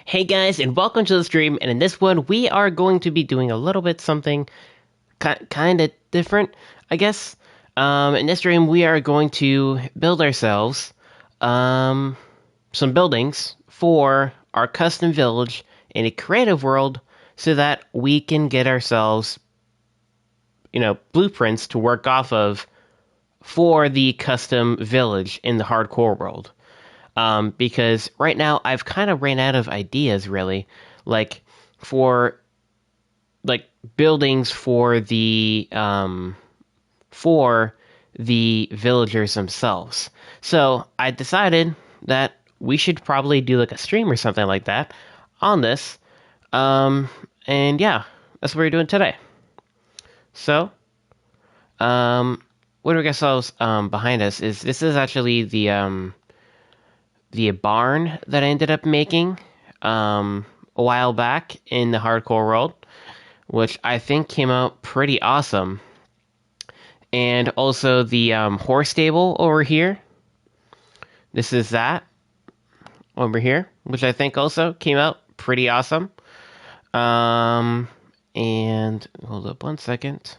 Hey guys, and welcome to the stream. And in this one, we are going to be doing a little bit something kind of different, I guess. In this stream, we are going to build ourselves um, some buildings for our custom village in a creative world, so that we can get ourselves, blueprints to work off of for the custom village in the hardcore world. Because right now I've kind of ran out of ideas, really, like for like buildings for the villagers themselves. So I decided that we should probably do like a stream or something like that on this. Um, and yeah, that's what we're doing today. So, um, what do we got ourselves behind us is this is actually the barn that I ended up making a while back in the hardcore world, which I think came out pretty awesome. And also the horse stable over here. This is that over here, which I think also came out pretty awesome. Um, and hold up one second.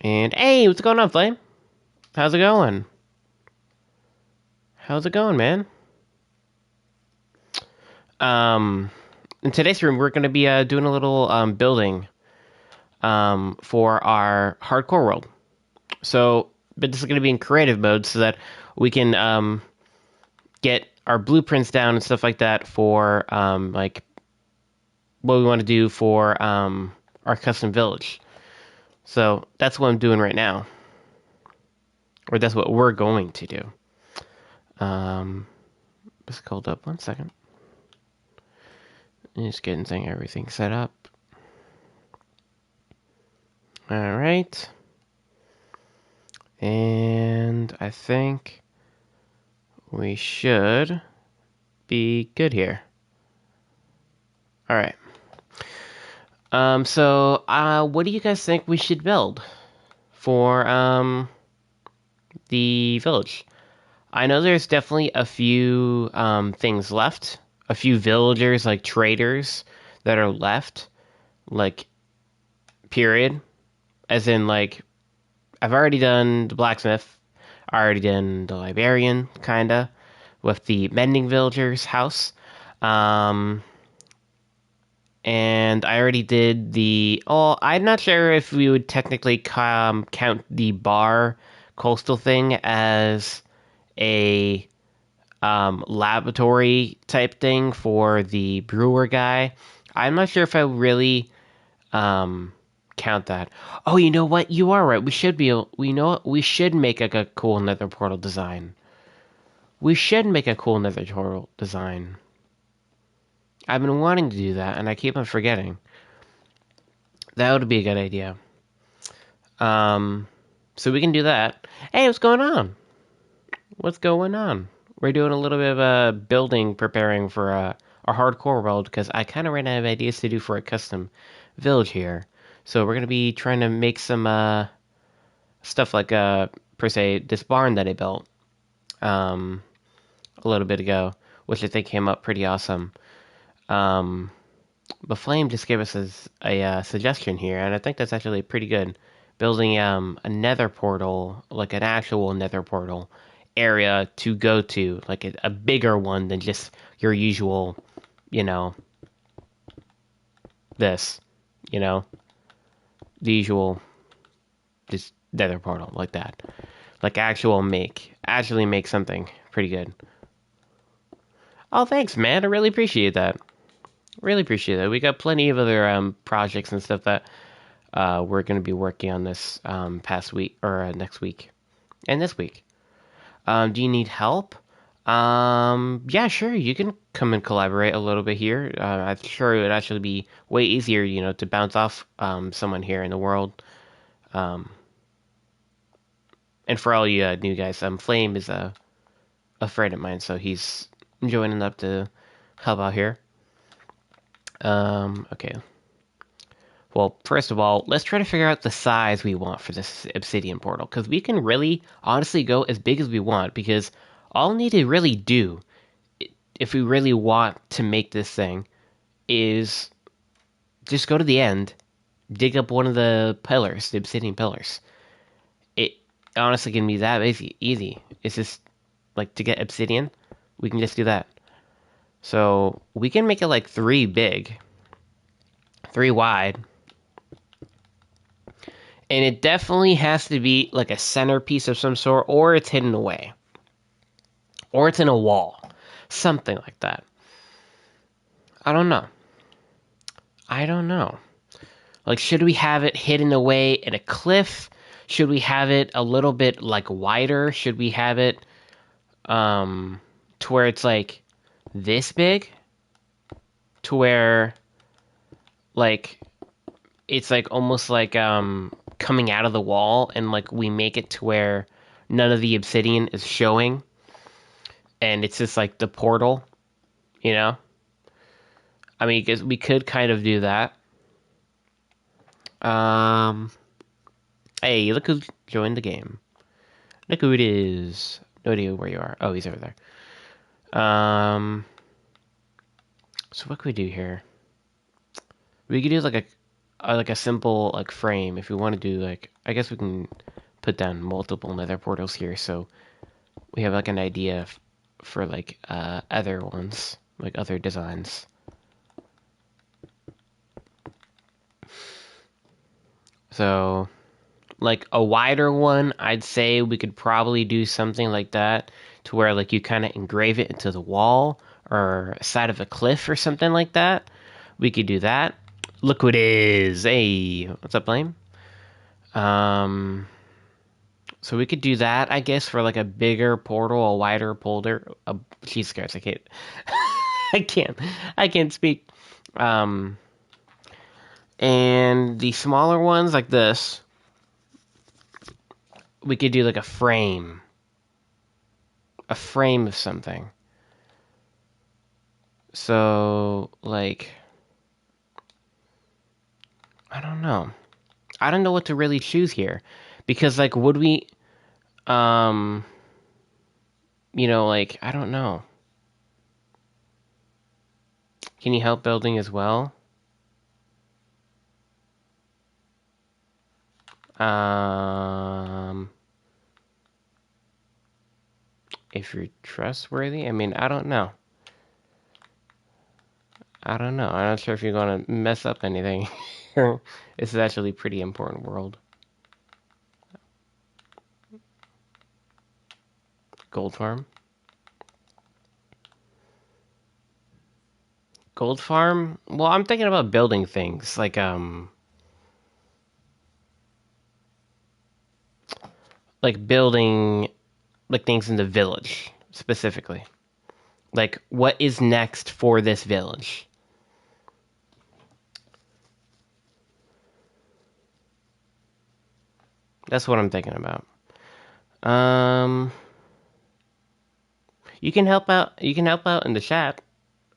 And hey, what's going on, Flame? How's it going? How's it going, man? Um, in today's room, we're going to be doing a little building for our hardcore world. So, but this is going to be in creative mode so that we can get our blueprints down and stuff like that for like what we want to do for our custom village. So that's what I'm doing right now, or that's what we're going to do. Just hold up one second. Just getting everything set up. All right. And I think we should be good here. All right. So, what do you guys think we should build for, the village? I know there's definitely a few, things left. A few villagers, like traders, that are left. Like, period. As in, like, I've already done the blacksmith. I already done the librarian, kinda, with the mending villagers house. Um, and I already did the. Oh, I'm not sure if we would technically count the bar coastal thing as a laboratory type thing for the brewer guy. I'm not sure if I really um, count that. Oh, you know what? You are right. We should be. We know we should make like a cool nether portal design. We should make a cool nether portal design. I've been wanting to do that, and I keep on forgetting. That would be a good idea. Um, so we can do that. Hey, what's going on? What's going on? We're doing a little bit of a building, preparing for our hardcore world because I kind of ran out of ideas to do for a custom village here. So we're gonna be trying to make some stuff like per se this barn that I built um a little bit ago, which I think came up pretty awesome. Um, but Flame just gave us a suggestion here, and I think that's actually pretty good. Building a nether portal, like an actual nether portal area to go to, like a bigger one than just your usual, you know, this, you know, the usual just nether portal like that. Like actually make something pretty good. Oh, thanks, man. I really appreciate that. Really appreciate that. We got plenty of other projects and stuff that we're going to be working on this past week or next week and this week. Do you need help? Yeah, sure. You can come and collaborate a little bit here. I'm sure it would actually be way easier, to bounce off someone here in the world. Um, and for all you new guys, Flame is a friend of mine, so he's joining up to help out here. Okay. Well, first of all, let's try to figure out the size we want for this obsidian portal, because we can really, honestly, go as big as we want, because all we need to really do if we really want to make this thing, is just go to the end, dig up one of the pillars, the obsidian pillars. It honestly can be that easy. It's just like to get obsidian, we can just do that. So we can make it like 3 big, 3 wide, and it definitely has to be like a centerpiece of some sort, or it's hidden away, or it's in a wall, something like that. I don't know. I don't know. Like, should we have it hidden away in a cliff? Should we have it a little bit like wider? Should we have it to where it's like this big? To where like it's like almost like coming out of the wall, and like we make it to where none of the obsidian is showing, and it's just like the portal, you know? I mean, because we could kind of do that. Um, hey, look who joined the game. Look who it is. No idea where you are. Oh, he's over there. So what could we do here? We could do like a simple like frame if we want to do like, I guess we can put down multiple nether portals here so we have like an idea for like other ones, like other designs. So like a wider one, I'd say we could probably do something like that to where like you kind of engrave it into the wall or side of a cliff or something like that. We could do that. Look what it is. Hey, what's up, Blame? Um, so we could do that, I guess, for like a bigger portal, a wider portal. Jesus Christ, I can't, I can't, I can't speak. Um, and the smaller ones like this, we could do like a frame of something. So like, I don't know. I don't know what to really choose here, because like, would we, um, like I don't know. Can you help building as well? Um, if you're trustworthy, I mean, I don't know. I don't know. I'm not sure if you're gonna mess up anything. This is actually a pretty important world. Gold farm. Gold farm? Well, I'm thinking about building things like building like things in the village specifically. Like what is next for this village? That's what I'm thinking about. Um, you can help out. You can help out in the chat.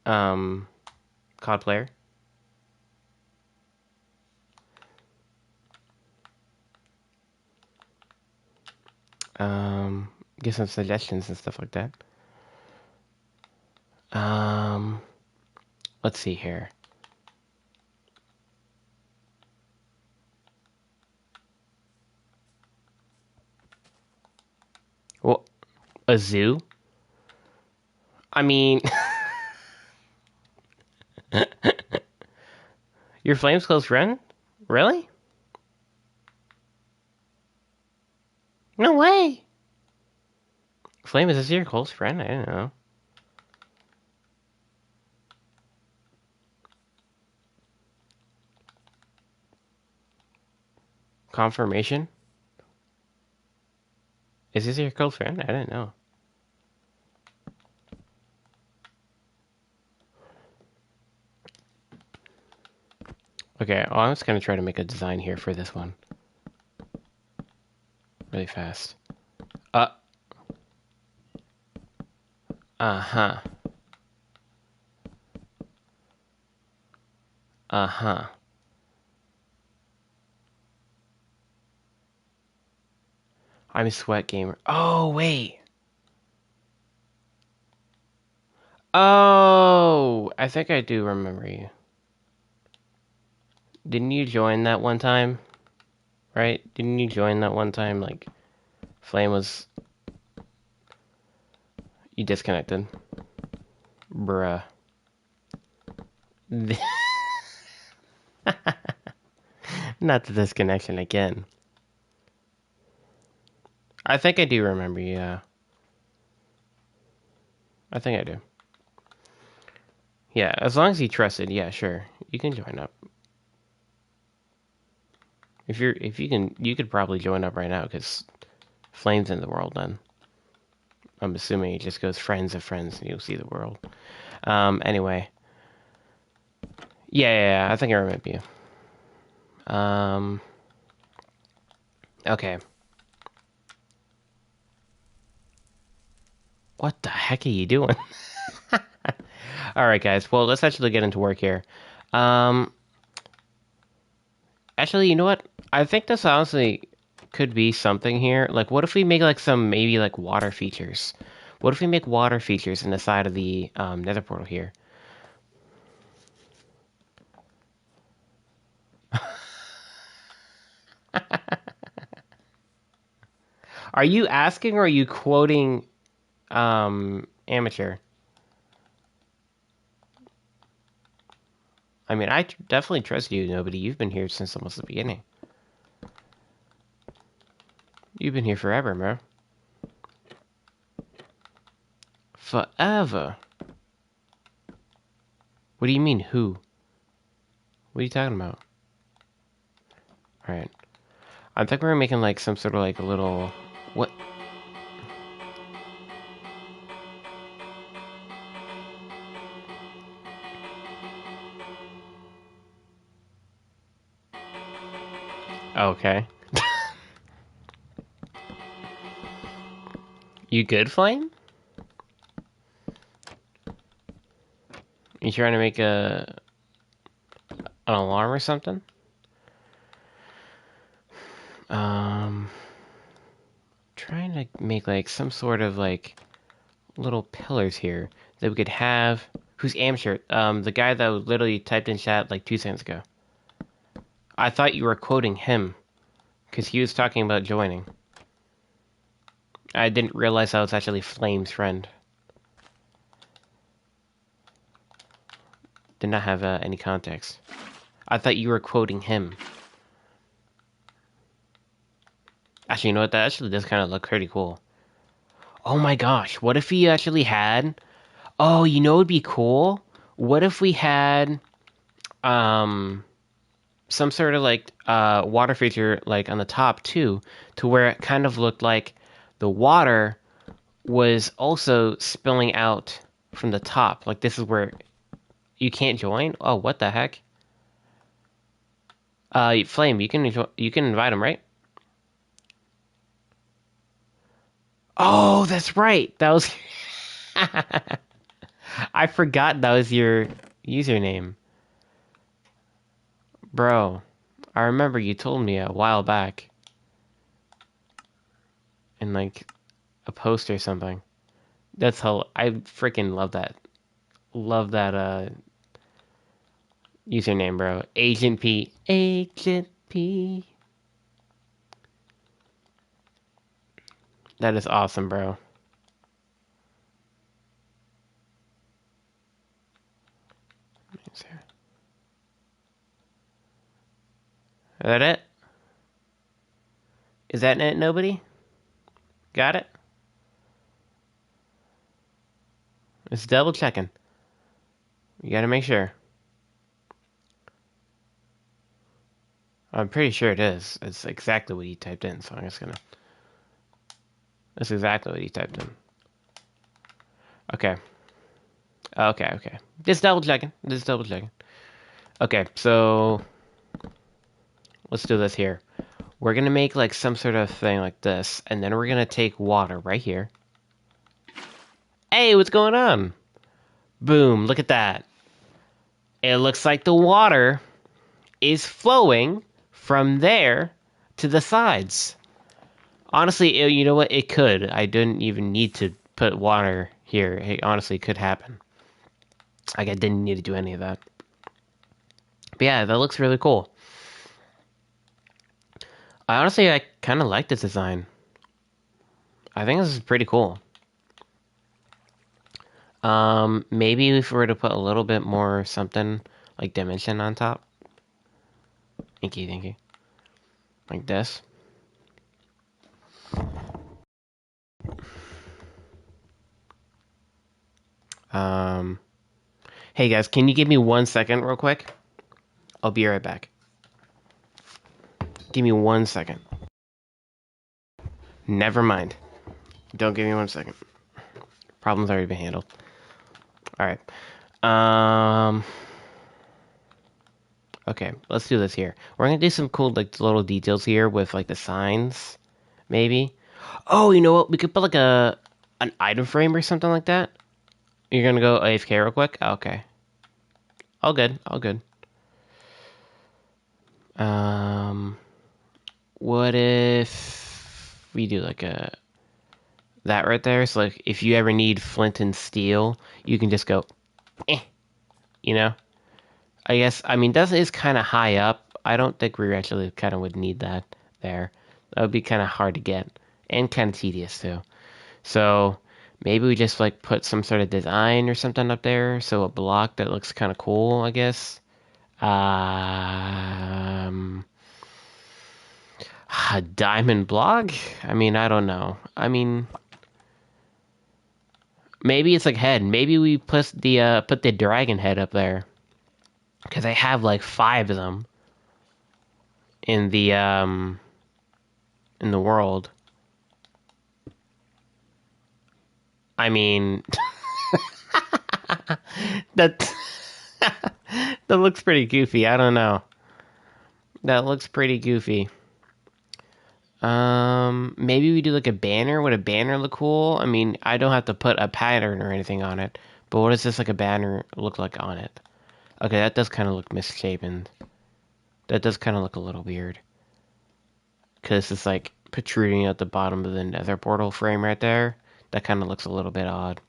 Um, COD player. Um, give some suggestions and stuff like that. Um, let's see here. Well, a zoo. I mean, your Flame's close friend? Really? No way. Flame, is this your close friend? I don't know. Confirmation? Is this your close friend? I didn't know. Okay, well, I'm just gonna try to make a design here for this one. Really fast. Uh, uh-huh. Uh-huh. I'm a sweat gamer. Oh, wait. Oh, I think I do remember you. Didn't you join that one time? Right? Didn't you join that one time? Like, Flame was... You disconnected. Bruh. Not the disconnection again. I think I do remember you, yeah. I think I do. Yeah, as long as you trusted, yeah, sure. You can join up. If you can, you could probably join up right now, because Flame's in the world then. I'm assuming it just goes friends of friends, and you'll see the world. Anyway. Yeah, I think I remember you. Okay. What the heck are you doing? Alright, guys. Well, let's actually get into work here. Um, Actually, you know what? I think this honestly could be something here. Like, what if we make, like, some, maybe, like, water features? What if we make water features in the side of the, nether portal here? Are you asking or are you quoting, Amateur? I mean, definitely trust you, nobody. You've been here since almost the beginning. You've been here forever, bro. Forever. What do you mean, who? What are you talking about? Alright. I think we're making, like, some sort of, like, a little... What? Okay. You good, Flame? You trying to make an alarm or something? Trying to make like some sort of like little pillars here that we could have. Who's Amateur? The guy that literally typed in chat like 2 seconds ago. I thought you were quoting him because he was talking about joining. I didn't realize I was actually Flame's friend. Did not have any context. I thought you were quoting him. Actually, you know what? That actually does kind of look pretty cool. Oh my gosh, what if he actually had... Oh, you know what would be cool? What if we had some sort of like water feature like on the top too, to where it kind of looked like the water was also spilling out from the top. Like this is where you can't join? Oh, what the heck? Flame, you can invite him, right? Oh, that's right. That was I forgot that was your username. Bro, I remember you told me a while back in like a post or something. That's how I freaking love that. Love that username, bro. Agent P. Agent P. That is awesome, bro. Is that it? Is that it, nobody? Got it? It's double checking. You gotta make sure. I'm pretty sure it is. It's exactly what he typed in, so I'm just gonna... That's exactly what he typed in. Okay. Okay. Just double checking. Okay, so... Let's do this here. We're gonna make like some sort of thing like this, and then we're gonna take water right here. Hey, what's going on? Boom, look at that. It looks like the water is flowing from there to the sides. Honestly, you know what? It could. I didn't even need to put water here. It honestly could happen. Like I didn't need to do any of that. But yeah, that looks really cool. I kind of like this design. I think this is pretty cool. Maybe if we were to put a little bit more something like dimension on top. Thank you. Like this. Um, hey guys, can you give me 1 second real quick? I'll be right back. Give me 1 second. Never mind. Don't give me 1 second. Problem's already been handled. Alright. Okay, let's do this here. We're gonna do some cool like little details here with like the signs, maybe. Oh, you know what? We could put like an item frame or something like that. You're gonna go AFK real quick? Okay. All good, all good. Um, what if we do like that right there? So like if you ever need flint and steel, you can just go, eh, you know? I guess, I mean, that is kind of high up. I don't think we actually kind of would need that there. That would be kind of hard to get and kind of tedious too. So maybe we just like put some sort of design or something up there. So a block that looks kind of cool, I guess. Um, a diamond block? I mean, I don't know. I mean, maybe it's like head. Maybe we put the dragon head up there because I have like 5 of them in the world. I mean, that that looks pretty goofy. I don't know. That looks pretty goofy. Maybe we do like a banner. Would a banner look cool? I mean, I don't have to put a pattern or anything on it, but what does this like a banner look like on it? Okay, that does kind of look misshapen. That does kind of look a little weird. Because it's like protruding at the bottom of the nether portal frame right there. That kind of looks a little bit odd.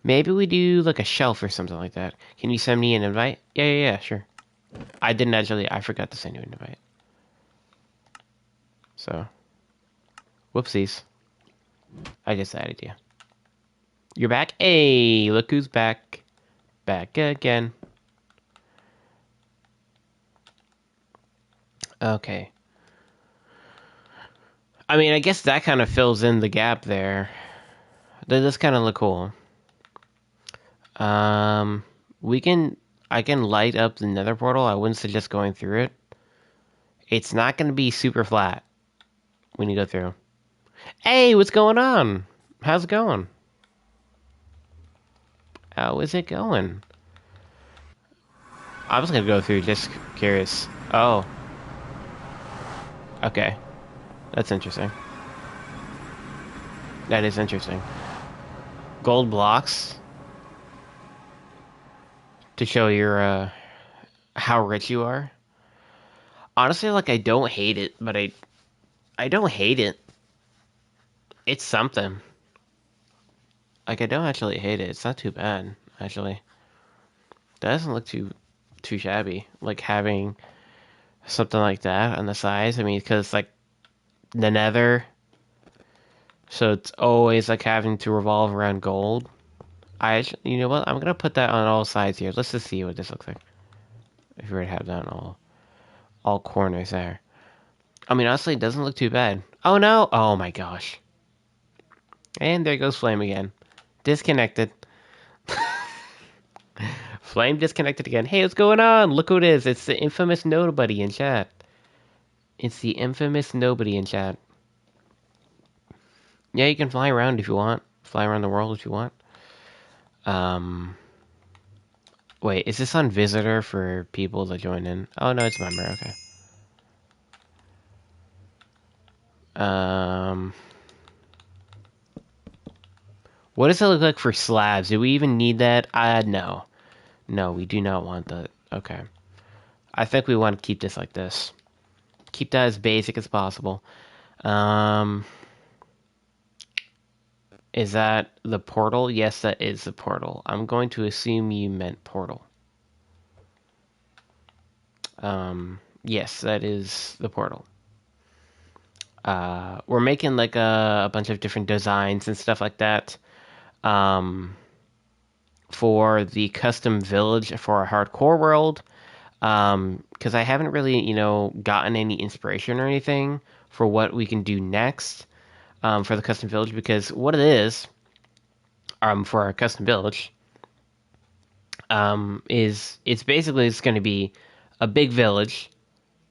Maybe we do like a shelf or something like that. Can you send me an invite? Yeah, sure. I didn't actually, I forgot to send you an invite. So, whoopsies. I just added you. You're back? Hey, look who's back. Back again. Okay. I mean, I guess that kind of fills in the gap there. That does kind of look cool. Um, we can, I can light up the nether portal. I wouldn't suggest going through it. It's not going to be super flat when you go through. Hey, what's going on? How's it going? How is it going? I was gonna go through, just curious. Oh, okay. That's interesting. That is interesting. Gold blocks to show your, how rich you are. Honestly, like, I don't hate it, but I don't hate it. It's something. Like, I don't actually hate it. It's not too bad, actually. That doesn't look too shabby. Like, having something like that on the sides. I mean, because, like, the nether, so it's always, like, having to revolve around gold. You know what? I'm gonna put that on all sides here. Let's just see what this looks like. If we were to have that on all corners there. I mean, honestly, it doesn't look too bad. Oh no! Oh my gosh. And there goes Flame again. Disconnected. Flame disconnected again. Hey, what's going on? Look who it is. It's the infamous nobody in chat. It's the infamous nobody in chat. Yeah, you can fly around if you want. Fly around the world if you want. Um, Wait, is this on visitor for people to join in? Oh no, it's member. Okay. Um, what does it look like for slabs? Do we even need that? No. No, we do not want that. Okay. I think we want to keep this like this. Keep that as basic as possible. Um, Is that the portal? Yes, that is the portal. I'm going to assume you meant portal. Yes, that is the portal. We're making like a bunch of different designs and stuff like that. Um, for the custom village for a hardcore world. Because I haven't really, gotten any inspiration or anything for what we can do next, for the custom village. Because what it is, for our custom village, is it's basically it's going to be a big village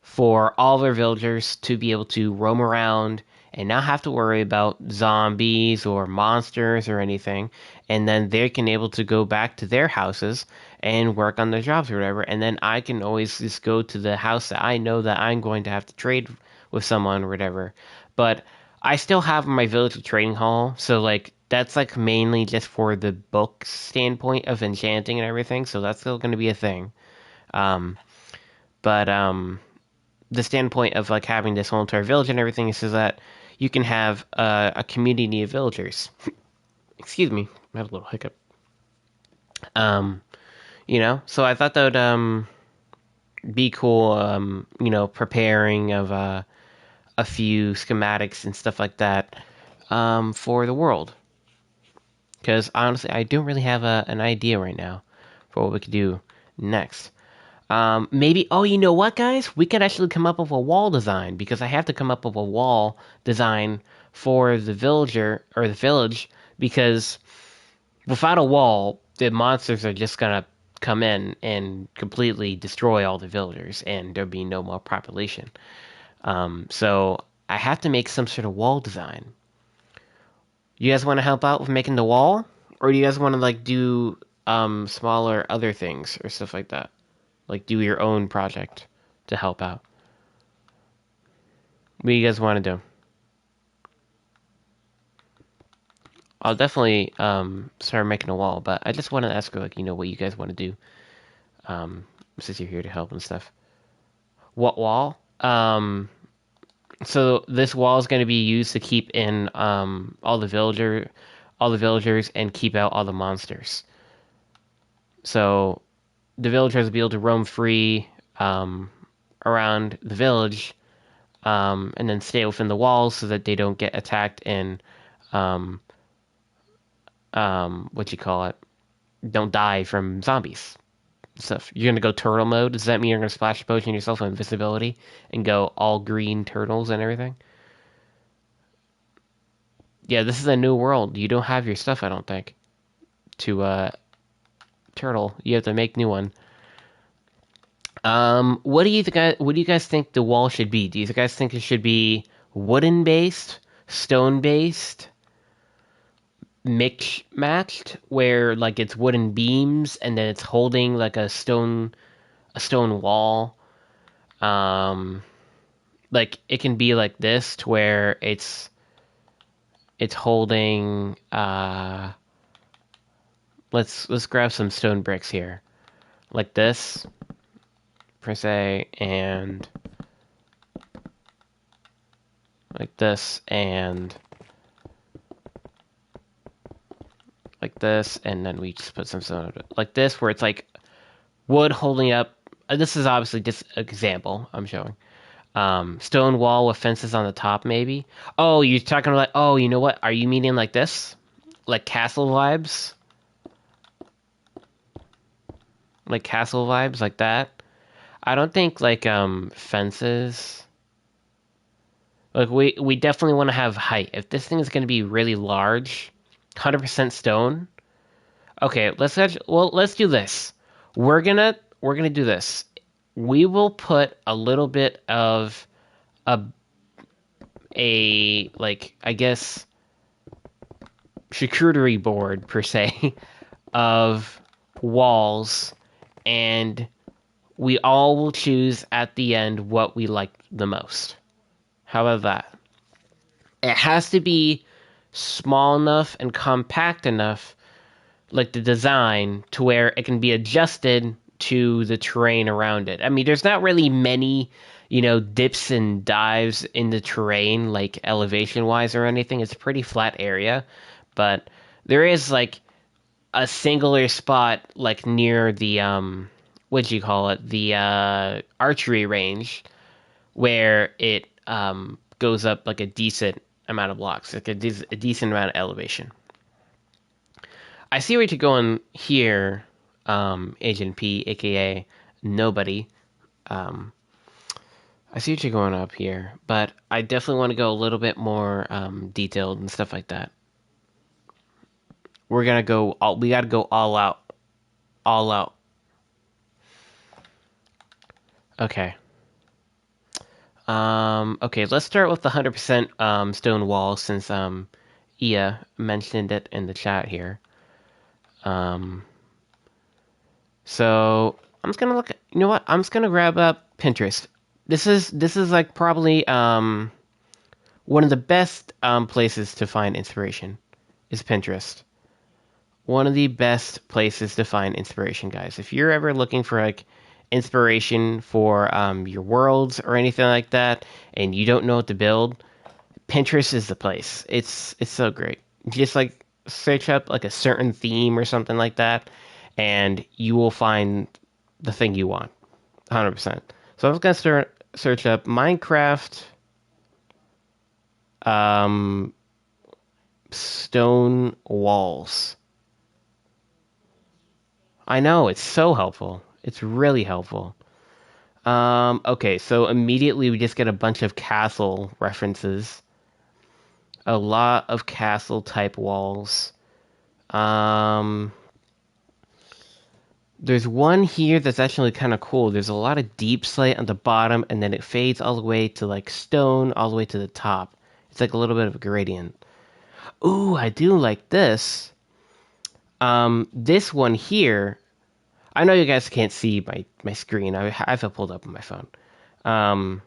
for all of our villagers to be able to roam around and not have to worry about zombies or monsters or anything. And then they can able to go back to their houses and work on their jobs or whatever. And then I can always just go to the house that I know that I'm going to have to trade with someone or whatever. But I still have my village trading hall, so like that's like mainly just for the book standpoint of enchanting and everything. So that's still going to be a thing. Um, but the standpoint of like having this whole entire village and everything is so that you can have a community of villagers. Excuse me, I had a little hiccup. Um, so I thought that would be cool. Preparing of a few schematics and stuff like that for the world. Because honestly, I don't really have an idea right now for what we could do next. Maybe, oh, you know what, guys? We could actually come up with a wall design because I have to come up with a wall design for the villager or the village because without a wall, the monsters are just gonna come in and completely destroy all the villagers and there'll be no more population. So I have to make some sort of wall design. You guys want to help out with making the wall? Or do you guys want to like do smaller other things or stuff like that? Like do your own project to help out. What do you guys want to do? I'll definitely start making a wall, but I just want to ask her like what you guys want to do since you're here to help and stuff. What wall? So this wall is going to be used to keep in all the villagers and keep out all the monsters. So the villagers will be able to roam free around the village, and then stay within the walls so that they don't get attacked and um, what you call it, don't die from zombies. Stuff. You're gonna go turtle mode. Does that mean you're gonna splash potion yourself with invisibility and go all green turtles and everything? Yeah, this is a new world. You don't have your stuff, I don't think. To turtle, you have to make new one. What do you guys think the wall should be? Do you guys think it should be wooden based, stone based, mix matched, where like it's wooden beams and then it's holding like a stone wall? Um, like it can be like this to where it's holding let's grab some stone bricks here. Like this, per se, and like this, and like this, and then we just put some stone like this, where it's like wood holding up. This is obviously just an example I'm showing. Stone wall with fences on the top, maybe. Oh, you're talking about, oh, you know what? Are you meaning like this? Like castle vibes? Like castle vibes, like that? I don't think like fences. Like we definitely want to have height. If this thing is going to be really large, 100% stone. Okay, let's do this. We're gonna do this. We will put a little bit of a like I guess charcuterie board per se of walls, and we all will choose at the end what we like the most. How about that? It has to be small enough and compact enough, like the design, to where it can be adjusted to the terrain around it. I mean, there's not really many, dips and dives in the terrain, like elevation wise or anything. It's a pretty flat area. but there is like a singular spot like near the what'd you call it? The archery range where it goes up like a decent amount of blocks, like a decent amount of elevation. I see where you're going here, Agent P, aka Nobody. Um, I see what you're going up here, but I definitely want to go a little bit more detailed and stuff like that. We're gonna go all. We gotta go all out, all out. Okay. Okay. Let's start with the 100% stone wall since Ia mentioned it in the chat here. Um, so I'm just gonna look at. You know what? I'm just gonna grab up Pinterest. This is like probably one of the best places to find inspiration is Pinterest. One of the best places to find inspiration, guys. If you're ever looking for like inspiration for your worlds or anything like that, and you don't know what to build, Pinterest is the place. It's so great. Just like search up like a certain theme or something like that, and you will find the thing you want, 100%. So I was gonna search up Minecraft um, stone walls. I know, it's so helpful. It's really helpful. Okay, so immediately we just get a bunch of castle references. A lot of castle type walls. Um, there's one here that's actually kind of cool. There's a lot of deep slate on the bottom, and then it fades all the way to like stone, all the way to the top. It's like a little bit of a gradient. Ooh, I do like this. This one here, I know you guys can't see my screen. I have it pulled up on my phone. Um,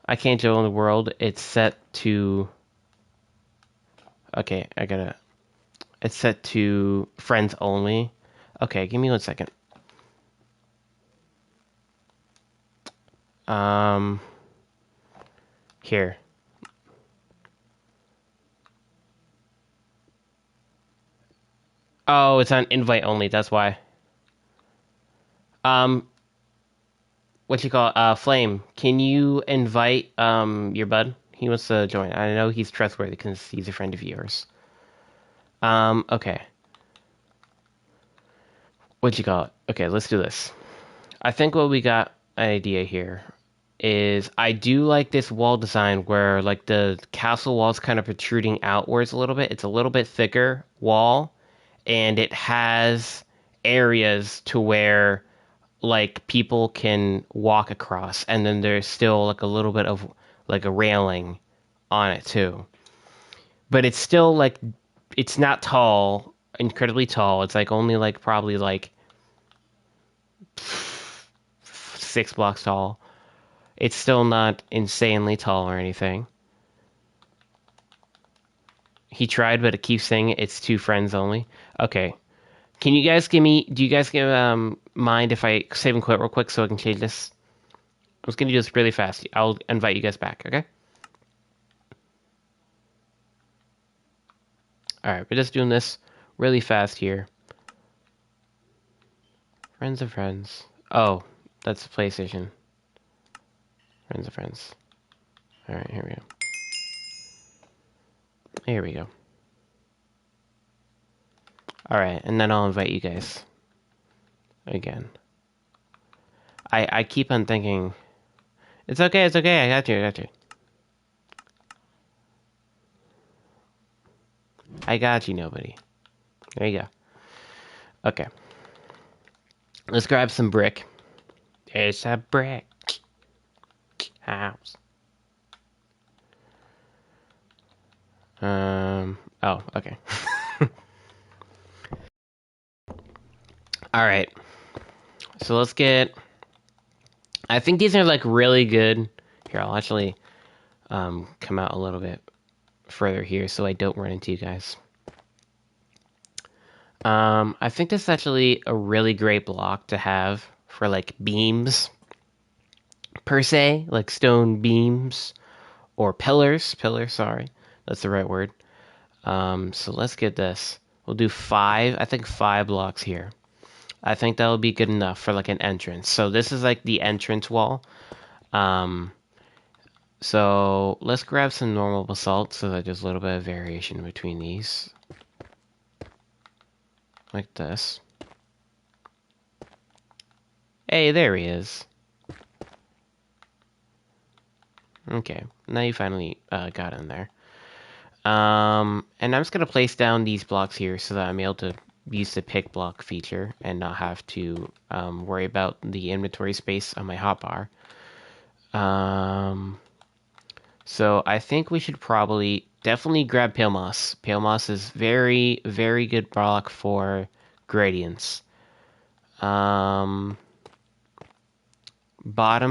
I can't show in the world. It's set to. Okay, I gotta. It's set to friends only. Okay, give me 1 second. Um, here. Oh, it's on invite only. That's why. Um, what you call Flame? Can you invite your bud? He wants to join. I know he's trustworthy because he's a friend of yours. Okay. What you call it? Okay, let's do this. I think what we got an idea here is I do like this wall design where like the castle wall's kind of protruding outwards a little bit. It's a little bit thicker wall, and it has areas to where like people can walk across, and then there's still like a little bit of like a railing on it too. But it's still like it's not tall, incredibly tall. It's like only like probably like 6 blocks tall. It's still not insanely tall or anything. He tried, but it keeps saying it's two friends only. Okay. Can you guys give me? Do you guys give mind if I save and quit real quick so I can change this? I'm just gonna do this really fast. I'll invite you guys back. Okay. All right. We're just doing this really fast here. Friends of friends. Oh, that's the PlayStation. Friends of friends. All right. Here we go. Here we go. All right, and then I'll invite you guys again. I keep on thinking, it's okay, it's okay. I got you, I got you. I got you, nobody. There you go. Okay. Let's grab some brick. It's a brick house. Oh, okay. All right. So let's get. I think these are like really good. Here, I'll actually come out a little bit further here so I don't run into you guys. I think this is actually a really great block to have for like beams per se, like stone beams or pillars. Pillars, sorry, that's the right word. So let's get this. We'll do 5, I think 5 blocks here. I think that'll be good enough for like an entrance. So this is like the entrance wall. Um, so let's grab some normal basalt so that there's a little bit of variation between these. Like this. Hey, there he is. Okay, now you finally got in there. And I'm just going to place down these blocks here so that I'm able to use the pick block feature and not have to worry about the inventory space on my hotbar. So I think we should probably definitely grab Pale Moss. Pale Moss is very, very good block for gradients. Bottom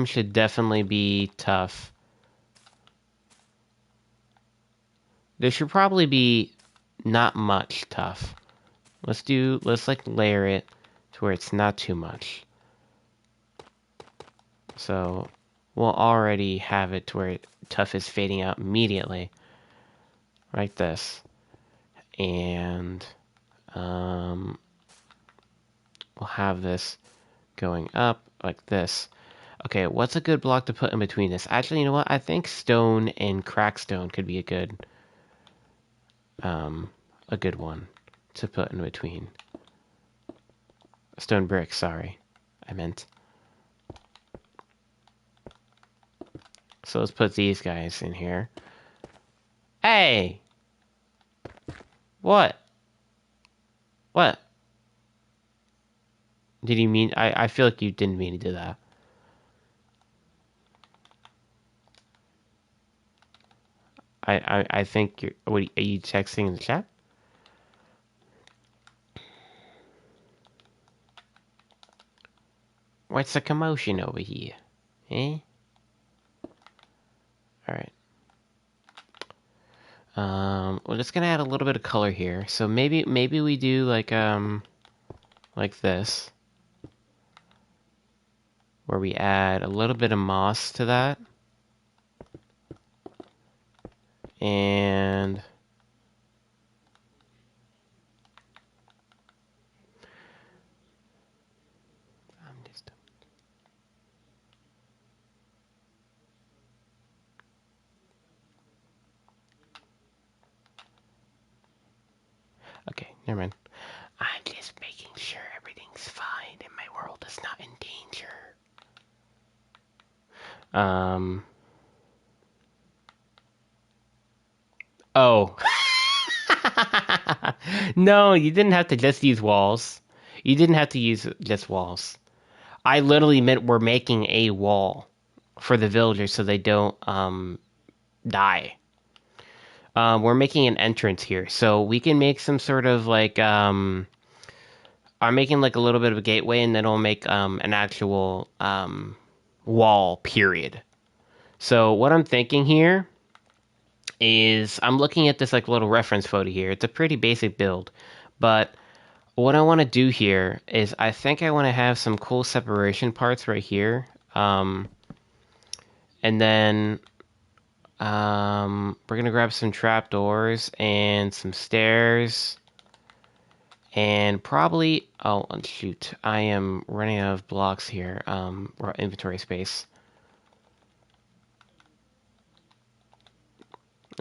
should definitely be tough. There should probably be not much tough. Let's like layer it to where it's not too much. So we'll already have it to where tough is fading out immediately. Like this. And we'll have this going up like this. Okay, what's a good block to put in between this? Actually, you know what? I think stone and crackstone could be a good one to put in between. Stone brick, sorry. I meant. So let's put these guys in here. Hey! What? What? Did you mean... I feel like you didn't mean to do that. I think you're... What, are you texting in the chat? What's the commotion over here? Eh? Alright. We're just gonna add a little bit of color here. So maybe we do like this. Where we add a little bit of moss to that. And okay, never mind. I'm just making sure everything's fine and my world is not in danger. Oh. No, you didn't have to just use walls. You didn't have to use just walls. I literally meant we're making a wall for the villagers so they don't die. We're making an entrance here, so we can make some sort of like I'm making like a little bit of a gateway, and then we'll make an actual wall. Period. So what I'm thinking here is I'm looking at this like little reference photo here. It's a pretty basic build, but what I want to do here is I think I want to have some cool separation parts right here, and then we're gonna grab some trapdoors and some stairs, and probably oh shoot, I am running out of blocks here. Inventory space.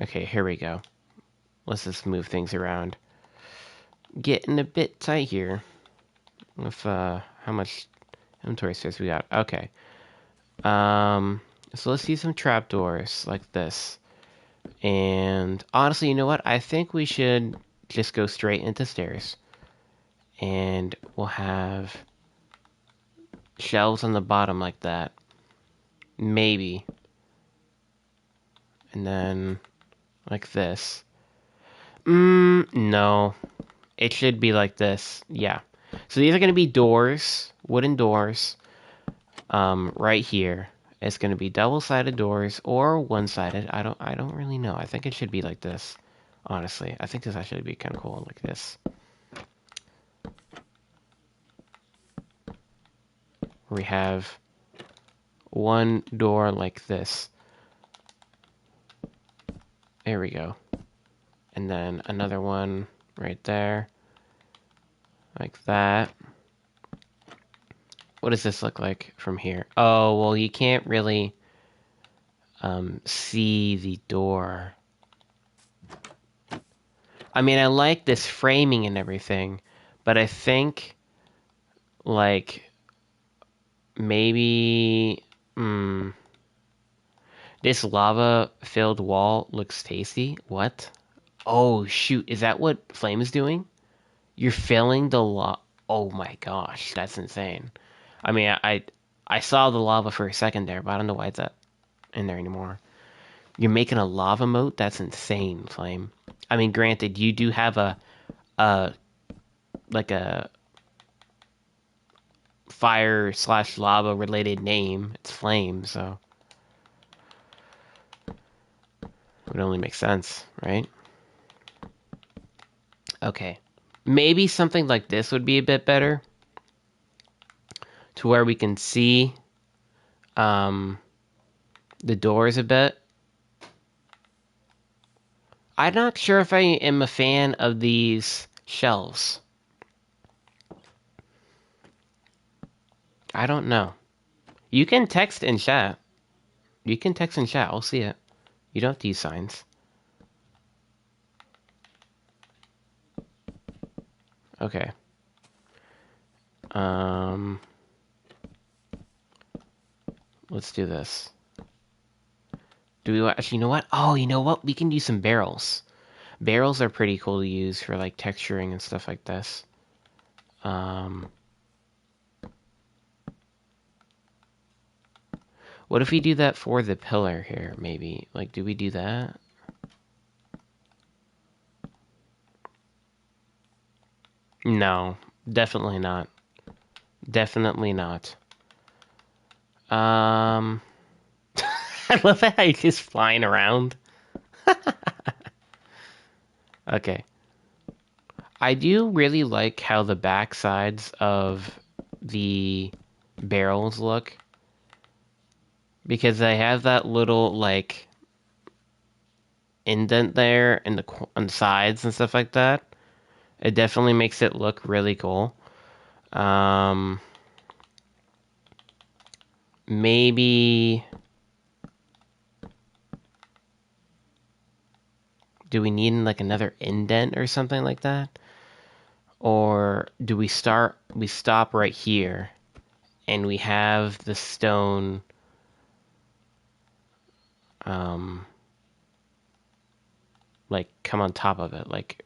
Okay, here we go. Let's just move things around. Getting a bit tight here with how much inventory space we got. Okay. So let's see some trapdoors like this. And honestly, you know what? I think we should just go straight into stairs. And we'll have shelves on the bottom like that. Maybe. And then like this. No. It should be like this. Yeah. So these are going to be doors, wooden doors, right here. It's going to be double-sided doors or one-sided. I don't really know. I think it should be like this. Honestly, I think this actually be kind of cool like this. We have one door like this. There we go. And then another one right there. Like that. What does this look like from here? Oh, well, you can't really see the door. I mean, I like this framing and everything, but I think, like, maybe... this lava-filled wall looks tasty. What? Oh, shoot. Is that what Flame is doing? You're filling the lava. Oh my gosh, that's insane. I mean, I saw the lava for a second there, but I don't know why it's not in there anymore. You're making a lava moat? That's insane, Flame. I mean, granted, you do have a like a fire slash lava related name. It's Flame, so it would only make sense, right? Okay. Maybe something like this would be a bit better, to where we can see um, the doors a bit. I'm not sure if I am a fan of these shelves. I don't know. You can text in chat. You can text in chat. I'll see it. You don't have to use signs. Okay. Let's do this. Do we actually, you know what? Oh, you know what? We can use some barrels. Barrels are pretty cool to use for like texturing and stuff like this. What if we do that for the pillar here, maybe? Like, do we do that? No, definitely not. Definitely not. I love how he's just flying around. Okay. I do really like how the back sides of the barrels look, because they have that little like indent there in on the sides and stuff like that. It definitely makes it look really cool. Maybe do we need like another indent or something like that? Or do we stop right here and we have the stone like come on top of it, like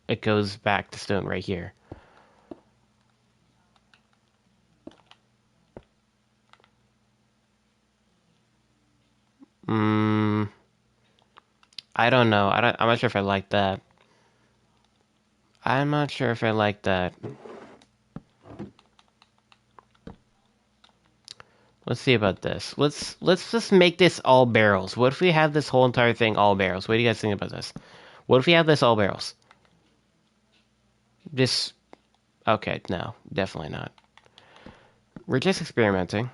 it goes back to stone right here. I don't know. I'm not sure if I like that. I'm not sure if I like that. Let's see about this. Let's just make this all barrels. What if we have this whole entire thing all barrels? What do you guys think about this? What if we have this all barrels? Just okay, no, definitely not. We're just experimenting.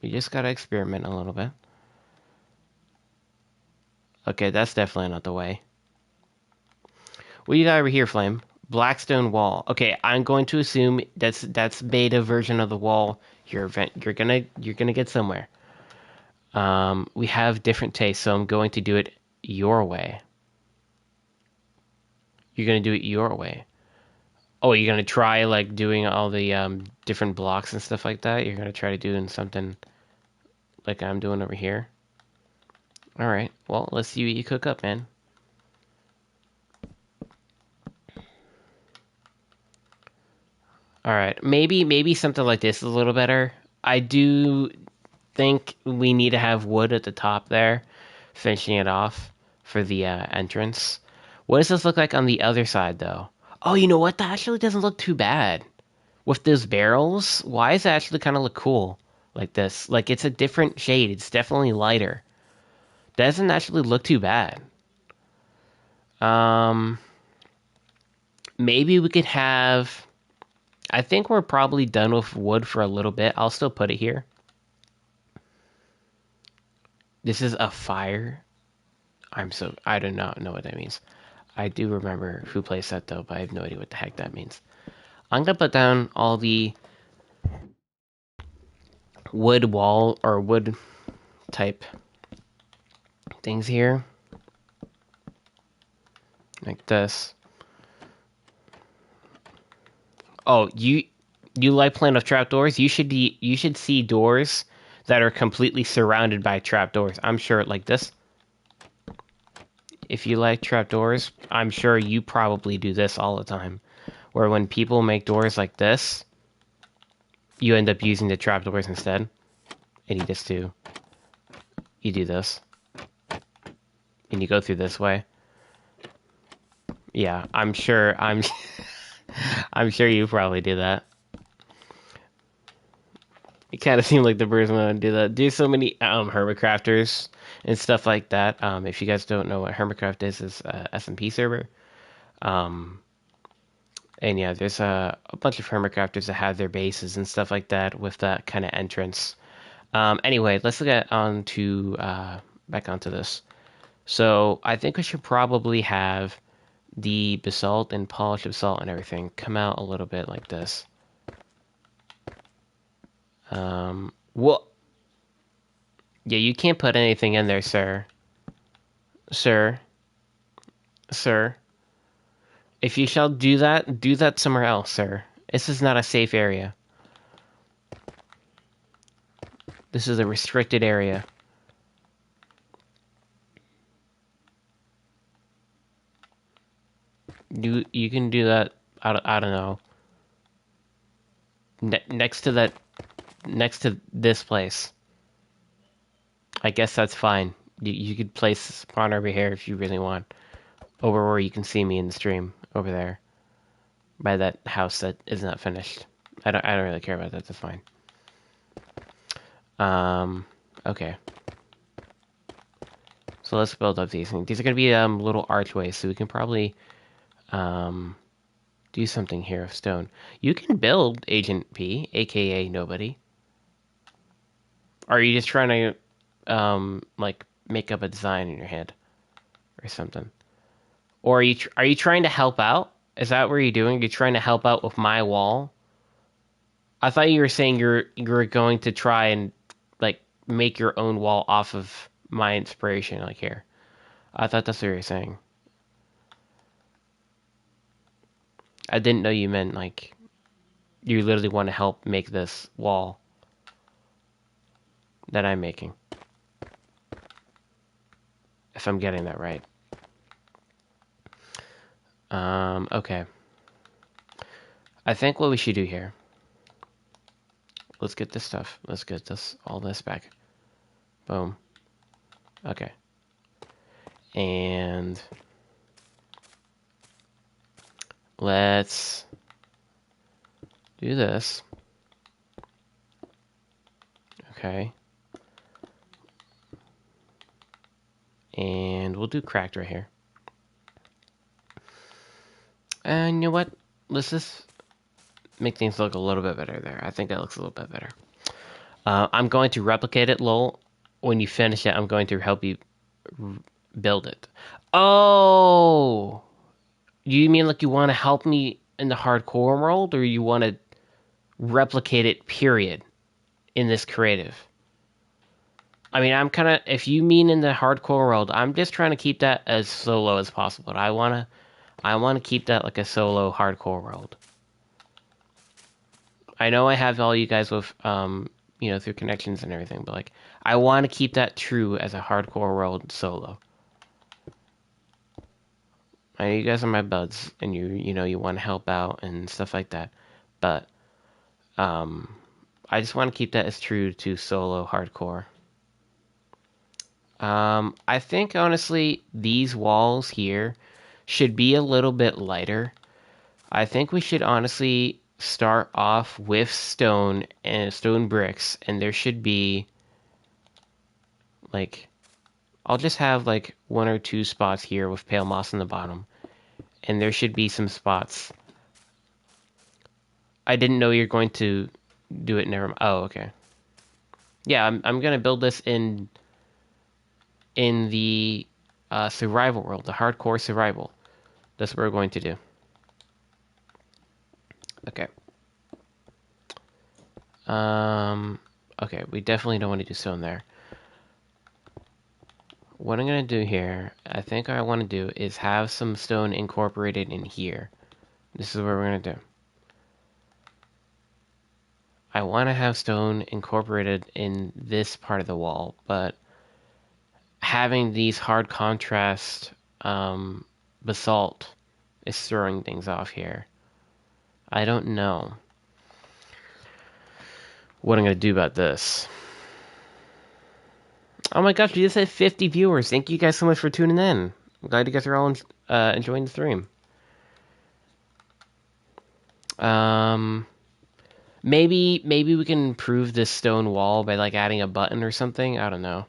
We just gotta experiment a little bit. Okay, that's definitely not the way. What do you got over here, Flame? Blackstone wall. Okay, I'm going to assume that's beta version of the wall. You're gonna get somewhere. We have different tastes, so I'm going to do it your way. You're gonna do it your way. Oh, you're gonna try like doing all the different blocks and stuff like that. You're gonna try to do something like I'm doing over here. All right. Well, let's see what you cook up, man. All right. Maybe something like this is a little better. I do think we need to have wood at the top there, finishing it off for the entrance. What does this look like on the other side, though? Oh, you know what? That actually doesn't look too bad. With those barrels, why does it actually kind of look cool like this? Like, it's a different shade. It's definitely lighter. Doesn't actually look too bad. Um, Maybe we could have... I think we're probably done with wood for a little bit. I'll still put it here. This is a fire. I do not know what that means. I do remember who placed that though, but I have no idea what the heck that means. I'm gonna put down all the wood wall or wood type things here, like this. Oh, you like playing with trapdoors? You should see doors that are completely surrounded by trapdoors. I'm sure like this. If you like trapdoors, I'm sure you probably do this all the time. Where when people make doors like this, you end up using the trapdoors instead. And you do this. And you go through this way. Yeah, I'm sure you probably do that. It kind of seemed like the person would do that. Do so many Hermitcrafters and stuff like that. If you guys don't know what Hermitcraft is a SMP server. Um, and yeah, there's a bunch of Hermitcrafters that have their bases and stuff like that with that kind of entrance. Anyway, let's get on to back onto this. So I think we should probably have the basalt and polished basalt and everything come out a little bit like this. Well, yeah, you can't put anything in there, sir. Sir, sir. If you shall do that somewhere else, sir. This is not a safe area. This is a restricted area. You can do that. I don't know. Next to that, next to this place. I guess that's fine. You could place a spawn over here if you really want. Over where you can see me in the stream. Over there. By that house that is not finished. I don't really care about that. That's fine. Okay. So let's build up these things. These are gonna be little archways, so we can probably um do something here of stone. You can build Agent P, aka nobody. Or are you just trying to like make up a design in your head or something? Or are you trying to help out? Is that what you're doing? You're trying to help out with my wall? I thought you were saying you're going to try and like make your own wall off of my inspiration, like here. I thought that's what you were saying. I didn't know you meant like you literally want to help make this wall that I'm making. If I'm getting that right. Okay. I think what we should do here. Let's get this stuff. Let's get all this back. Boom. Okay. And let's do this. Okay. And we'll do cracked right here. And you know what? Let's just make things look a little bit better there. I think that looks a little bit better. I'm going to replicate it, lol. When you finish it, I'm going to help you build it. Oh! You mean like you want to help me in the hardcore world, or you want to replicate it, period, in this creative? I mean, I'm kind of, if you mean in the hardcore world, I'm just trying to keep that as solo as possible. I want to keep that like a solo hardcore world. I know I have all you guys with, through connections and everything, but like, I want to keep that true as a hardcore world solo. I know you guys are my buds, and you want to help out and stuff like that, but, I just want to keep that as true to solo hardcore. I think honestly, these walls here should be a little bit lighter. I think we should honestly start off with stone and stone bricks, and there should be like, I'll just have like one or two spots here with pale moss on the bottom, and there should be some spots. I didn't know you're going to do it. Never. Oh, okay. Yeah, I'm gonna build this in the survival world, the hardcore survival. That's what we're going to do. Okay. Okay, we definitely don't want to do stone there. What I'm going to do here, I think what I want to do is have some stone incorporated in here. This is what we're going to do. I want to have stone incorporated in this part of the wall, but having these hard contrast basalt is throwing things off here. I don't know what I'm going to do about this. Oh my gosh, we just had 50 viewers. Thank you guys so much for tuning in. I'm glad you guys are all enjoying the stream. Maybe we can improve this stone wall by like adding a button or something. I don't know.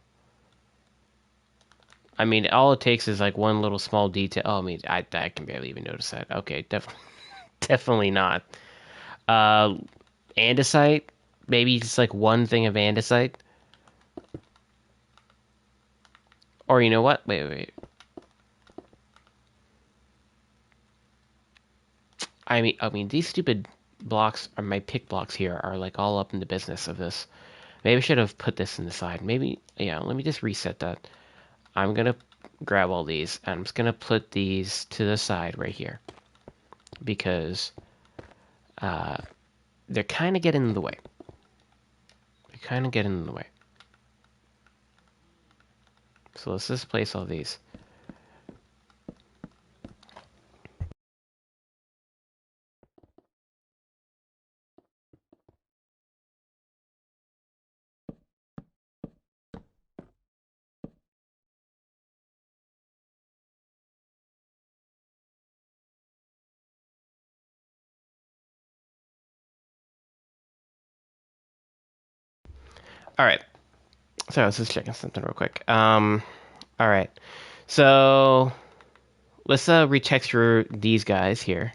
I mean, all it takes is like one little small detail. Oh, I mean, I can barely even notice that. Okay, definitely, definitely not. Uh, andesite. Maybe just like one thing of andesite. Or you know what? Wait. I mean, these stupid blocks, or my pick blocks here, are like all up in the business of this. Maybe I should have put this in the side. Maybe, yeah, let me just reset that. I'm gonna grab all these, and I'm just gonna put these to the side right here. Because they're kind of getting in the way. They're kind of getting in the way. So let's just place all these. All right. So I was just checking something real quick. All right. So let's retexture these guys here.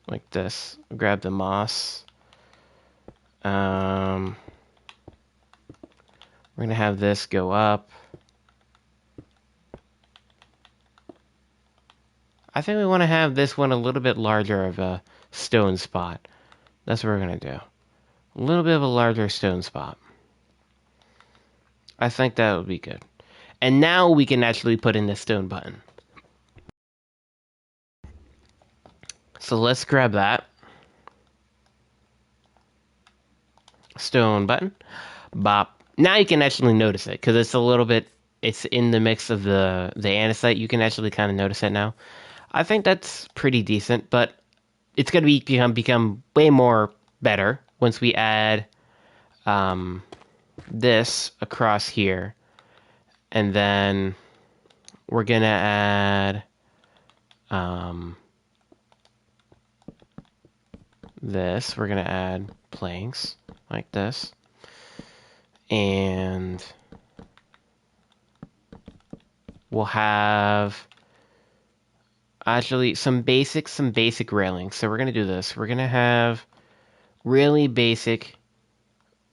Like this. Grab the moss. We're gonna have this go up. I think we want to have this one a little bit larger of a stone spot. That's what we're gonna do. A little bit of a larger stone spot. I think that would be good. And now we can actually put in the stone button. So let's grab that. Stone button. Bop. Now you can actually notice it because it's a little bit, it's in the mix of the andesite. You can actually kind of notice it now. I think that's pretty decent, but it's going to become way more better once we add this across here. And then we're going to add this. We're going to add planks like this. And we'll have actually some basic railings. So we're going to do this. We're going to have really basic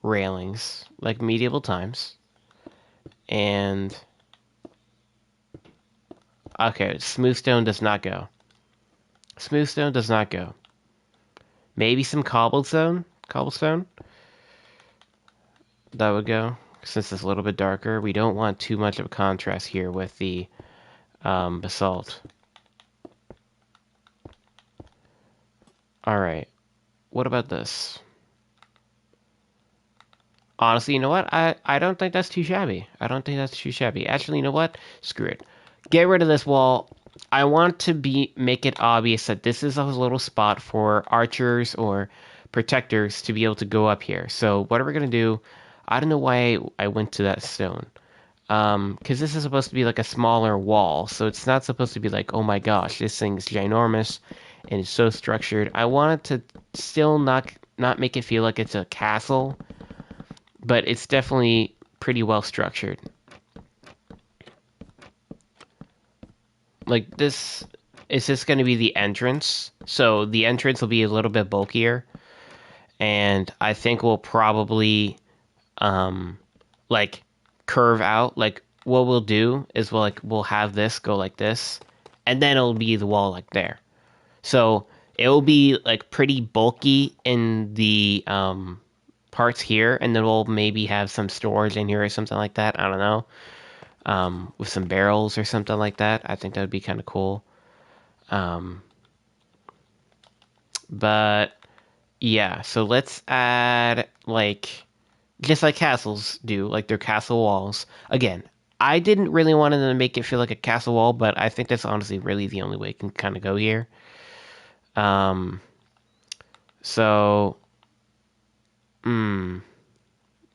railings like medieval times. And okay, smooth stone does not go. Smooth stone does not go. Maybe some cobblestone? That would go. Since it's a little bit darker, we don't want too much of a contrast here with the basalt. Alright. What about this? Honestly, you know what? I don't think that's too shabby. Actually, you know what? Screw it. Get rid of this wall. I want to make it obvious that this is a little spot for archers or protectors to be able to go up here. So what are we going to do? I don't know why I went to that stone. Because this is supposed to be like a smaller wall. So it's not supposed to be like, oh my gosh, this thing's ginormous and it's so structured. I wanted to still not make it feel like it's a castle, but it's definitely pretty well structured. Like this is just going to be the entrance. So the entrance will be a little bit bulkier. And I think we'll probably like curve out, like what we'll do is we'll have this go like this, and then it'll be the wall like there. So it'll be like pretty bulky in the parts here, and then we'll maybe have some storage in here or something like that. I don't know, with some barrels or something like that. I think that would be kind of cool. Um, but yeah, so let's add like just like castles do, like their castle walls. Again, I didn't really want to make it feel like a castle wall, but I think that's honestly really the only way it can kind of go here. Um, so, hmm.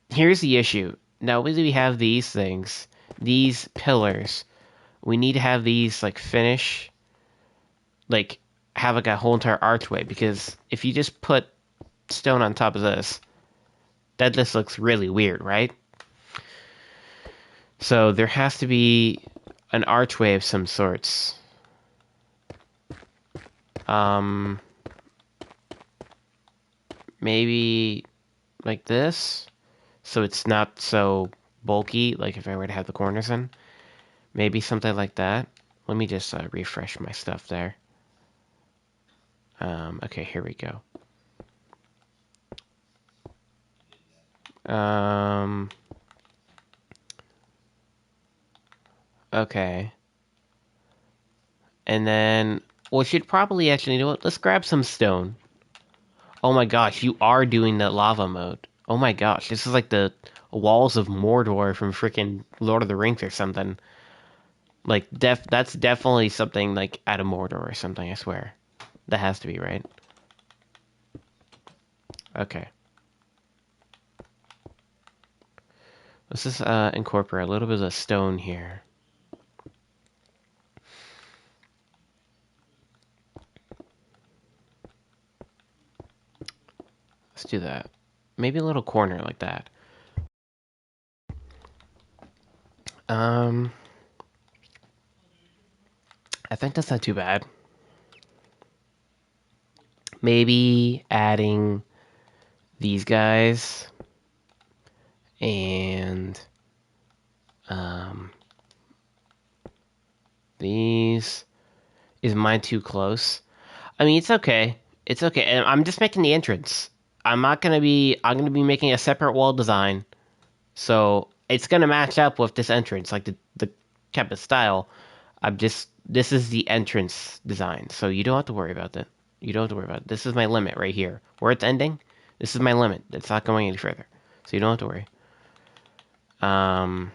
Here's the issue. Now that we have these things, these pillars, we need to have these like finish, like have like a whole entire archway. Because if you just put stone on top of this, that just looks really weird, right? So there has to be an archway of some sorts. Um, maybe like this, so it's not so bulky. Like if I were to have the corners in, maybe something like that. Let me just refresh my stuff there. Okay, here we go. Um, okay. And then we should probably actually, you know what? Let's grab some stone. Oh my gosh, you are doing the lava mode. Oh my gosh, this is like the walls of Mordor from freaking Lord of the Rings or something. Like, that's definitely something like out of Mordor or something, I swear. That has to be, right? Okay. Let's just incorporate a little bit of stone here. Let's do that. Maybe a little corner like that. Um, I think that's not too bad. Maybe adding these guys and um, these. Is mine too close? I mean, it's okay. It's okay. And I'm just making the entrance. I'm gonna be making a separate wall design. So it's gonna match up with this entrance, like the type of style. This is the entrance design. So you don't have to worry about that. You don't have to worry about it. This is my limit right here. Where it's ending, this is my limit. It's not going any further. So you don't have to worry. Um,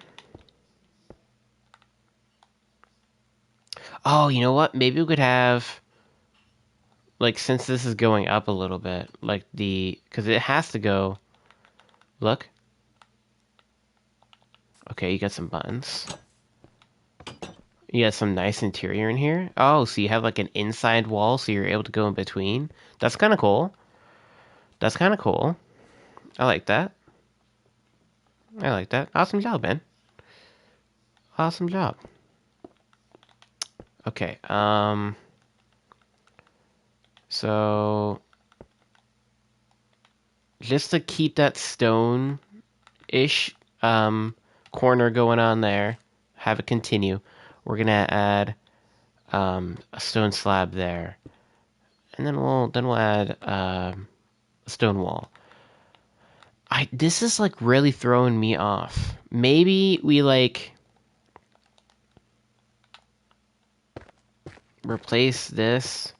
oh, you know what? Maybe we could have, like, since this is going up a little bit, like because it has to go, look. Okay, you got some buttons. You got some nice interior in here. Oh, so you have like an inside wall, so you're able to go in between. That's kind of cool. That's kind of cool. I like that. I like that. Awesome job, man. Awesome job. Okay, so just to keep that stone-ish corner going on there, have it continue. We're gonna add a stone slab there, and then we'll add a stone wall. This is like really throwing me off. Maybe we like replace this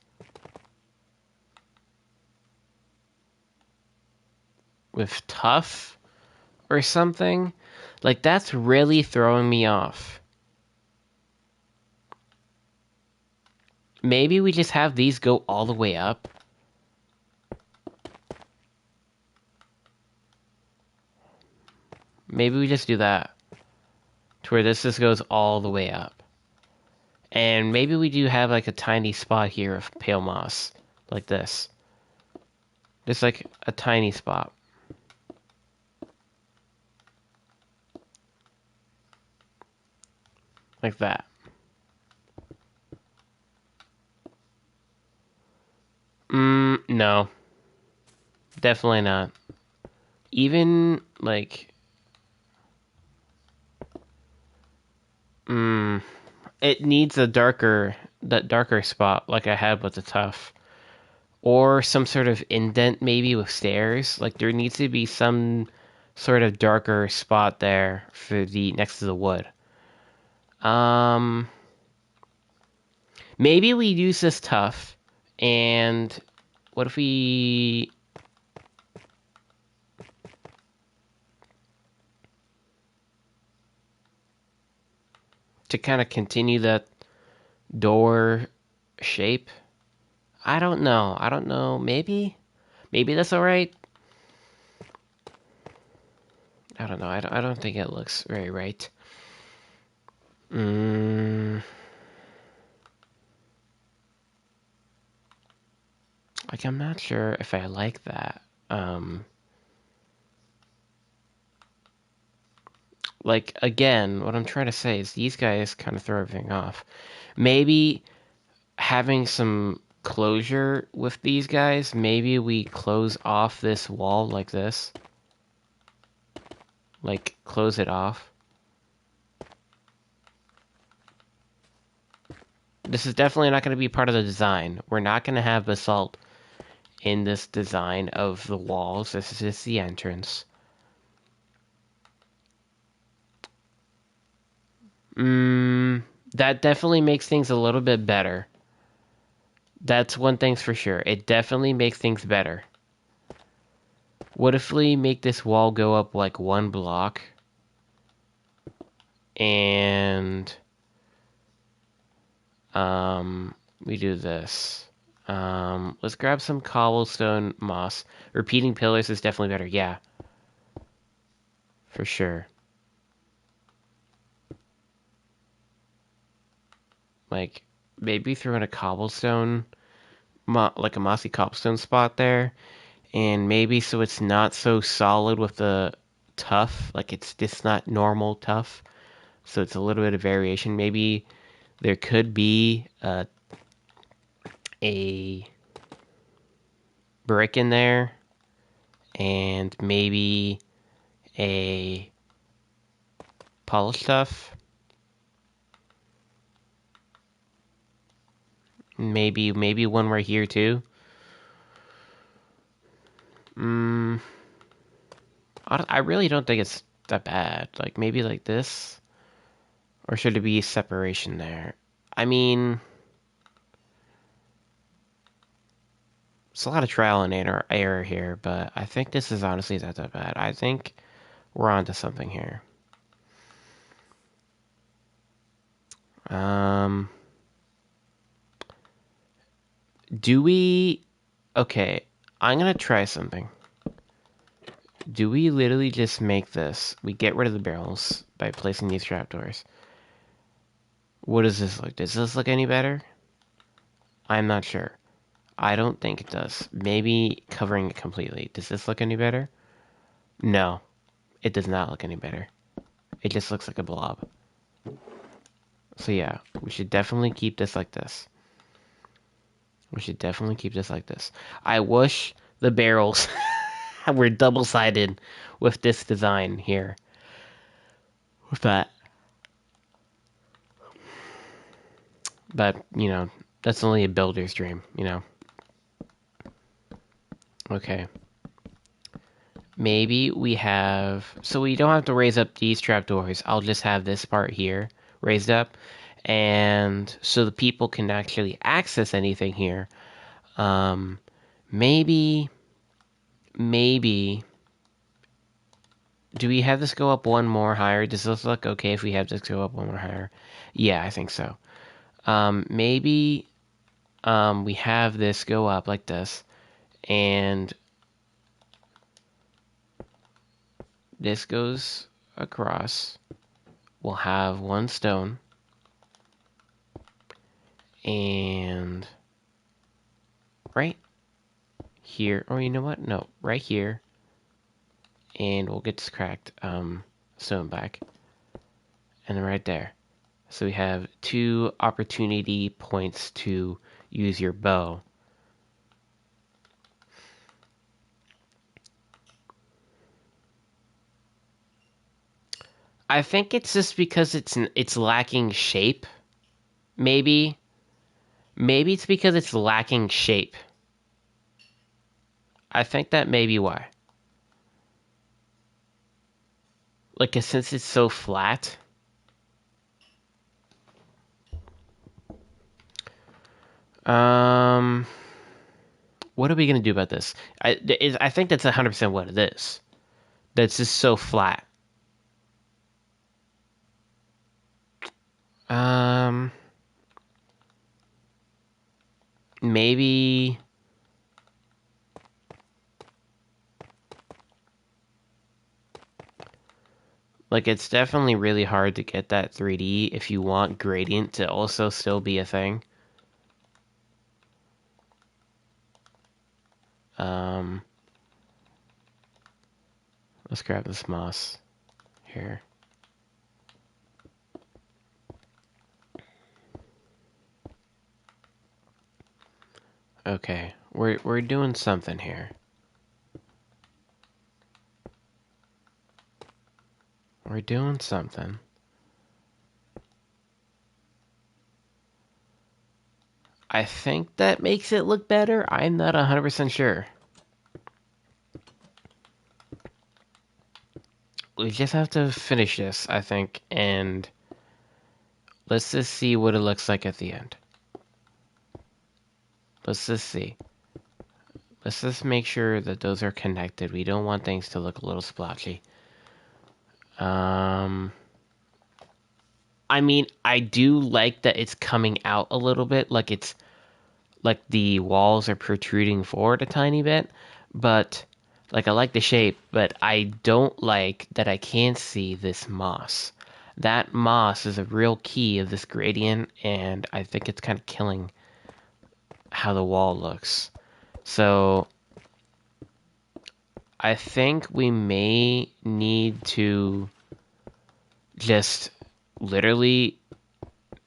with tough or something. Like that's really throwing me off. Maybe we just have these go all the way up. Maybe we just do that to where this just goes all the way up. And maybe we do have like a tiny spot here of pale moss, like this. Just like a tiny spot. Like that. No. Definitely not. Even like Mm, it needs that darker spot like I had with the tough. Or some sort of indent maybe with stairs. Like there needs to be some sort of darker spot there for the next to the wood. Um, maybe we use this tough, and what if we to kind of continue that door shape? I don't know. I don't know. Maybe that's all right. I don't know. I don't think it looks very right. Mm, like I'm not sure if I like that. Um, like again, what I'm trying to say is these guys kind of throw everything off. Maybe having some closure with these guys, maybe we close off this wall like this. Like close it off. This is definitely not going to be part of the design. We're not going to have basalt in this design of the walls. This is just the entrance. Mm, that definitely makes things a little bit better. That's one thing's for sure. It definitely makes things better. What if we make this wall go up like one block? And we do this. Let's grab some cobblestone moss. Repeating pillars is definitely better. Yeah, for sure. Like maybe throw in a cobblestone, like a mossy cobblestone spot there, and maybe so it's not so solid with the tough. Like it's just not normal tough. So it's a little bit of variation. Maybe there could be a brick in there, and maybe a polished stuff. Maybe one right here too. Mm, I really don't think it's that bad. Like maybe like this, or should it be separation there? I mean, it's a lot of trial and error here, but I think this is honestly not that bad. I think we're onto something here. Um, do we? Okay, I'm gonna try something. Do we literally just make this? We get rid of the barrels by placing these trapdoors. What does this look? Does this look any better? I'm not sure. I don't think it does. Maybe covering it completely. Does this look any better? No, it does not look any better. It just looks like a blob. So yeah, we should definitely keep this like this. We should definitely keep this like this. I wish the barrels were double-sided with this design here. With that. But, that's only a builder's dream, Okay. Maybe we have... So we don't have to raise up these trapdoors. I'll just have this part here raised up. And so the people can actually access anything here. Um, maybe... Maybe... Do we have this go up one more higher? Does this look okay if we have this go up one more higher? Yeah, I think so. Maybe we have this go up like this. And this goes across. We'll have one stone. And right here, or you know what? No, right here. And we'll get this cracked stone back. And then right there. So we have 2 opportunity points to use your bow. I think it's just because it's lacking shape. Maybe it's because it's lacking shape. I think that may be why. Like, 'cause since it's so flat. Um, what are we gonna do about this? I think that's 100% what it is. That's just so flat. Um, maybe. Like, it's definitely really hard to get that 3D if you want gradient to also still be a thing. Um, let's grab this moss here. Okay, we're doing something here. We're doing something. I think that makes it look better. I'm not 100% sure. We just have to finish this, I think, and let's just see what it looks like at the end. Let's just see. Let's just make sure that those are connected. We don't want things to look a little splotchy. I mean, I do like that it's coming out a little bit, like it's like the walls are protruding forward a tiny bit, but like I like the shape, but I don't like that I can't see this moss. That moss is a real key of this gradient, and I think it's kind of killing how the wall looks. So I think we may need to just literally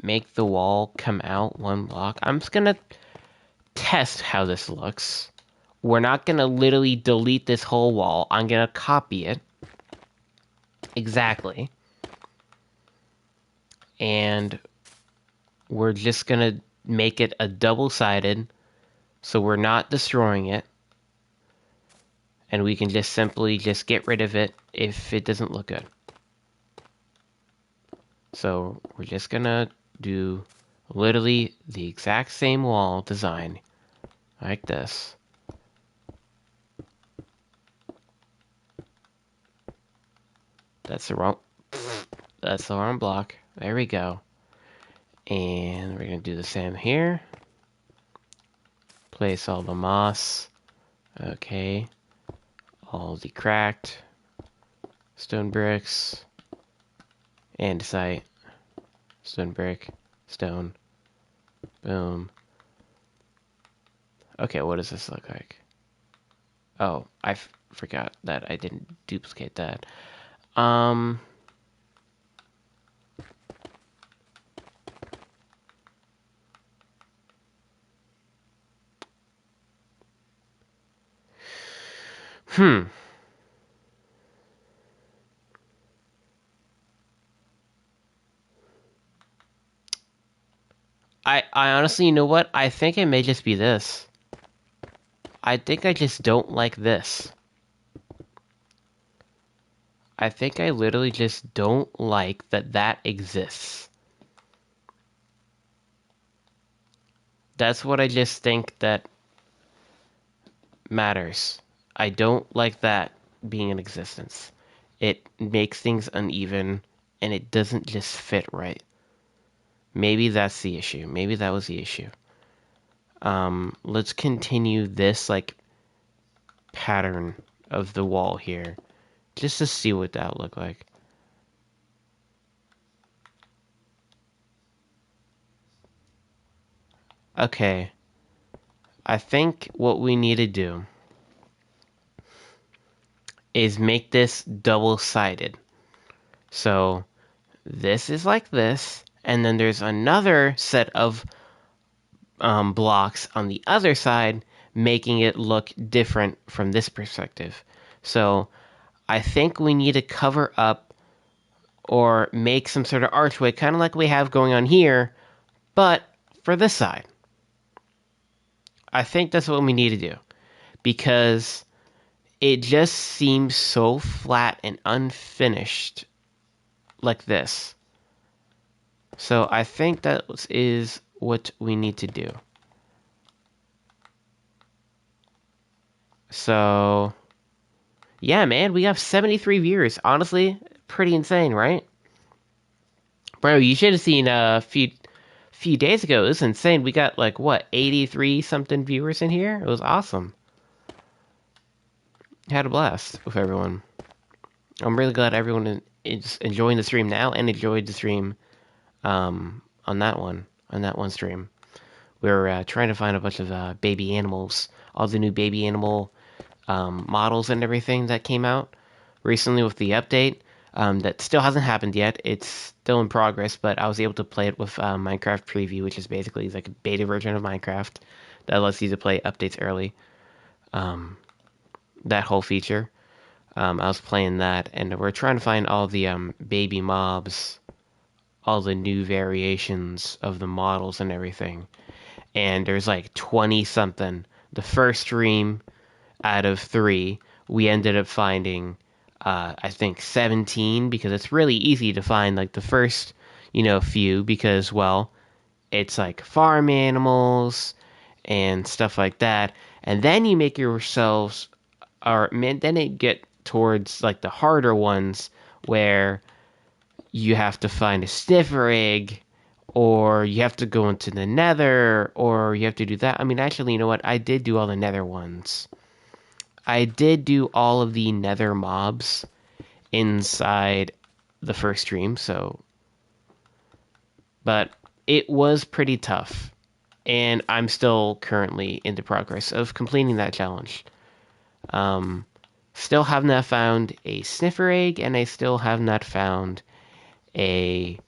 make the wall come out one block. I'm just gonna test how this looks. We're not gonna literally delete this whole wall. I'm gonna copy it exactly, and we're just gonna make it a double-sided, so we're not destroying it, and we can just simply just get rid of it if it doesn't look good. So we're just gonna do literally the exact same wall design like this. That's the wrong block. There we go. And we're gonna do the same here. Place all the moss. Okay. All the cracked stone bricks. Andesite. Stone brick. Stone. Boom. Okay, what does this look like? Oh, I forgot that I didn't duplicate that. Hmm. I honestly, you know what? I think it may just be this. I think I just don't like this. I think I literally just don't like that that exists. That's what I just think that matters. I don't like that being in existence. It makes things uneven and it doesn't just fit right. Maybe that's the issue. Maybe that was the issue. Let's continue this like pattern of the wall here just to see what that would look like. Okay. I think what we need to do is make this double-sided. So this is like this, and then there's another set of blocks on the other side, making it look different from this perspective. So I think we need to cover up or make some sort of archway, kind of like we have going on here, but for this side. I think that's what we need to do, because it just seems so flat and unfinished like this. So I think that is what we need to do. So, yeah, man, we have 73 viewers. Honestly, pretty insane, right? Bro, you should have seen a few days ago. It was insane. We got like what, 83 something viewers in here? It was awesome. Had a blast with everyone. I'm really glad everyone is enjoying the stream now and enjoyed the stream on that one stream. We're trying to find a bunch of baby animals, all the new baby animal models and everything that came out recently with the update. That still hasn't happened yet. It's still in progress, but I was able to play it with Minecraft Preview, which is basically like a beta version of Minecraft that lets you to play updates early. That whole feature. I was playing that, and we're trying to find all the baby mobs, all the new variations of the models and everything. And there's like 20 something. The first stream out of 3, we ended up finding, I think 17, because it's really easy to find like the first, few, because, well, it's like farm animals and stuff like that. And then you make yourselves, or then it get towards like the harder ones where you have to find a sniffer egg, or you have to go into the nether, or you have to do that. I mean, actually, you know what? I did do all the nether ones. I did do all of the nether mobs inside the first stream, so. But it was pretty tough, and I'm still currently in the progress of completing that challenge. Still have not found a sniffer egg, and I still have not found a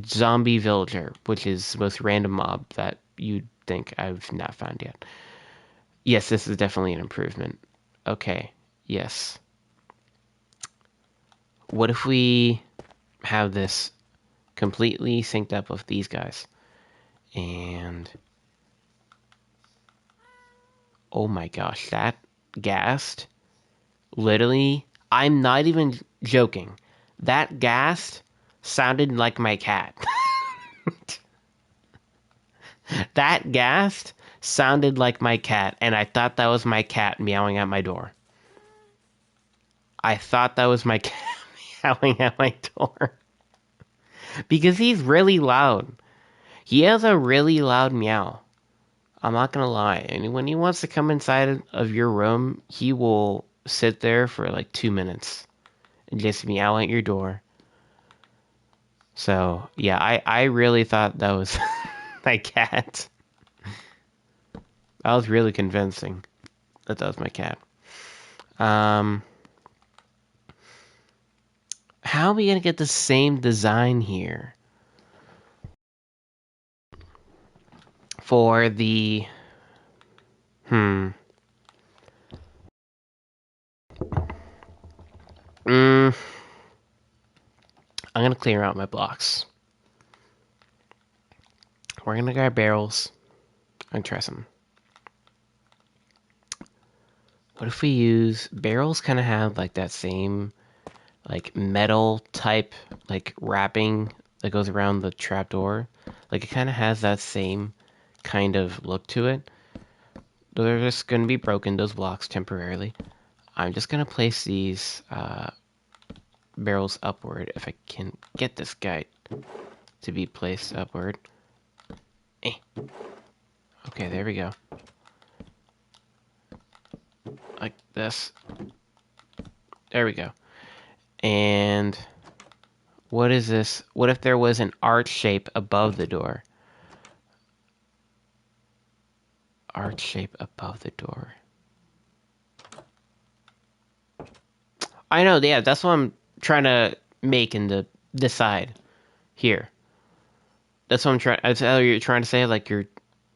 zombie villager, which is the most random mob that you'd think I've not found yet. Yes, this is definitely an improvement. Okay, yes. What if we have this completely synced up with these guys? And oh my gosh, that ghast, literally, I'm not even joking. That ghast sounded like my cat. That ghast sounded like my cat, and I thought that was my cat meowing at my door. I thought that was my cat meowing at my door. Because he's really loud. He has a really loud meow. I'm not gonna lie. And when he wants to come inside of your room, he will sit there for like 2 minutes and just meow at your door. So, yeah, I really thought that was my cat. I was really convincing that was my cat. How are we gonna get the same design here for the I'm gonna clear out my blocks. We're gonna grab barrels and try some. What if we use barrels? Kind of have like that same like metal type like wrapping that goes around the trapdoor. Like it kind of has that same kind of look to it. They're just gonna be broken, those blocks, temporarily. I'm just gonna place these barrels upward if I can get this guy to be placed upward. Okay, there we go. Like this. There we go. And what is this? What if there was an arch shape above the door? Arch shape above the door. I know, yeah, that's what I'm trying to make in this side here. That's what I'm trying. That's how you're trying to say, like you're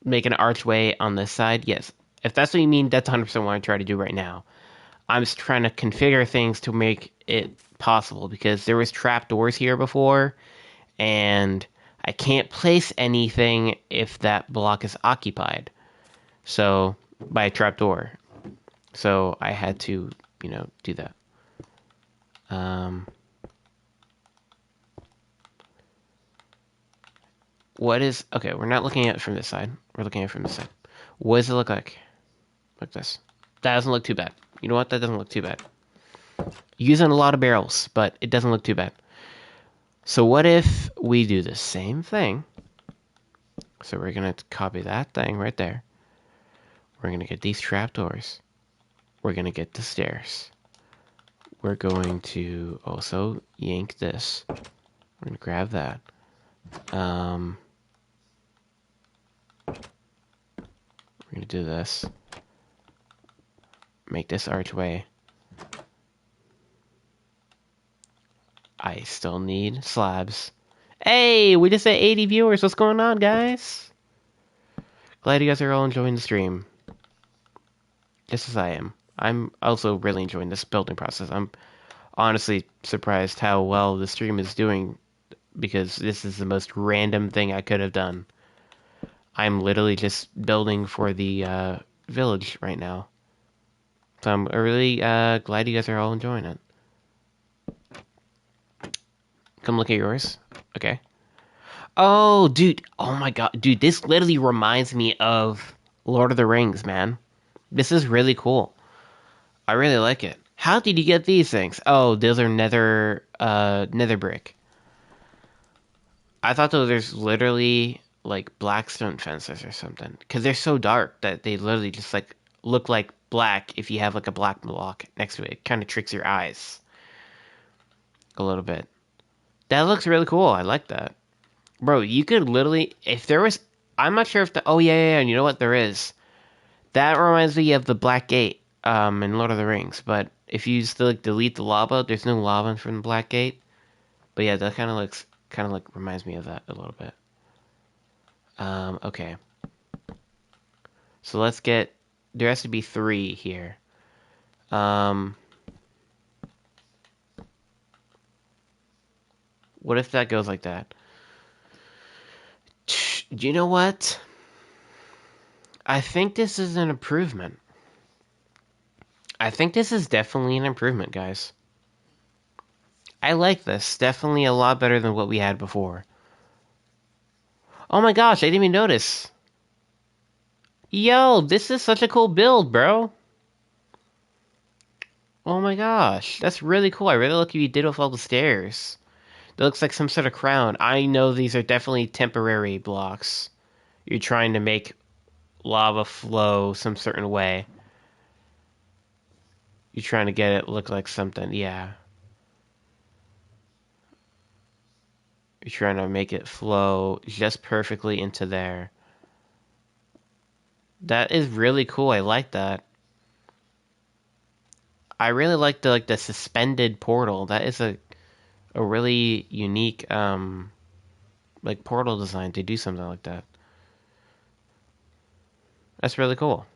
making an archway on this side. Yes, if that's what you mean, that's 100% what I'm trying to do right now. I'm just trying to configure things to make it possible because there was trapdoors here before, and I can't place anything if that block is occupied. So by a trapdoor. So I had to, do that. What is okay? We're not looking at it from this side. We're looking at it from this side. What does it look like? Like this. That doesn't look too bad. You know what? That doesn't look too bad. Using a lot of barrels, but it doesn't look too bad. So what if we do the same thing? So we're gonna copy that thing right there. We're gonna get these trapdoors. We're gonna get the stairs. We're going to also yank this. We're gonna grab that. We're gonna do this. Make this archway. I still need slabs. Hey, we just hit 80 viewers. What's going on, guys? Glad you guys are all enjoying the stream. Just as I am. I'm also really enjoying this building process. I'm honestly surprised how well the stream is doing because this is the most random thing I could have done. I'm literally just building for the village right now. So I'm really glad you guys are all enjoying it. Come look at yours. Okay. Oh, dude. Oh my god. Dude, this literally reminds me of Lord of the Rings, man. This is really cool. I really like it. How did you get these things? Oh, those are nether brick. I thought those were literally like blackstone fences or something. Because they're so dark that they literally just like look like black if you have like a black block next to it. It kind of tricks your eyes a little bit. That looks really cool. I like that. Bro, you could literally, if there was, I'm not sure if oh yeah, and you know what, there is. That reminds me of the Black Gate, in Lord of the Rings, but if you still like delete the lava, there's no lava from the Black Gate. But yeah, that kind of like reminds me of that a little bit. Okay. So let's get, there has to be 3 here. What if that goes like that? Do you know what? I think this is an improvement. I think this is definitely an improvement, guys. I like this. Definitely a lot better than what we had before. Oh my gosh, I didn't even notice. Yo, this is such a cool build, bro. Oh my gosh, that's really cool. I really like what you did with all the stairs. That looks like some sort of crown. I know these are definitely temporary blocks. You're trying to make lava flow some certain way. You're trying to get it look like something, yeah. You're trying to make it flow just perfectly into there. That is really cool. I like that. I really like the suspended portal. That is a really unique like portal design to do something like that. That's really cool.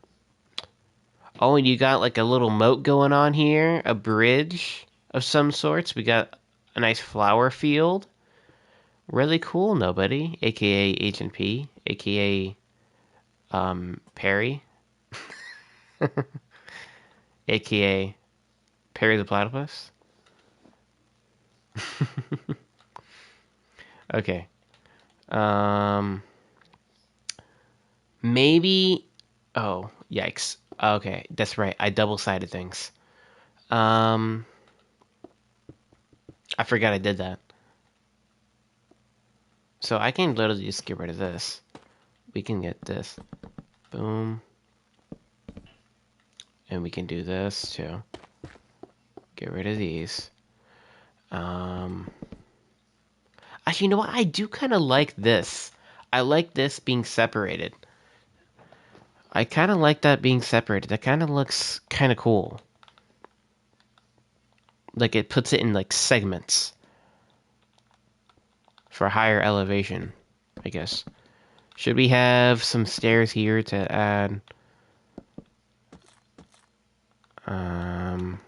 Oh, and you got like a little moat going on here, a bridge of some sorts. We got a nice flower field. Really cool, nobody, aka Agent P, aka Perry, aka Perry the Platypus. Okay. Um maybe oh, yikes. Okay, that's right. I double-sided things. Um I forgot I did that. So I can literally just get rid of this. We can get this. Boom. And we can do this too. Get rid of these. Actually, you know what? I do kind of like this. I like this being separated. I kind of like that being separated. That kind of looks kind of cool. Like it puts it in like segments for higher elevation, I guess. Should we have some stairs here to add? Um,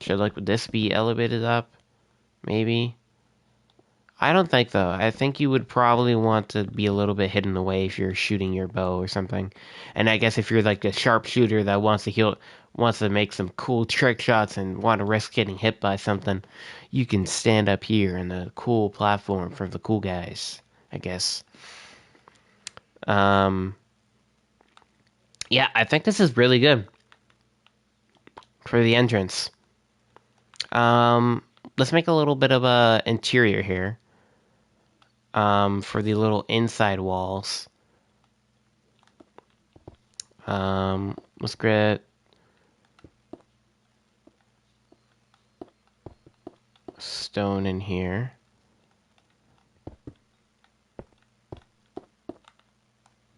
Should like this be elevated up? Maybe. I don't think though. I think you would probably want to be a little bit hidden away if you're shooting your bow or something. And I guess if you're like a sharpshooter that wants to make some cool trick shots and want to risk getting hit by something, you can stand up here in the cool platform for the cool guys, I guess. Um, yeah, I think this is really good for the entrance. Um, let's make a little bit of a interior here. For the little inside walls. Let's get stone in here.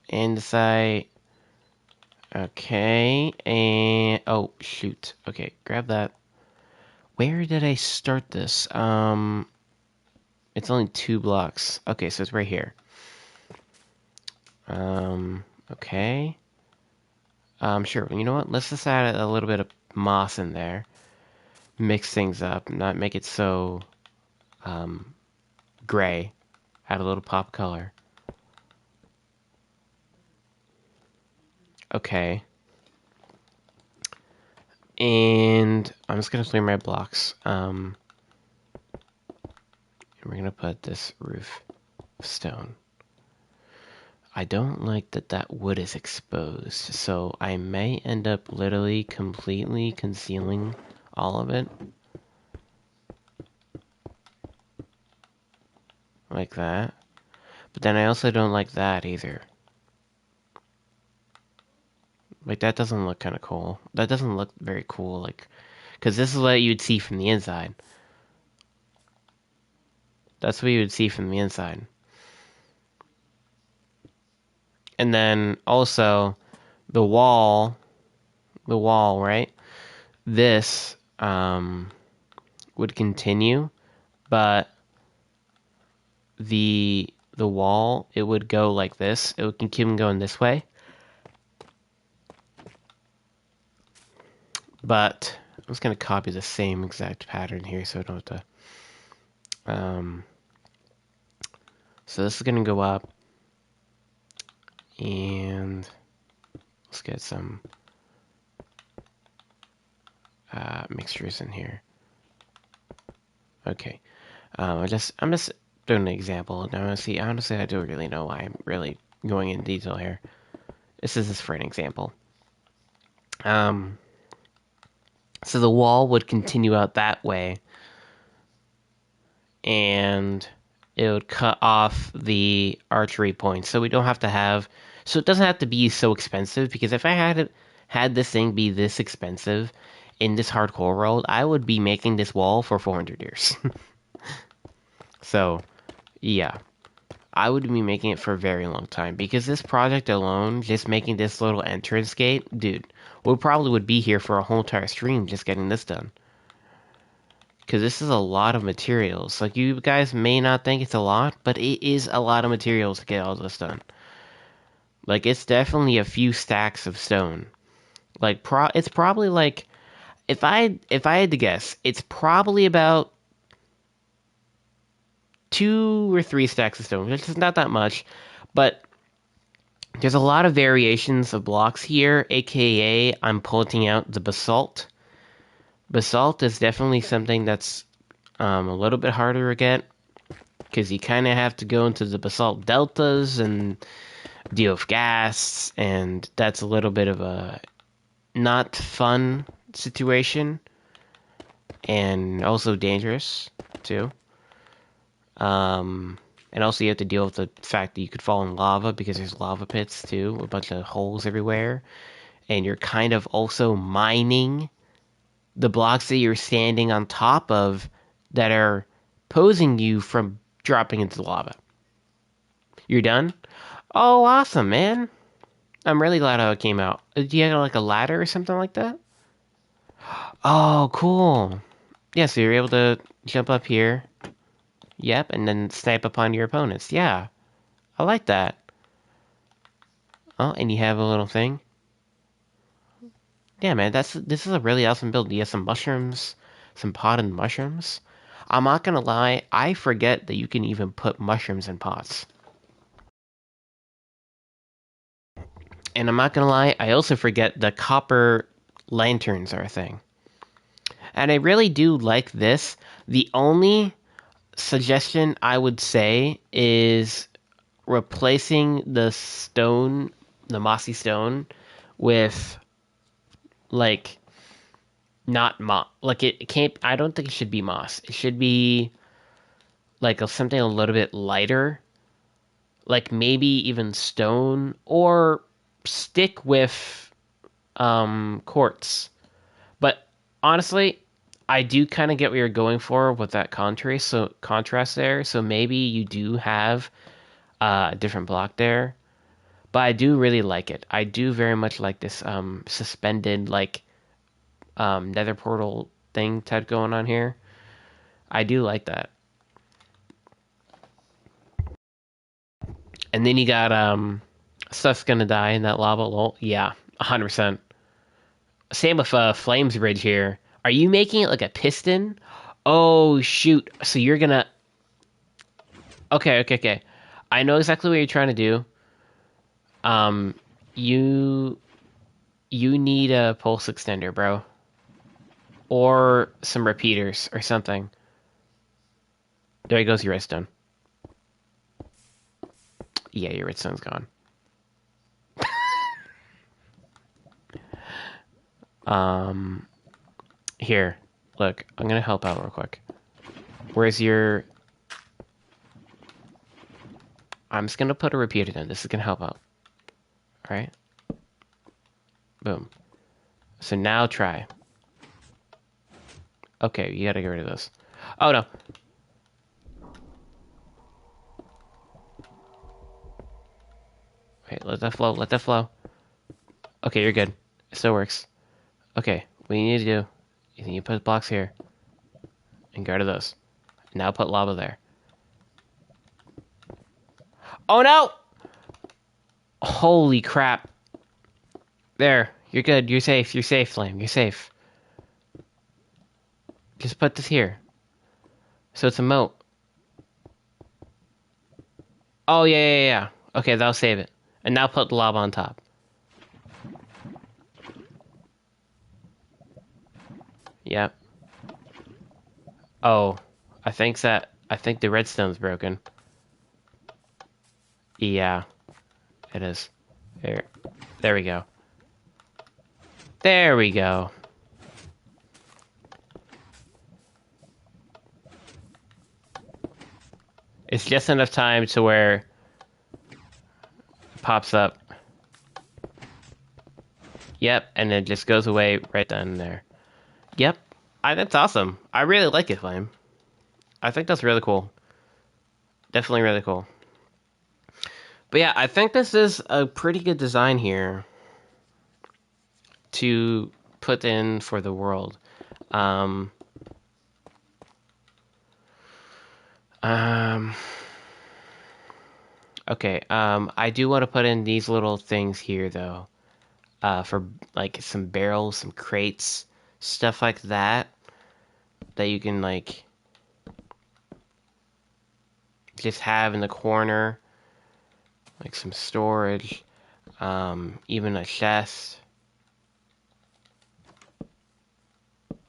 Inside. Okay, and oh shoot. Okay, grab that. Where did I start this? It's only 2 blocks. Okay, so it's right here. Okay. Sure. You know what? Let's just add a little bit of moss in there. Mix things up, not make it so gray. Add a little pop color. Okay. And I'm just gonna clear my blocks. And we're gonna put this roof of stone. I don't like that that wood is exposed, so I may end up literally completely concealing all of it. Like that. But then I also don't like that either. Like, that doesn't look kind of cool. That doesn't look very cool, like, because this is what you'd see from the inside. That's what you would see from the inside. And then also the wall, right? This would continue, but the wall, it would go like this. It would keep going this way. But I'm just gonna copy the same exact pattern here so I don't have to. So this is gonna go up, and let's get some mixtures in here. Okay, I'm just doing an example. Now, honestly, I don't really know why I'm really going in detail here. This is just for an example. So the wall would continue out that way, and it would cut off the archery points. So we don't have to have. So it doesn't have to be so expensive, because if I had this thing be this expensive in this hardcore world, I would be making this wall for 400 years. So, yeah. I would be making it for a very long time, because this project alone, just making this little entrance gate, dude, we probably would be here for a whole entire stream just getting this done. Because this is a lot of materials. Like, you guys may not think it's a lot, but it is a lot of materials to get all this done. Like, it's definitely a few stacks of stone. Like, it's probably like, if I had to guess, it's probably about 2 or 3 stacks of stone, which is not that much, but there's a lot of variations of blocks here, aka I'm pulling out the basalt. Basalt is definitely something that's a little bit harder to get, because you kind of have to go into the basalt deltas and deal with gas, and that's a little bit of a not fun situation, and also dangerous too. And also you have to deal with the fact that you could fall in lava, because there's lava pits too, a bunch of holes everywhere, and you're kind of also mining the blocks that you're standing on top of that are posing you from dropping into the lava. You're done? Oh, awesome, man. I'm really glad how it came out. Do you have like a ladder or something like that? Oh, cool. Yeah, so you're able to jump up here. Yep, and then snipe upon your opponents. Yeah, I like that. Oh, and you have a little thing. Yeah, man, this is a really awesome build. You have some mushrooms. some potted mushrooms. I'm not gonna lie, I forget that you can even put mushrooms in pots. And I'm not gonna lie, I also forget the copper lanterns are a thing. And I really do like this. The only suggestion I would say is replacing the stone, the mossy stone, with like not moss. Like it can't. I don't think it should be moss. It should be like something a little bit lighter, like maybe even stone, or stick with quartz. But honestly, I do kind of get what you're going for with that contrast there. So maybe you do have a different block there. But I do really like it. I do very much like this suspended like nether portal thing type going on here. I do like that. And then you got stuff's gonna die in that lava lol. Yeah, 100%. Same with Flames Bridge here. Are you making it like a piston? Oh shoot. So you're gonna okay. I know exactly what you're trying to do. Um you you need a pulse extender, bro. Or some repeaters or something. There goes your redstone. Yeah, your redstone's gone. Um, Here, look, I'm gonna help out real quick. Where's your? I'm just gonna put a repeater in. This is gonna help out. All right. Boom. So now try. Okay, you gotta get rid of this. Oh no. Okay, let that flow. Let that flow. Okay, you're good. It still works. Okay, what you need to do is you put blocks here and get rid of those. Now put lava there. Oh no! Holy crap. There. You're good. You're safe. You're safe, Flame. You're safe. Just put this here. So it's a moat. Oh, yeah. Okay, that'll save it. And now put the lava on top. Yep. Oh, I think the redstone's broken. Yeah, it is. There we go. There we go. It's just enough time to where it pops up. Yep, and it just goes away right then and there. Yep. That's awesome. I really like it, Flame. I think that's really cool. Definitely really cool. But yeah, I think this is a pretty good design here to put in for the world. Um, um, okay, I do want to put in these little things here, though, for like some barrels, some crates, stuff like that, that you can like just have in the corner, like some storage, even a chest,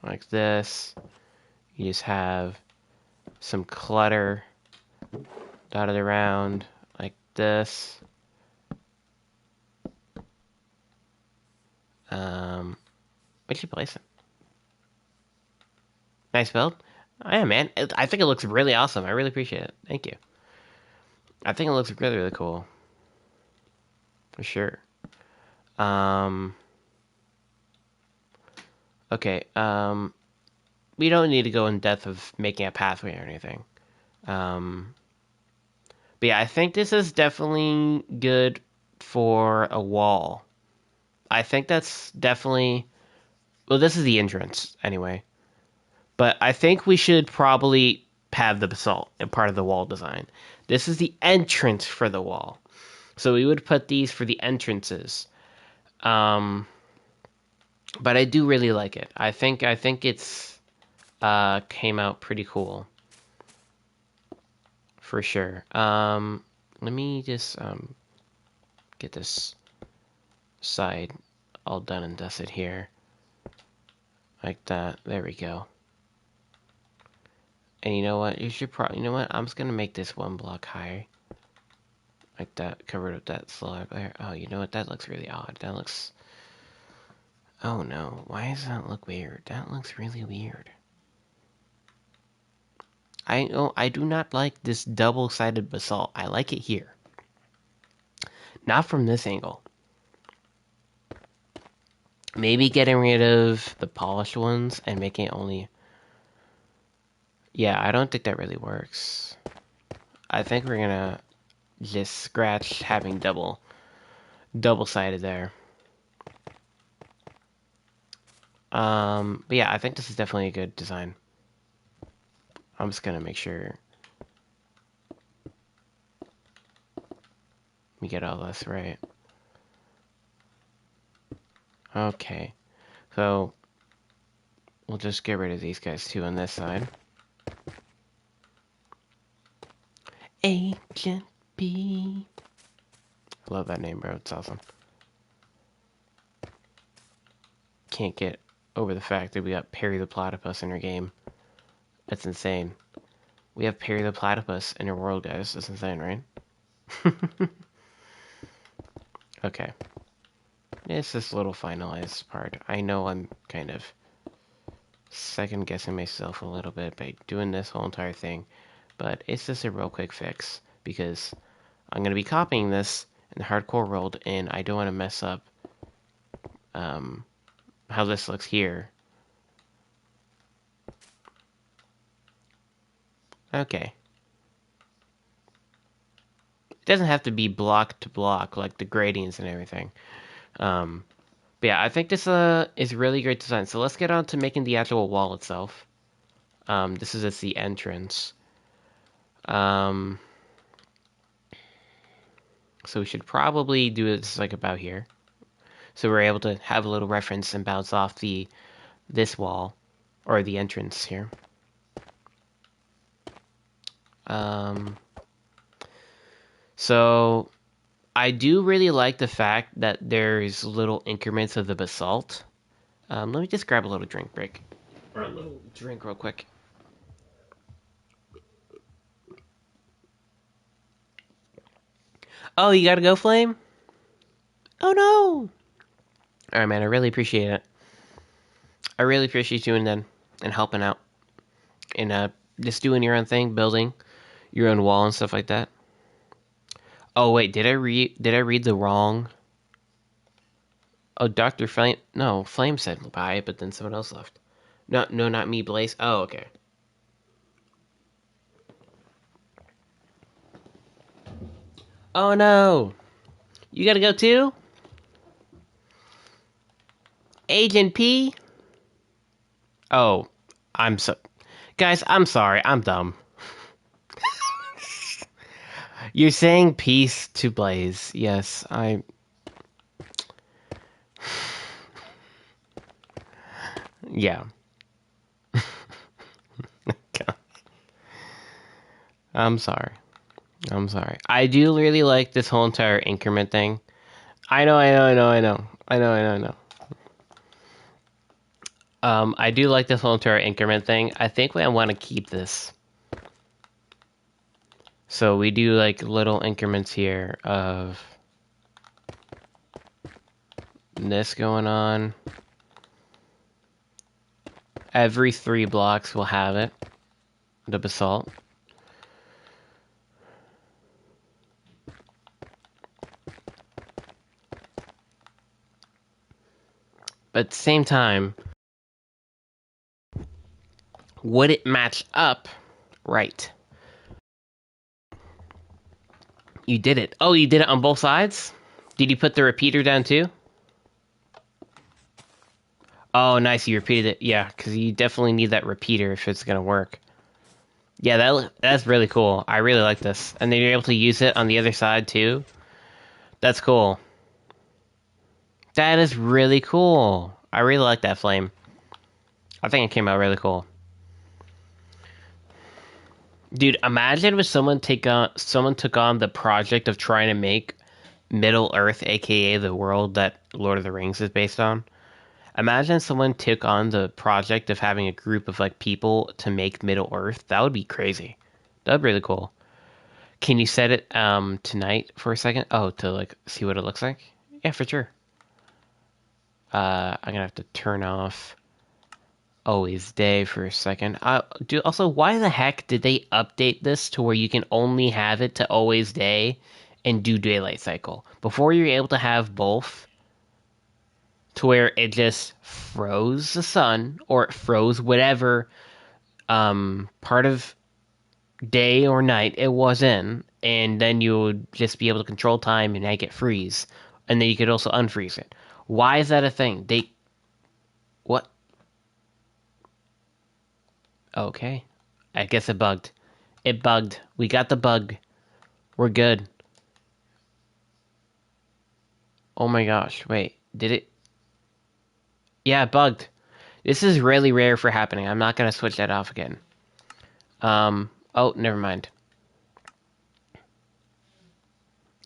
like this. You just have some clutter dotted around like this. Where'd you place it? Nice build. Oh, yeah, man. I think it looks really awesome. I really appreciate it. Thank you. I think it looks really, really cool. For sure. Um, okay. We don't need to go in depth of making a pathway or anything. Um, but yeah, I think this is definitely good for a wall. I think that's definitely. Well, this is the entrance anyway. But I think we should probably have the basalt in part of the wall design. This is the entrance for the wall. So we would put these for the entrances. Um, but I do really like it. I think it's came out pretty cool. For sure. Let me just get this side all done and dusted here. Like that. There we go. And you know what? You know what? I'm just gonna make this 1 block higher. Like that. Covered up that slab there. Oh, you know what? That looks really odd. That looks... Oh no. Why does that look weird? That looks really weird. I do not like this double-sided basalt. I like it here. Not from this angle. Maybe getting rid of the polished ones and making it only... Yeah, I don't think that really works. I think we're gonna just scratch having double-sided there. But yeah, I think this is definitely a good design. I'm just gonna make sure we get all this right. Okay, so we'll just get rid of these guys too on this side. Agent B. I love that name, bro. It's awesome. Can't get over the fact that we got Perry the Platypus in our game. That's insane. We have Perry the Platypus in our world, guys. That's insane, right? Okay. It's this little finalized part. I know I'm kind of second guessing myself a little bit by doing this whole entire thing, but it's just a real quick fix because I'm going to be copying this in the hardcore world and I don't want to mess up how this looks here. Okay. It doesn't have to be block to block like the gradients and everything. But yeah, I think this is really great design. So let's get on to making the actual wall itself. This is just the entrance. So we should probably do this like about here. So we're able to have a little reference and bounce off this wall or the entrance here. So I do really like the fact that there's little increments of the basalt. Let me just grab a little drink break. Or a little drink real quick. Oh, you gotta go, Flame? Oh no! Alright, man, I really appreciate it. I really appreciate you and helping out. And just doing your own thing, building your own wall and stuff like that. Oh wait, did I read the wrong? Oh, Dr. Flame. No, Flame said bye, but then someone else left. No, not me, Blaze. Oh, okay. Oh no! You gotta go too? Agent P? Oh, Guys, I'm sorry, I'm dumb. You're saying peace to Blaze. Yes, Yeah. I'm sorry. I'm sorry. I do really like this whole entire increment thing. I know. I do like this whole entire increment thing. I think I want to keep this. So we do like little increments here of this going on. Every 3 blocks will have it. The basalt. But at the same time, would it match up right? You did it. Oh, you did it on both sides? Did you put the repeater down too? Oh, nice. You repeated it. Yeah, because you definitely need that repeater if it's going to work. Yeah, that's really cool. I really like this. And then you're able to use it on the other side too. That's cool. That is really cool. I really like that flame. I think it came out really cool. Dude, imagine if someone took on the project of trying to make Middle Earth, aka the world that Lord of the Rings is based on. Imagine someone took on the project of having a group of like people to make Middle Earth. That would be crazy. That'd be really cool. Can you set it tonight for a second? Oh, to like see what it looks like? Yeah, for sure. I'm gonna have to turn off always day for a second. Also, why the heck did they update this to where you can only have it to always day and do daylight cycle? Before you're able to have both, to where it just froze the sun or it froze whatever part of day or night it was in, and then you would just be able to control time and make it freeze, and then you could also unfreeze it. Why is that a thing? They what? Okay, I guess it bugged. It bugged. We got the bug. We're good. Oh my gosh, wait, did it? Yeah, it bugged. This is really rare for happening. I'm not gonna switch that off again. Oh, never mind.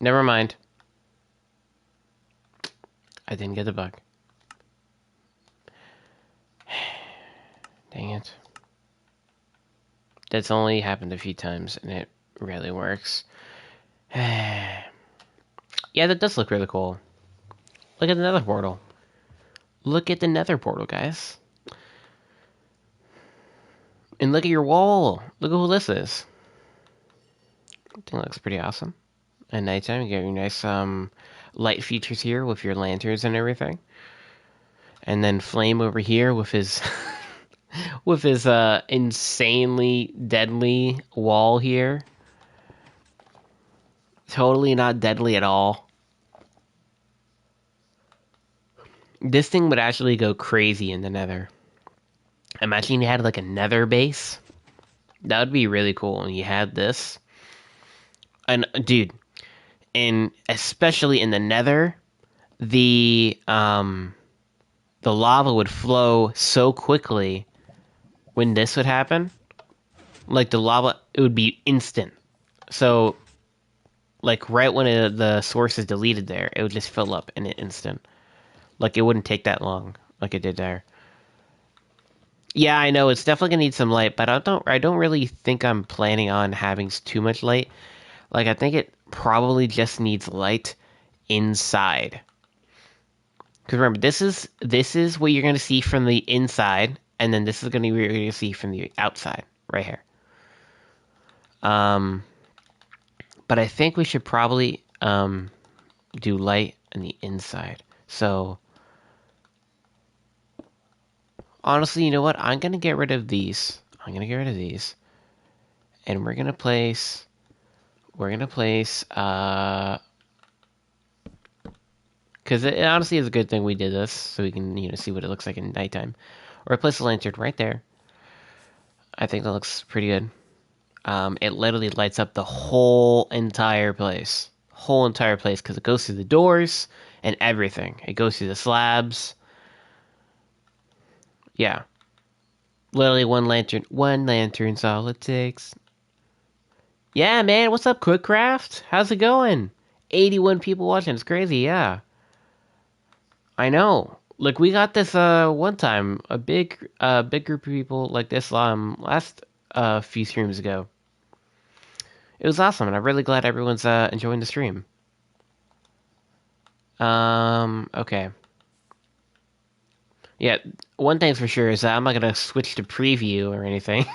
Never mind. I didn't get the bug. Dang it. That's only happened a few times, and it really works. Yeah, that does look really cool. Look at the nether portal. Look at the nether portal, guys. And look at your wall. Look at who this is. I think it looks pretty awesome. At nighttime, you get your nice light features here with your lanterns and everything. And then Flame over here with his with his insanely deadly wall here. Totally not deadly at all. This thing would actually go crazy in the nether. Imagine you had like a nether base. That would be really cool. And you had this. And dude, and especially in the nether, the lava would flow so quickly when this would happen. Like the lava, it would be instant. So, like right when the source is deleted there, it would just fill up in an instant. Like it wouldn't take that long, like it did there. Yeah, I know it's definitely gonna need some light, but I don't really think I'm planning on having too much light. Like I think it probably just needs light inside. Because remember, this is what you're gonna see from the inside, and then this is gonna be what you're gonna see from the outside, right here. Um, but I think we should probably do light on the inside. So honestly, you know what? I'm gonna get rid of these. I'm gonna get rid of these, and we're gonna place because it honestly is a good thing we did this so we can see what it looks like in nighttime. Or place a lantern right there. I think that looks pretty good. It literally lights up the whole entire place, because it goes through the doors and everything. It goes through the slabs. Yeah, literally one lantern's all it takes. Yeah, man, what's up, Quickcraft? How's it going? 81 people watching. It's crazy. Yeah, I know. Like we got this one time, a big group of people like this last few streams ago. It was awesome, and I'm really glad everyone's enjoying the stream. Okay. Yeah, one thing's for sure is that I'm not gonna switch to preview or anything,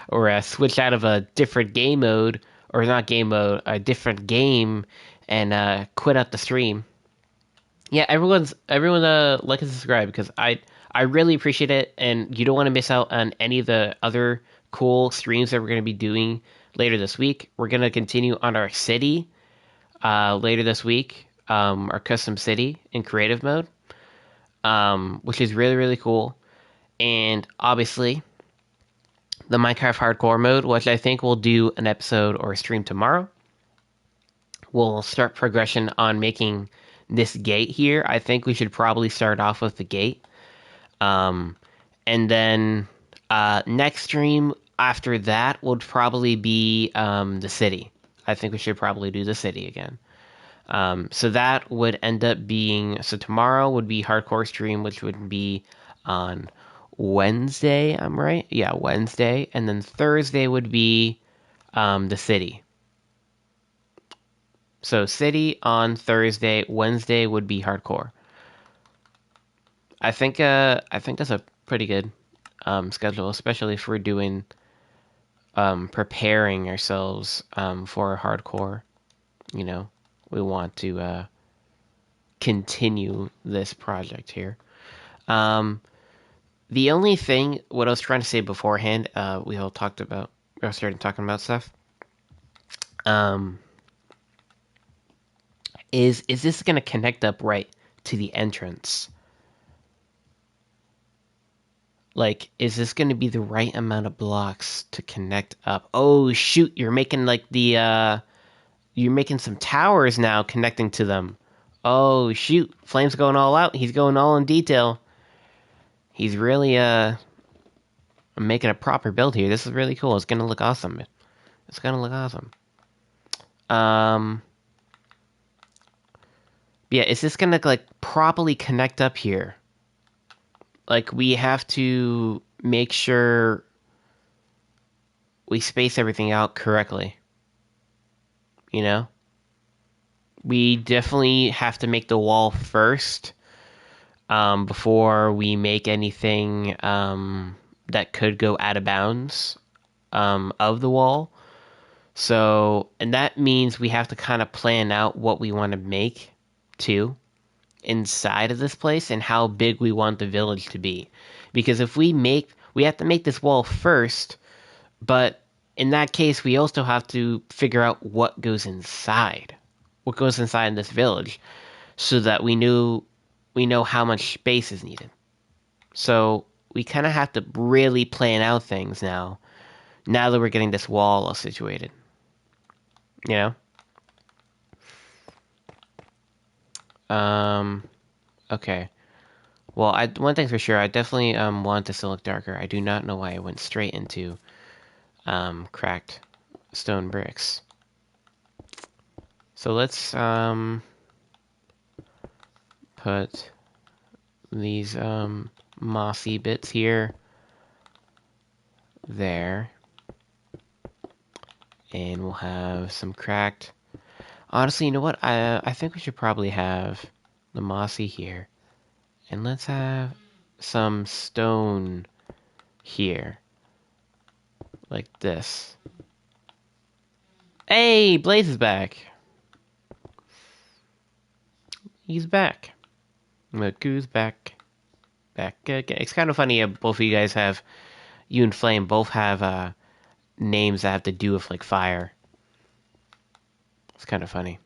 or switch out of a different game mode, or not game mode, a different game, and quit out the stream. Yeah, everyone like and subscribe, because I really appreciate it, and you don't want to miss out on any of the other cool streams that we're gonna be doing later this week. We're gonna continue on our city later this week, our custom city in creative mode, which is really, really cool. And obviously, the Minecraft hardcore mode, which I think we'll do an episode or a stream tomorrow. We'll start progression on making this gate here. I think we should probably start off with the gate. And then next stream, after that would probably be the city. I think we should probably do the city again. So that would end up being, so tomorrow would be hardcore stream, which would be on Wednesday. I'm right? Yeah, Wednesday. And then Thursday would be the city. So city on Thursday, Wednesday would be hardcore. I think that's a pretty good schedule, especially if we're doing preparing ourselves for hardcore. You know, we want to continue this project here. Um, the only thing, what I was trying to say beforehand, we all talked about, we all started talking about stuff. Um, is this going to connect up right to the entrance? Like, is this going to be the right amount of blocks to connect up? Oh shoot, you're making like you're making some towers now connecting to them. Oh shoot, Flame's going all out. He's going all in detail. He's really making a proper build here. This is really cool. It's gonna look awesome. It's gonna look awesome. Um, yeah, is this gonna like properly connect up here? Like we have to make sure we space everything out correctly. You know, we definitely have to make the wall first before we make anything that could go out of bounds of the wall. So, and that means we have to kind of plan out what we want to make too inside of this place and how big we want the village to be. Because if we have to make this wall first, but in that case, we also have to figure out what goes inside in this village, so that we know how much space is needed. So we kind of have to really plan out things now. Now that we're getting this wall all situated, you know. Okay. Well, one thing's for sure, I definitely want this to look darker. I do not know why I went straight into cracked stone bricks. So let's put these mossy bits here, there, and we'll have some cracked. Honestly, you know what? I think we should probably have the mossy here, and let's have some stone here, like this. Hey, Blaze is back. He's back. Look who's back. Back again. It's kind of funny. Both of you guys have, you and Flame both have names that have to do with like fire. It's kind of funny.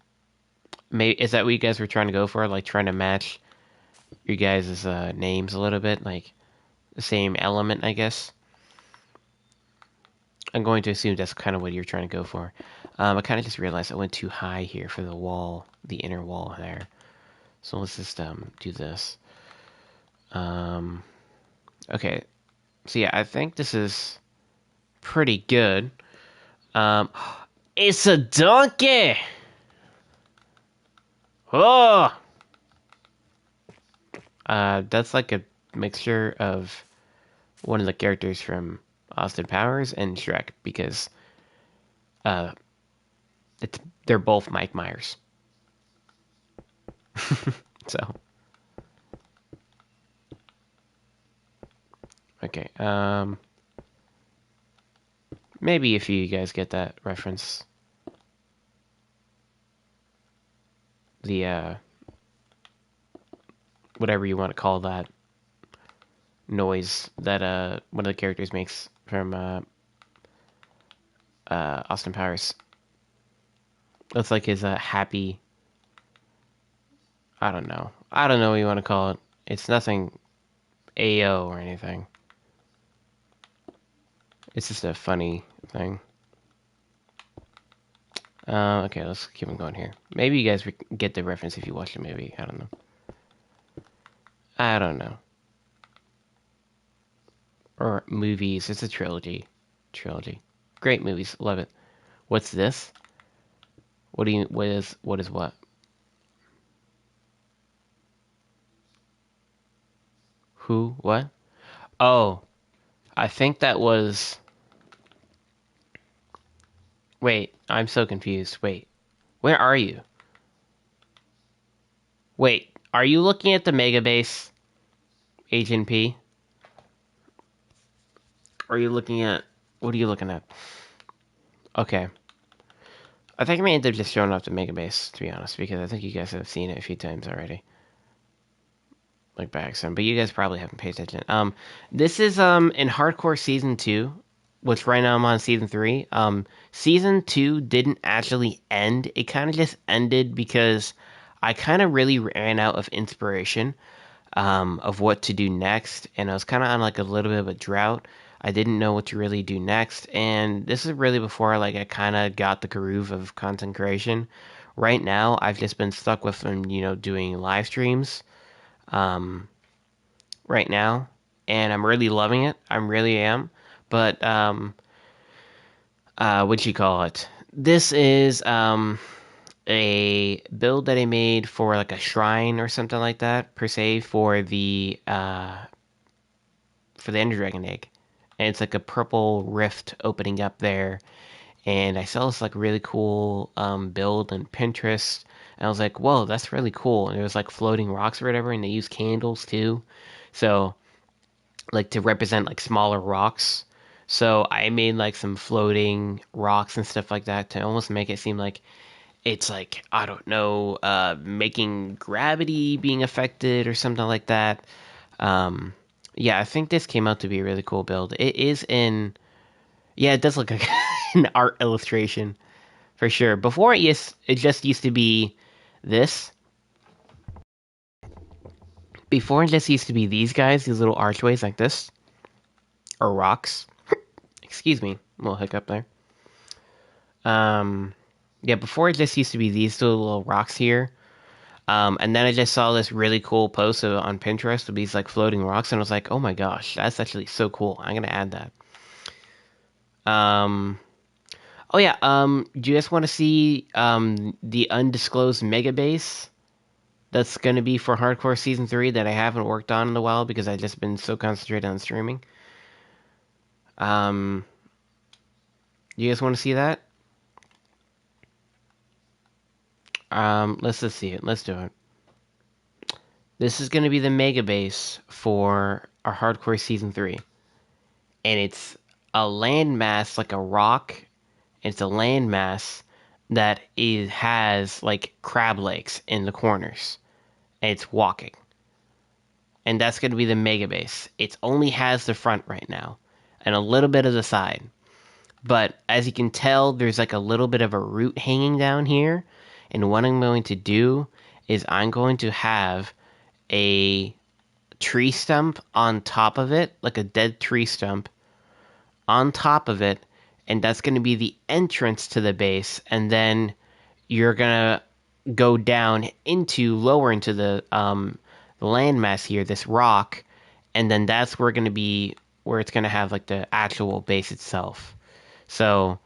Maybe is that what you guys were trying to go for? Like trying to match your guys' names a little bit, like the same element, I guess. I'm going to assume that's kind of what you're trying to go for. I kind of just realized I went too high here for the wall, the inner wall there. So let's just do this. Okay. So yeah, I think this is pretty good. Um, it's a donkey! Oh! That's like a mixture of one of the characters from Austin Powers and Shrek, because uh, they're both Mike Myers. So, okay. Maybe if you guys get that reference, the whatever you want to call that noise that one of the characters makes from Austin Powers. That's like his happy. I don't know. I don't know what you want to call it. It's nothing AO or anything. It's just a funny thing. Okay, let's keep on going here. Maybe you guys get the reference if you watch the movie. I don't know. I don't know. Or movies. It's a trilogy. trilogy. Great movies. Love it. What's this? What is what? Who? What? Oh, I think that was. Wait, I'm so confused. Wait, where are you? Wait, are you looking at the Mega Base, Agent P? Or are you looking at. What are you looking at? Okay. I think I may end up just showing off the Mega Base, to be honest, because I think you guys have seen it a few times already. Like by accident, but you guys probably haven't paid attention. This is in Hardcore Season 2, which right now I'm on Season 3. Season 2 didn't actually end. It kind of just ended because I kind of really ran out of inspiration of what to do next, and I was kind of on like a little bit of a drought. I didn't know what to really do next, and this is really before like I kind of got the groove of content creation. Right now, I've just been stuck with doing live streams um, right now, and I'm really loving it. I really am. But what you call it? This is a build that I made for like a shrine or something like that, per se, for the Ender Dragon egg, and it's like a purple rift opening up there. And I saw this like really cool build on Pinterest, and I was like, "Whoa, that's really cool!" And it was like floating rocks or whatever, and they use candles too, so like to represent like smaller rocks. So I made like some floating rocks and stuff like that to almost make it seem like it's like I don't know, making gravity being affected or something like that. Um, yeah, I think this came out to be a really cool build. It is in, yeah, it does look like an art illustration for sure. Before it just used to be this. Before it just used to be these guys, these little archways like this, or rocks. Excuse me, a little hiccup there. Um, yeah, before it just used to be these little rocks here. And then I just saw this really cool post on Pinterest of these like floating rocks, and I was like, oh my gosh, that's actually so cool. I'm gonna add that. Um, oh yeah, do you guys want to see the undisclosed mega base that's gonna be for Hardcore Season 3 that I haven't worked on in a while because I've just been so concentrated on streaming? Um, you guys want to see that? Let's just see it. Let's do it. This is going to be the mega base for our Hardcore Season 3. And it's a landmass, like a rock. It's a landmass that has like crab legs in the corners. And it's walking. And that's going to be the mega base. It only has the front right now. And a little bit of the side. But as you can tell, there's like a little bit of a root hanging down here. And what I'm going to do is I'm going to have a tree stump on top of it, like a dead tree stump on top of it, and that's going to be the entrance to the base. And then you're going to go down lower into the landmass here, this rock, and then that's where going to be where it's going to have like the actual base itself. So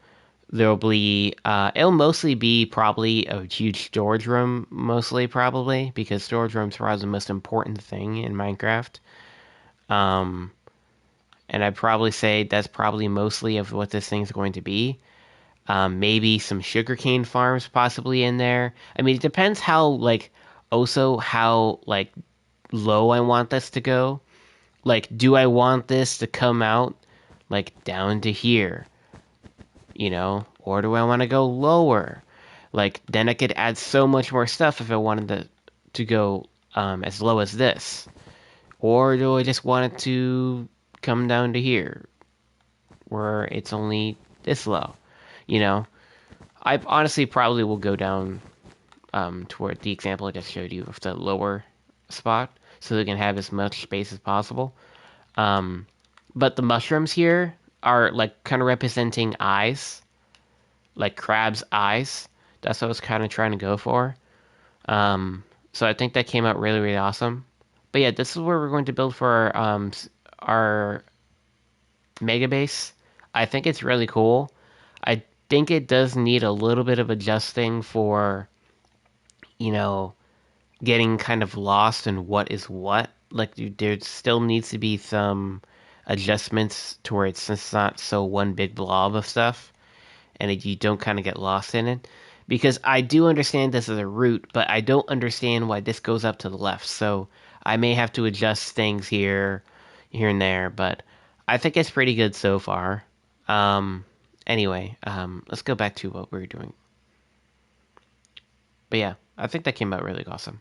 there'll be it'll mostly be probably a huge storage room, mostly probably because storage rooms are the most important thing in Minecraft. Um, and I'd probably say that's probably mostly of what this thing's going to be. Maybe some sugarcane farms possibly in there. I mean, it depends how like also how like low I want this to go. Like, do I want this to come out like down to here? Or do I want to go lower? Like, then I could add so much more stuff if I wanted to go as low as this. Or do I just want it to come down to here, where it's only this low? You know, I honestly probably will go down toward the example I just showed you of the lower spot, so they can have as much space as possible. Um, but the mushrooms here are like kind of representing eyes, like crab's eyes. That's what I was kind of trying to go for. So I think that came out really, really awesome. But yeah, this is where we're going to build for our mega base. I think it's really cool. I think it does need a little bit of adjusting for, you know, getting kind of lost in what is what. Like there still needs to be some adjustments to where it's not so one big blob of stuff, and you don't kind of get lost in it. Because I do understand this is a route, but I don't understand why this goes up to the left. So I may have to adjust things here and there, but I think it's pretty good so far. Anyway, let's go back to what we were doing. But yeah, I think that came out really awesome.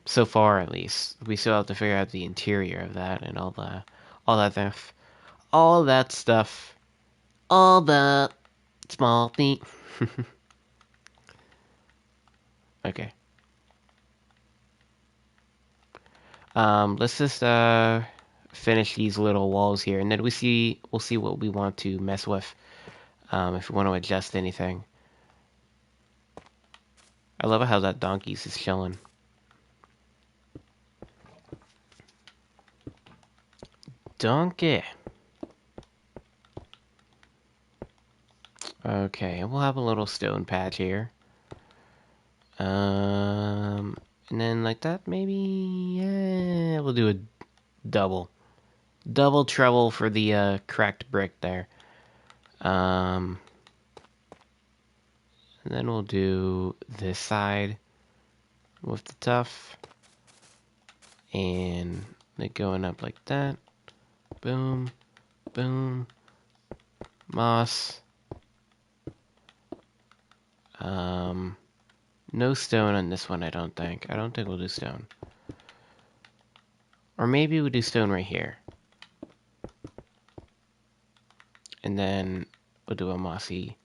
So far at least. We still have to figure out the interior of that and all that stuff. All that stuff. All the small thing. Okay. Let's just finish these little walls here, and then we'll see what we want to mess with. If we want to adjust anything. I love how that donkey's is chilling. Donkey. Okay, we'll have a little stone patch here. And then like that, maybe. Yeah, we'll do a double, double treble for the cracked brick there. And then we'll do this side with the tuff, and then going up like that. Boom, boom, moss. No stone on this one, I don't think. I don't think we'll do stone. Or maybe we'll do stone right here. And then we'll do a mossy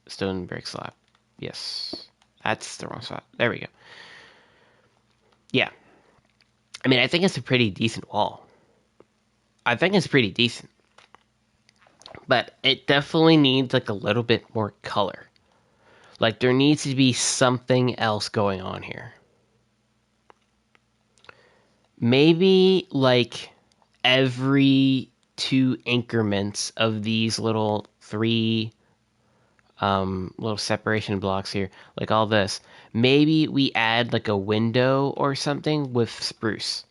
stone brick slab. Yes. That's the wrong spot. There we go. Yeah. I mean, I think it's a pretty decent wall. I think it's pretty decent. But it definitely needs like a little bit more color. Like there needs to be something else going on here. Maybe like every 2 increments of these little 3 little separation blocks here, like all this. Maybe we add like a window or something with spruce.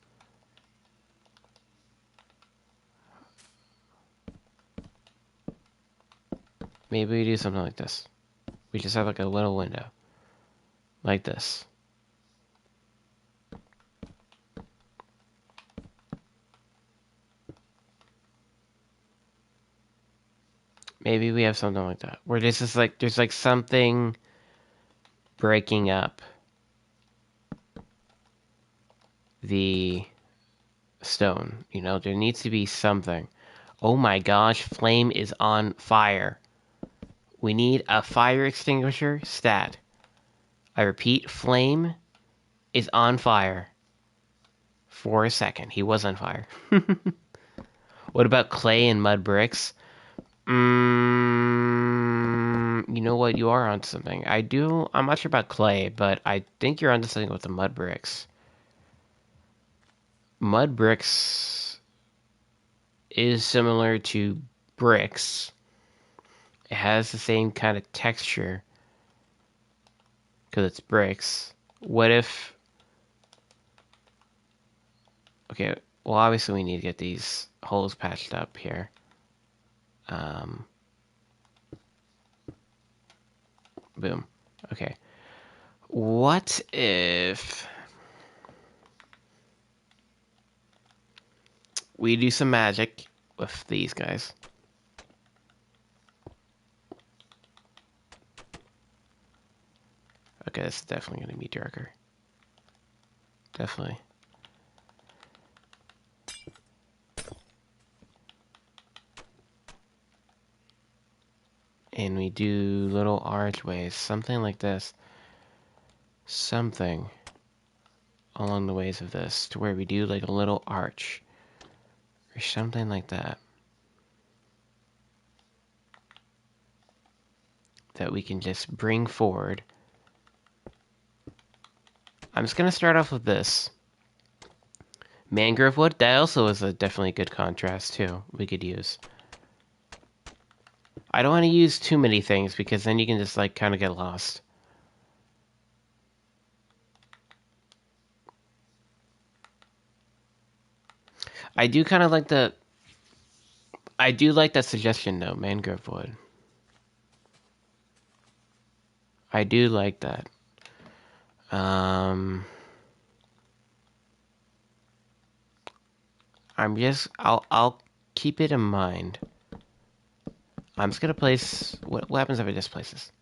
Maybe we do something like this. We just have like a little window. Like this. Maybe we have something like that. Where this is like, there's like something breaking up the stone. You know, there needs to be something. Oh my gosh, flame is on fire. We need a fire extinguisher stat. I repeat, flame is on fire. For a second, he was on fire. What about clay and mud bricks? You know what? You are onto something. I'm not sure about clay, but I think you're onto something with the mud bricks. Mud bricks is similar to bricks. It has the same kind of texture because it's bricks. What if... Okay, well, obviously we need to get these holes patched up here. Boom. Okay. What if we do some magic with these guys? Okay, this is definitely going to be darker. Definitely. And we do little archways, something like this. Something along the ways of this, to where we do like a little arch. Or something like that. That we can just bring forward. I'm just going to start off with this. Mangrove wood, that also is a definitely good contrast too, we could use. I don't want to use too many things because then you can just like kind of get lost. I do kind of like the... I do like that suggestion though, mangrove wood. I do like that. I'll keep it in mind. I'm just gonna place... What happens if I just place this?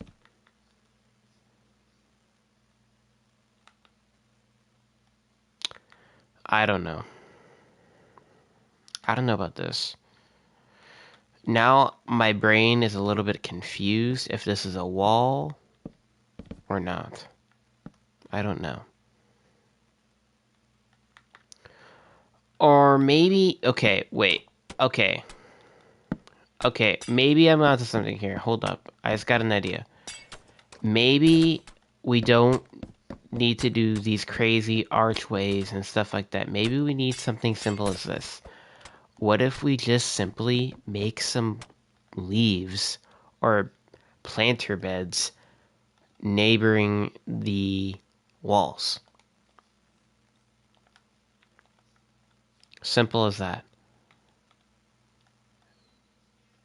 I don't know. I don't know about this. Now my brain is a little bit confused if this is a wall or not. I don't know. Or maybe... Okay, wait. Okay. Okay, maybe I'm onto something here. Hold up. I just got an idea. Maybe we don't need to do these crazy archways and stuff like that. Maybe we need something simple as this. What if we just simply make some leaves or planter beds neighboring the walls? Simple as that.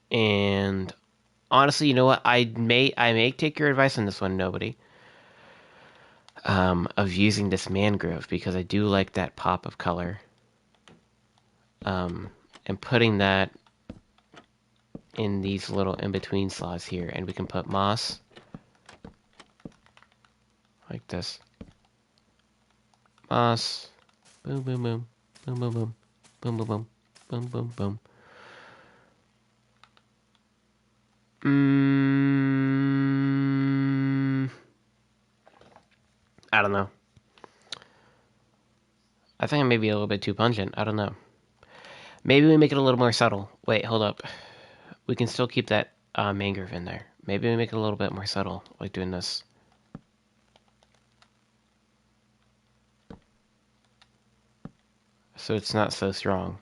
And honestly, you know what? I may take your advice on this one, nobody. Of using this mangrove because I do like that pop of color. And putting that in these little in-between slots here, and we can put moss like this. Moss, boom, boom, boom, boom, boom, boom, boom, boom, boom, boom, boom, boom. I don't know. I think I may be a little bit too pungent. I don't know. Maybe we make it a little more subtle. Wait, hold up. We can still keep that mangrove in there. Maybe we make it a little bit more subtle, like doing this. So it's not so strong.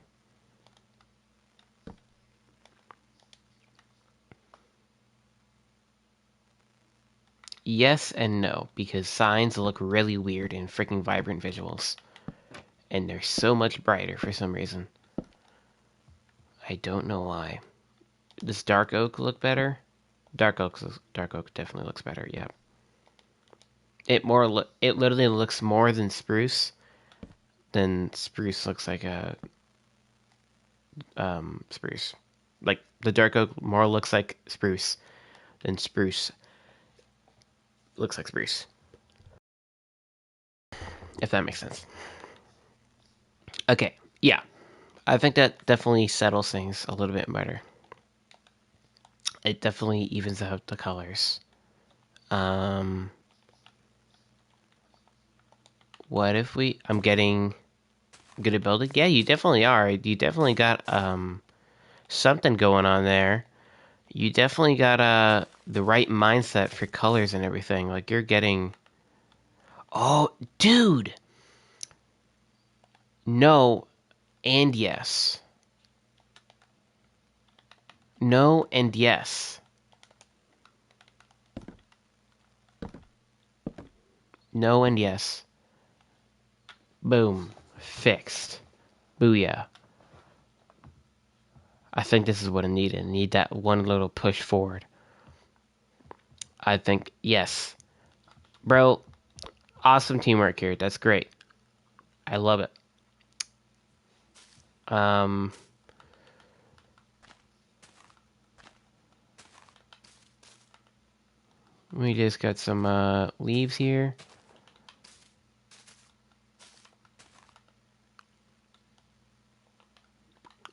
Yes and no, because signs look really weird in freaking vibrant visuals. And they're so much brighter for some reason. I don't know why. Does dark oak look better? Dark oak definitely looks better, yeah. It literally looks more than spruce. Then spruce looks like a spruce. Like the dark oak more looks like spruce than spruce looks like spruce. If that makes sense. Okay, yeah. I think that definitely settles things a little bit better. It definitely evens out the colors. What if I'm getting good at building? Yeah, you definitely are. You definitely got something going on there. You definitely got the right mindset for colors and everything. Like you're getting... Oh, dude! No and yes. No and yes. No and yes. Boom. Fixed. Booyah. I think this is what I needed. I need that one little push forward. I think, yes. Bro, awesome teamwork here. That's great. I love it. We just got some leaves here.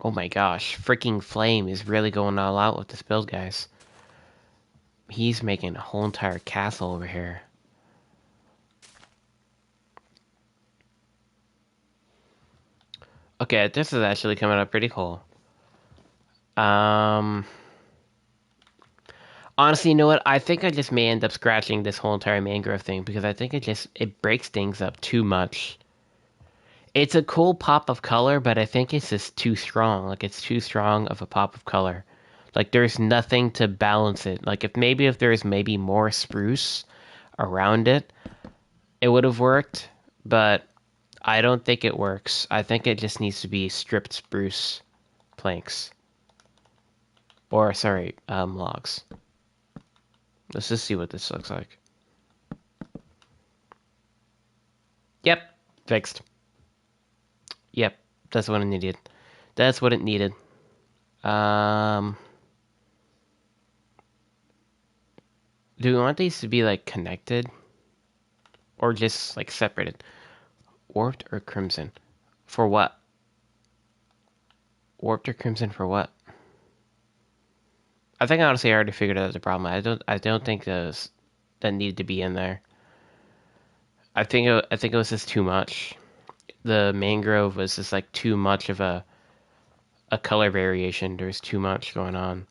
Oh my gosh, freaking Flame is really going all out with this build, guys. He's making a whole entire castle over here. Okay, this is actually coming up pretty cool. Honestly, you know what? I think I just may end up scratching this whole entire mangrove thing because I think it breaks things up too much. It's a cool pop of color, but I think it's just too strong. Like it's too strong of a pop of color. Like there's nothing to balance it. Like if there's maybe more spruce around it, it would have worked, but I don't think it works. I think it just needs to be stripped spruce planks. Or sorry, logs. Let's just see what this looks like. Yep, fixed. Yep, that's what it needed. That's what it needed. Um, do we want these to be like connected or just like separated? Warped or crimson? For what? Warped or crimson for what? I think honestly I already figured out the problem. I don't think those that needed to be in there. I think it was just too much. The mangrove was just like too much of a color variation. There's too much going on.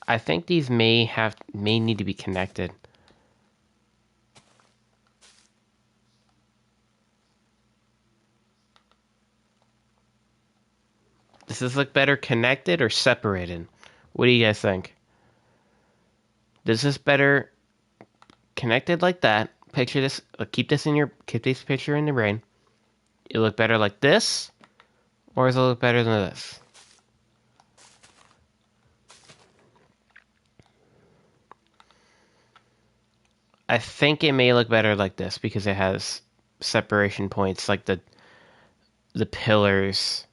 I think these may need to be connected. Does this look better connected or separated? What do you guys think? Does this better connected like that? Picture this. Keep this picture in the brain. It look better like this, or does it look better than this? I think it may look better like this because it has separation points, like the pillars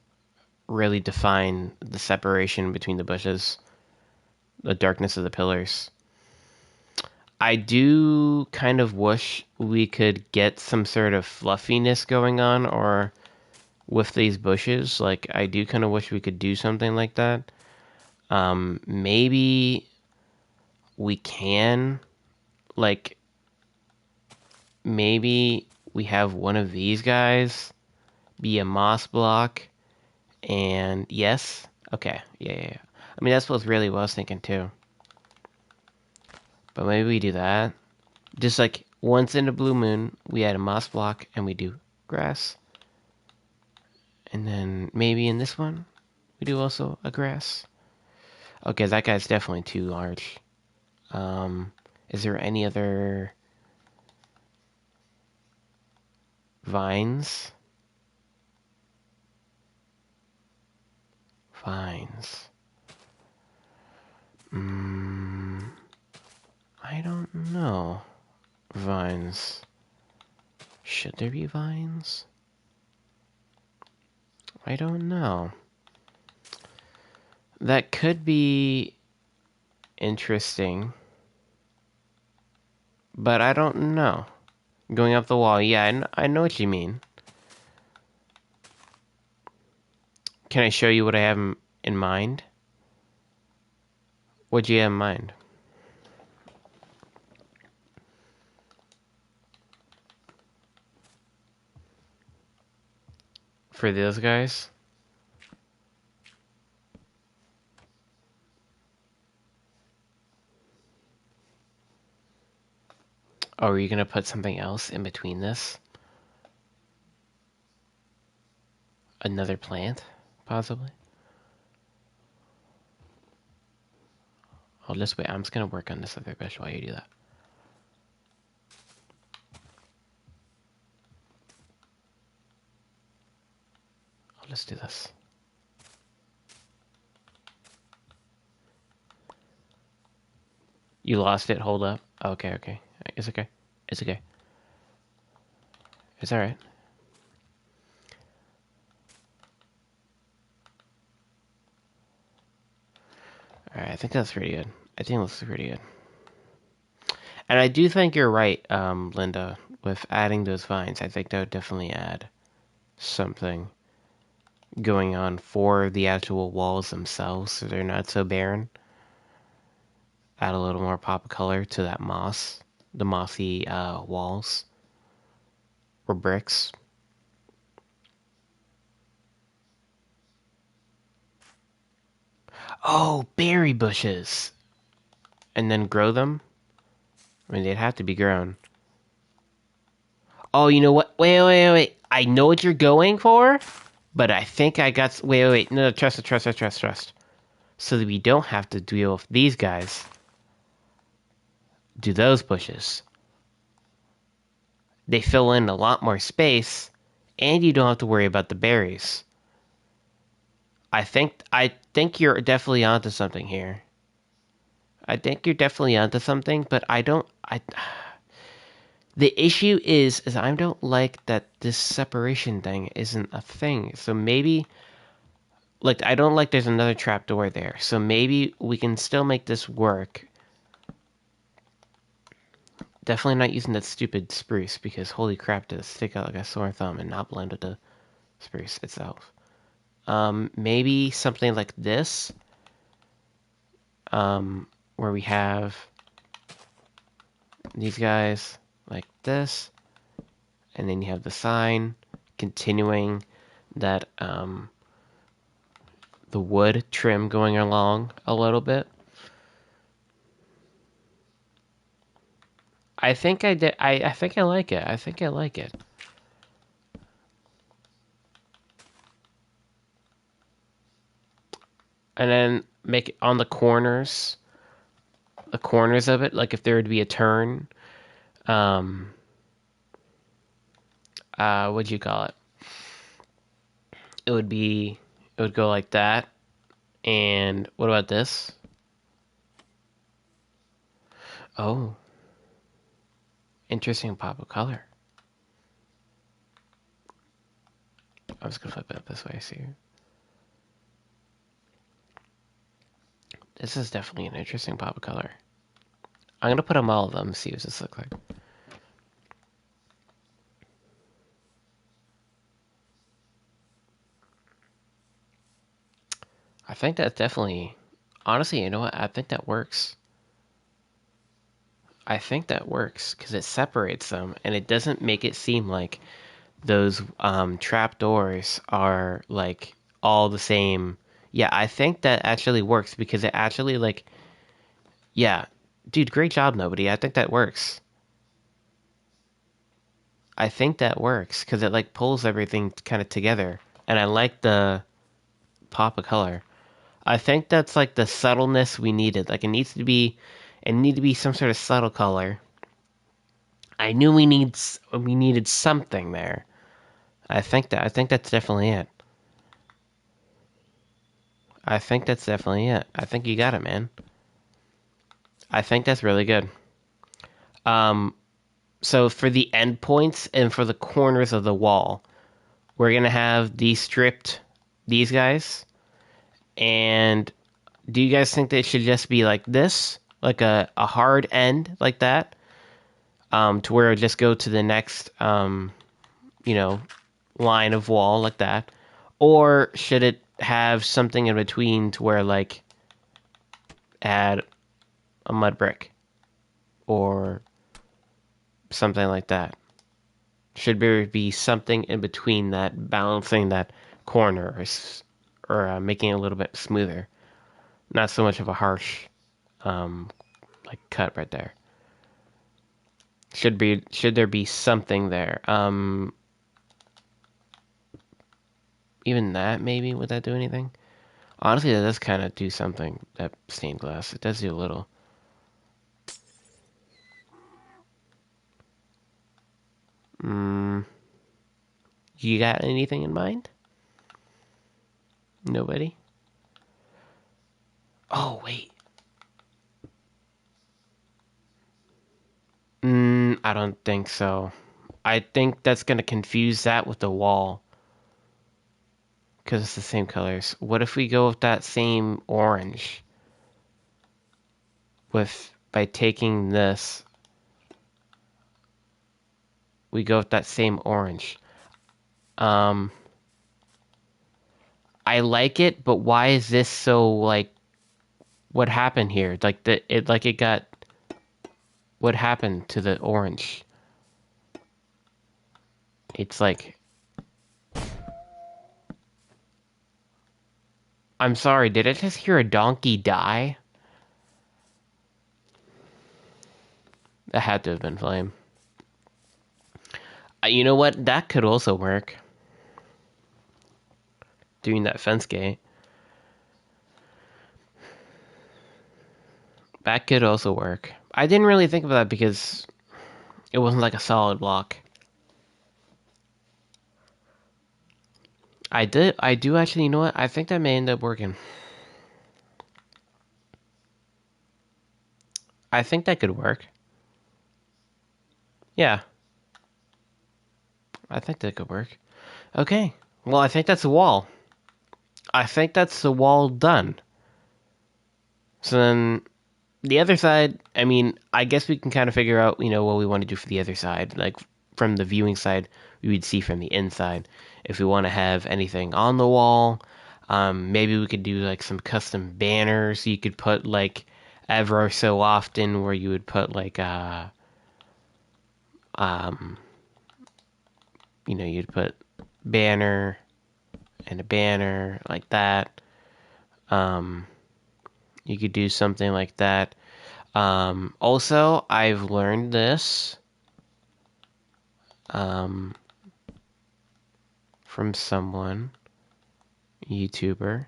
really define the separation between the bushes, the darkness of the pillars. I do kind of wish we could get some sort of fluffiness going on or with these bushes. Like I do kind of wish we could do something like that. Maybe we can like maybe we have one of these guys be a moss block and yes. Okay. Yeah. I mean that's what really what I was thinking too. But maybe we do that. Just like once in a blue moon, we add a moss block and we do grass. And then maybe in this one, we do also a grass. Okay, that guy's definitely too large. Is there any other vines? Vines. I don't know. Vines. Should there be vines? I don't know. That could be interesting. But I don't know. Going up the wall, yeah, I know what you mean. Can I show you what I have in mind? What do you have in mind? For those guys? Oh, are you gonna put something else in between this? Another plant, possibly? I'll just wait. I'm just gonna work on this other bush while you do that. I'll just do this. You lost it? Hold up. Okay. It's okay. It's okay. It's alright. Alright, I think that's pretty good. I think this is pretty good. And I do think you're right, Linda, with adding those vines. I think that would definitely add something going on for the actual walls themselves so they're not so barren. Add a little more pop of color to that moss, the mossy walls or bricks. Oh, berry bushes! And then grow them? I mean, they'd have to be grown. Oh, you know what? Wait. I know what you're going for, but I think I got. Wait. No, trust. So that we don't have to deal with these guys. Do those bushes. They fill in a lot more space, and you don't have to worry about the berries. I think you're definitely onto something here. I think you're definitely onto something, but I don't. I The issue is I don't like that this separation thing isn't a thing. So maybe like I don't like there's another trapdoor there. So maybe we can still make this work. Definitely not using that stupid spruce because holy crap, does it stick out like a sore thumb and not blend with the spruce itself. Maybe something like this, where we have these guys like this, and then you have the sign continuing that the wood trim going along a little bit. I think I did. I think I like it. I think I like it. And then make it on the corners of it, like if there would be a turn. Um, what'd you call it? It would be, it would go like that. And what about this? Oh, interesting pop of color. I'm just gonna flip it up this way. See, this is definitely an interesting pop of color. I'm gonna put them all of them. See what this look like. I think that's definitely, honestly, you know what? I think that works. I think that works because it separates them and it doesn't make it seem like those trap doors are like all the same. Yeah, I think that actually works because it actually like, yeah, dude, great job, nobody. I think that works. I think that works because it like pulls everything kind of together, and I like the pop of color. I think that's like the subtleness we needed. Like it need to be some sort of subtle color. I knew we needed something there. I think that's definitely it. I think that's definitely it. I think you got it, man. I think that's really good. Um, so for the endpoints and for the corners of the wall, we're gonna have these guys. And do you guys think they should just be like this, like a hard end like that, to where it just go to the next, you know, line of wall like that, or should it have something in between to where like add a mud brick or something like that? Should there be something in between that balancing that corner or making it a little bit smoother? Not so much of a harsh um, like cut right there. Should there be something there? Even that maybe would that do anything? Honestly, that does kind of do something. That stained glass, it does do a little. Mm, you got anything in mind? Nobody? Oh wait. I don't think so. I think that's gonna confuse that with the wall because it's the same colors. What if we go with that same orange? With by taking this, we go with that same orange. Um, I like it, but why is this so like? What happened here? Like it got. What happened to the orange? It's like. I'm sorry. Did I just hear a donkey die? That had to have been Flame. You know what? That could also work. Doing that fence gate. That could also work. I didn't really think of that because it wasn't like a solid block. I do actually, you know what? I think that may end up working. I think that could work. Yeah, I think that could work. Okay. Well, I think that's the wall. I think that's the wall done. So then the other side, I mean, I guess we can kind of figure out, what we want to do for the other side. Like from the viewing side, we would see from the inside. If we want to have anything on the wall, maybe we could do like some custom banners. You could put like ever so often where you would put like um, you'd put banner and a banner like that. Um, you could do something like that. Also, I've learned this um, from someone, YouTuber,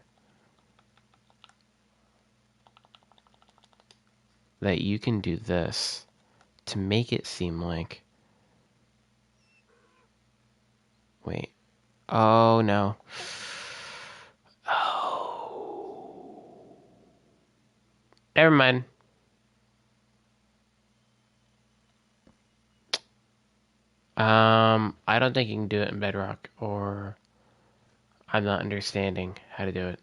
that you can do this to make it seem like. Wait. Oh no. Oh. Never mind. I don't think you can do it in Bedrock, or I'm not understanding how to do it.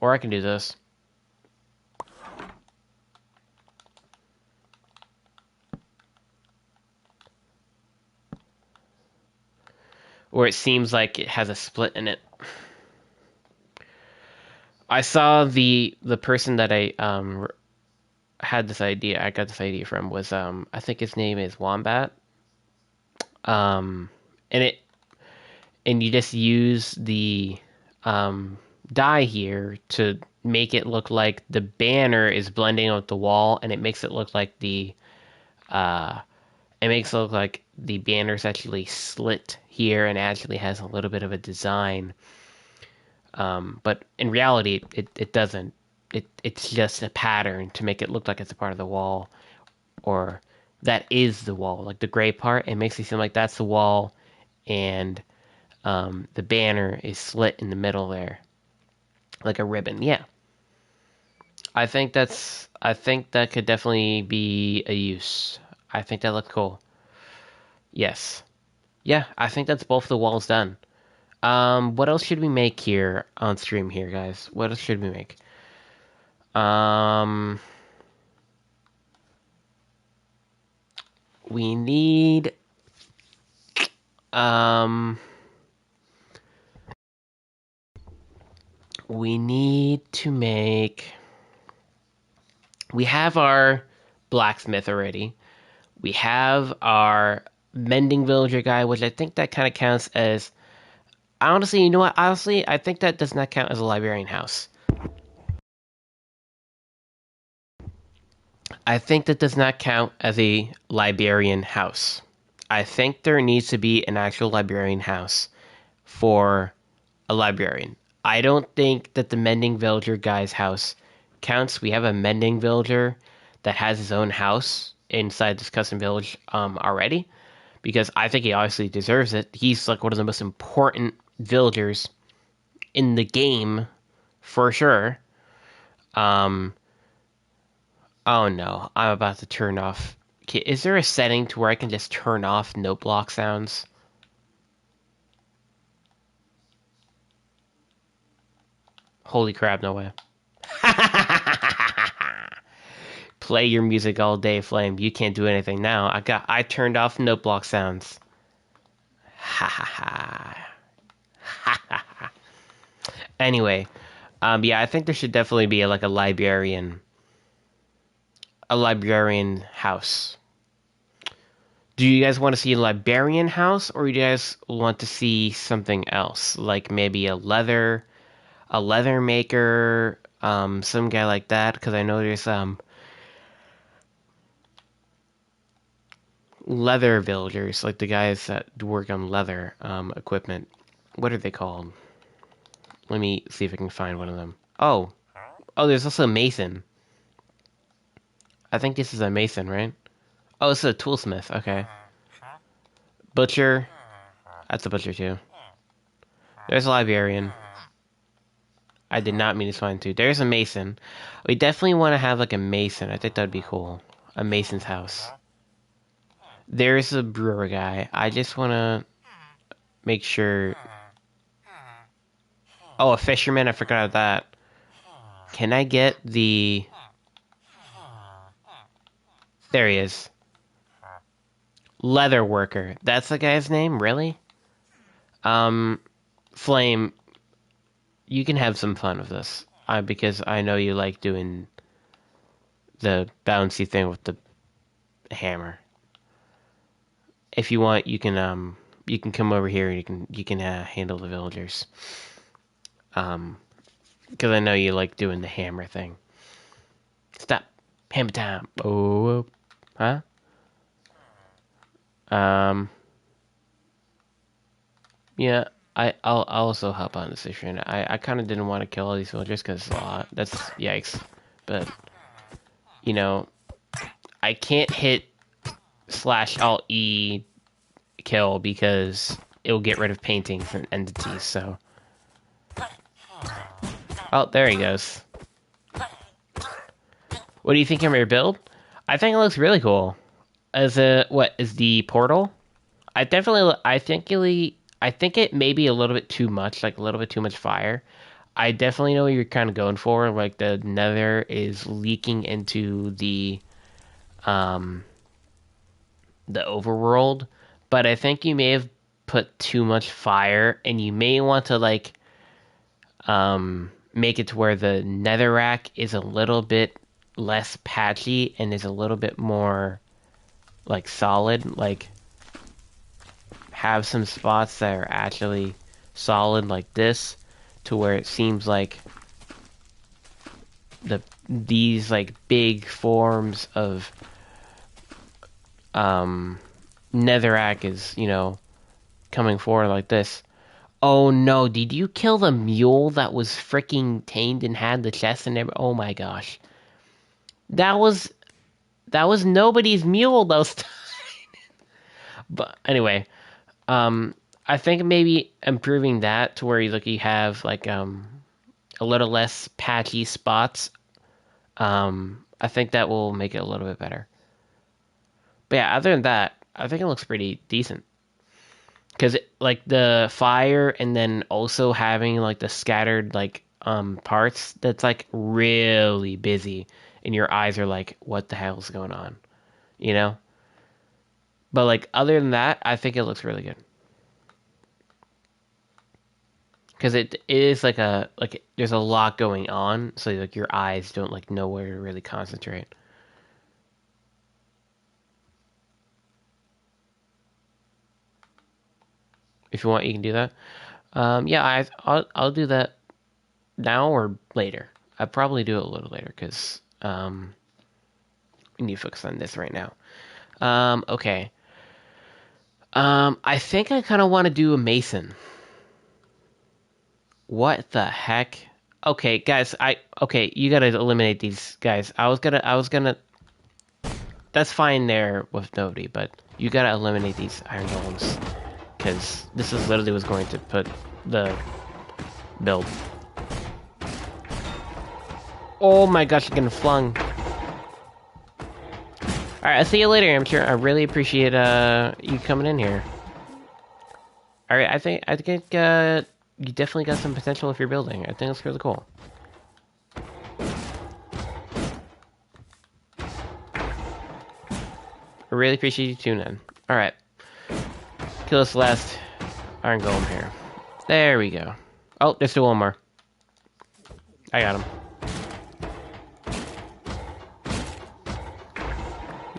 Or I can do this. Or it seems like it has a split in it. I saw the person that I had this idea. I got this idea from was I think his name is Wombat. Um, and it and you just use the um dye here to make it look like the banner is blending with the wall, and it makes it look like uh the banner's actually slit here and actually has a little bit of a design. But in reality, it doesn't. It's just a pattern to make it look like it's a part of the wall, or that is the wall. Like the gray part, it makes it seem like that's the wall, and the banner is slit in the middle there, like a ribbon. Yeah, I think that could definitely be a use. I think that looks cool. Yes. Yeah, I think that's both the walls done. What else should we make here on stream here, guys? What else should we make? Um, we need um we need to make we have our blacksmith already. We have our mending villager guy, which I think that kind of counts as honestly, you know what? Honestly, I think that does not count as a librarian house. I think that does not count as a librarian house. I think there needs to be an actual librarian house for a librarian. I don't think that the mending villager guy's house counts. We have a mending villager that has his own house inside this custom village already, because I think he obviously deserves it. He's like one of the most important villagers in the game for sure. Um, oh no, I'm about to turn off. Okay, is there a setting to where I can just turn off note block sounds? Holy crap, no way. Play your music all day, Flame. You can't do anything now. I turned off note block sounds. Ha ha ha. Ha ha ha. Anyway, yeah, I think there should definitely be a librarian house. Do you guys want to see a librarian house, or do you guys want to see something else, like maybe a leather maker, some guy like that? Because I know there's leather villagers, like the guys that work on leather equipment. What are they called? Let me see if I can find one of them. Oh, there's also a mason. I think this is a mason, right? Oh, this is a toolsmith. Okay. Butcher. That's a butcher too. There's a librarian. I did not mean to find two. There's a mason. We definitely want to have like a mason. I think that'd be cool. A mason's house. There's a brewer guy. I just want to make sure. Oh, a fisherman. I forgot that. Can I get the... There he is. Leather worker. That's the guy's name? Really? Flame, you can have some fun with this. Because I know you like doing the bouncy thing with the hammer. If you want, you can come over here and you can handle the villagers. Because I know you like doing the hammer thing. Stop. Hammer time. Oh, huh? Yeah, I'll also hop on this issue. And I kind of didn't want to kill all these villagers because it's a lot. That's yikes. But, you know, I can't hit /Alt-E kill because it'll get rid of paintings and entities, so. Oh, there he goes. What do you think of your build? I think it looks really cool. What is the portal? I think it may be a little bit too much, like a little bit too much fire. I definitely know what you're kind of going for. Like the nether is leaking into the overworld, but I think you may have put too much fire, and you may want to like make it to where the netherrack is a little bit less patchy and is a little bit more like solid, like have some spots that are actually solid like this, to where it seems like these like big forms of netherrack is, coming forward like this. Oh no, did you kill the mule that was freaking tamed and had the chest and everything? Oh my gosh. That was nobody's mule those times. But anyway, I think maybe improving that to where you have like a little less patchy spots. I think that will make it a little bit better. But yeah, other than that, I think it looks pretty decent. Because like the fire and then also having like the scattered like parts, that's like really busy, and your eyes are like, what the hell's going on, you know? But like other than that, I think it looks really good. Because it is like there's a lot going on, so like your eyes don't like know where to really concentrate. If you want, you can do that. Yeah, I'll do that now or later. I'll probably do it a little later because we need to focus on this right now. Okay. I think I kind of want to do a mason. What the heck? Okay, guys, okay, you gotta eliminate these guys. I was gonna. That's fine there with nobody, but you gotta eliminate these iron golems, because this is literally what's going to put the build. Oh my gosh, you're getting flung. Alright, I'll see you later, amateur. I really appreciate you coming in here. Alright, I think you definitely got some potential if you're building. I think it's really cool. I really appreciate you tuning in. Alright. Kill this last iron golem here. There we go. Oh, there's still one more. I got him.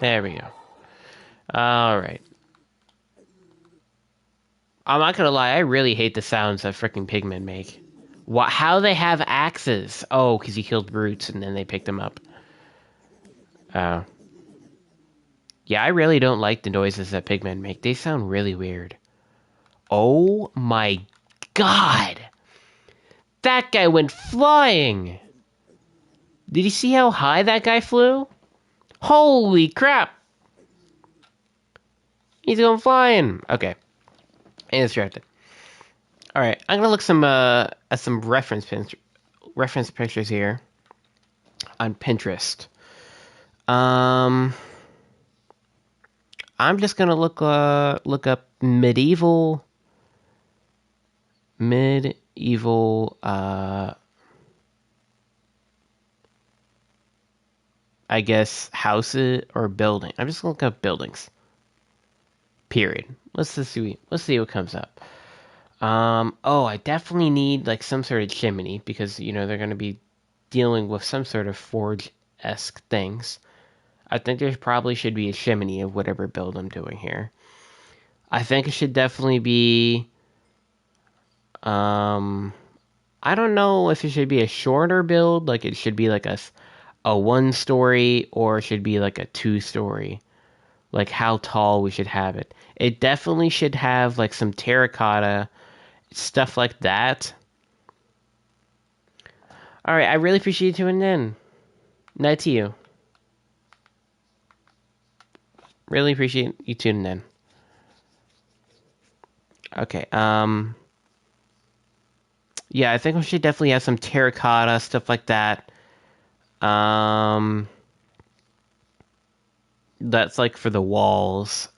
There we go. Alright. I'm not gonna lie, I really hate the sounds that freaking pigmen make. How they have axes? Oh, because you killed brutes and then they picked them up. Oh. Yeah, I really don't like the noises that pigmen make. They sound really weird. Oh my god! That guy went flying! Did you see how high that guy flew? Holy crap! He's going flying! Okay. And distracted. Alright, I'm gonna look at some reference pictures here on Pinterest. Um, I'm just gonna look up medieval I guess houses or building. I'm just gonna look up buildings. Period. Let's see what comes up. Oh, I definitely need like some sort of chimney because they're gonna be dealing with some sort of forge-esque things. I think there probably should be a chimney of whatever build I'm doing here. I think it should definitely be. Um, I don't know if it should be a shorter build, like it should be like a 1 story, or it should be like a 2 story. Like how tall we should have it. It definitely should have like some terracotta stuff like that. All right, I really appreciate you tuning in. Night to you. Really appreciate you tuning in. Okay. Yeah, I think we should definitely have some terracotta stuff like that. Um, that's like for the walls.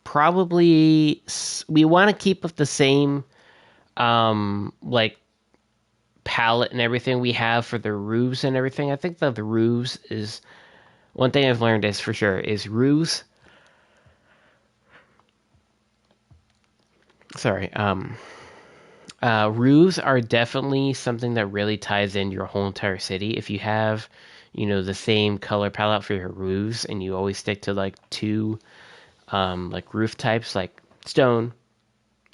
Probably we want to keep with the same like palette and everything we have for the roofs and everything. I think that the roofs is one thing I've learned is for sure is roofs. Sorry, roofs are definitely something that really ties in your whole entire city. If you have, the same color palette for your roofs and you always stick to like two, like roof types, like stone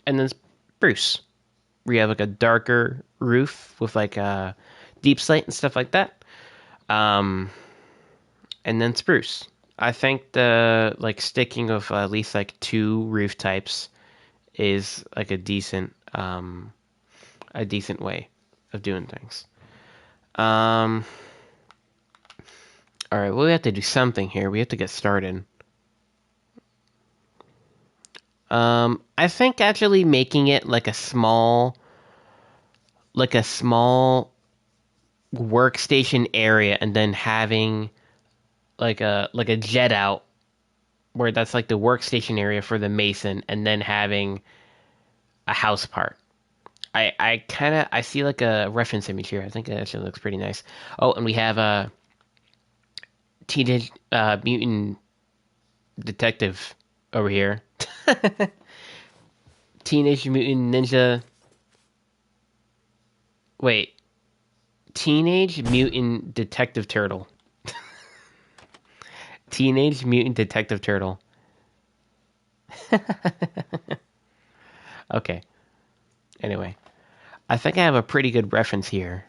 and then spruce, where you have like a darker roof with like a deep slate and stuff like that. Um, and then spruce. I think the like sticking of at least like two roof types is like a decent way of doing things. Um, all right, well, we have to do something here. We have to get started. I think actually making it like a small workstation area, and then having like a jet out where that's like the workstation area for the mason, and then having a house part. I see like a reference image here. I think it actually looks pretty nice. Oh, and we have a teenage mutant detective over here. Teenage Mutant Ninja. Wait, Teenage Mutant Detective Turtle. Teenage Mutant Detective Turtle. Okay. Anyway, I think I have a pretty good reference here.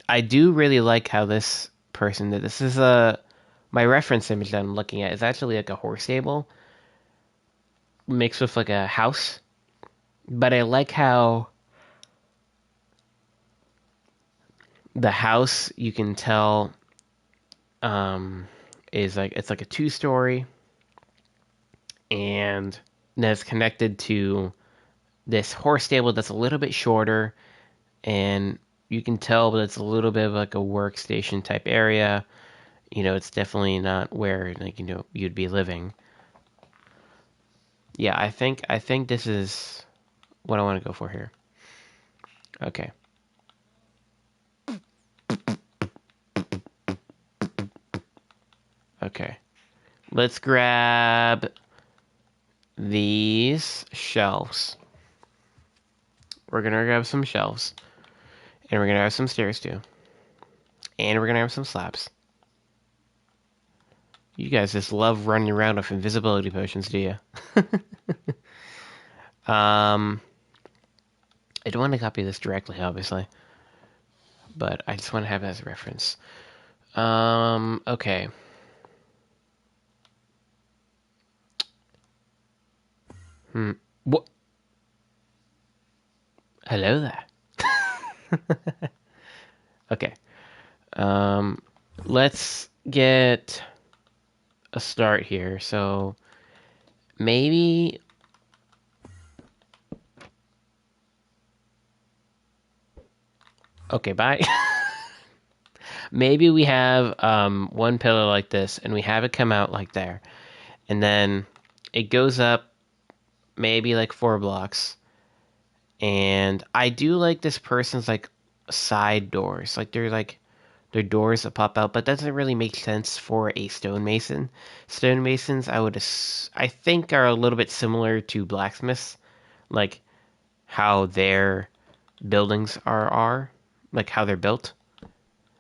I do really like how this person did. This is a my reference image that I'm looking at is actually like a horse stable mixed with like a house. But I like how the house you can tell is like it's like a 2 story and then it's connected to this horse stable that's a little bit shorter and you can tell that it's a little bit of like a workstation type area. It's definitely not where like you'd be living. Yeah, I think this is what I want to go for here. Okay. Okay. Let's grab these shelves. We're gonna grab some shelves. And we're gonna have some stairs too. And we're gonna have some slabs. You guys just love running around with invisibility potions, do you? um, I don't want to copy this directly, obviously, but I just want to have it as a reference. Okay. What? Hello there. Okay. Um, let's get a start here. So maybe. Okay, bye. Maybe we have one pillar like this, and we have it come out like there, and then it goes up maybe like 4 blocks. And I do like this person's like side doors, like they're like their doors that pop out, but that doesn't really make sense for a stonemason. Stonemasons, I think, are a little bit similar to blacksmiths, like how their buildings are like how they're built.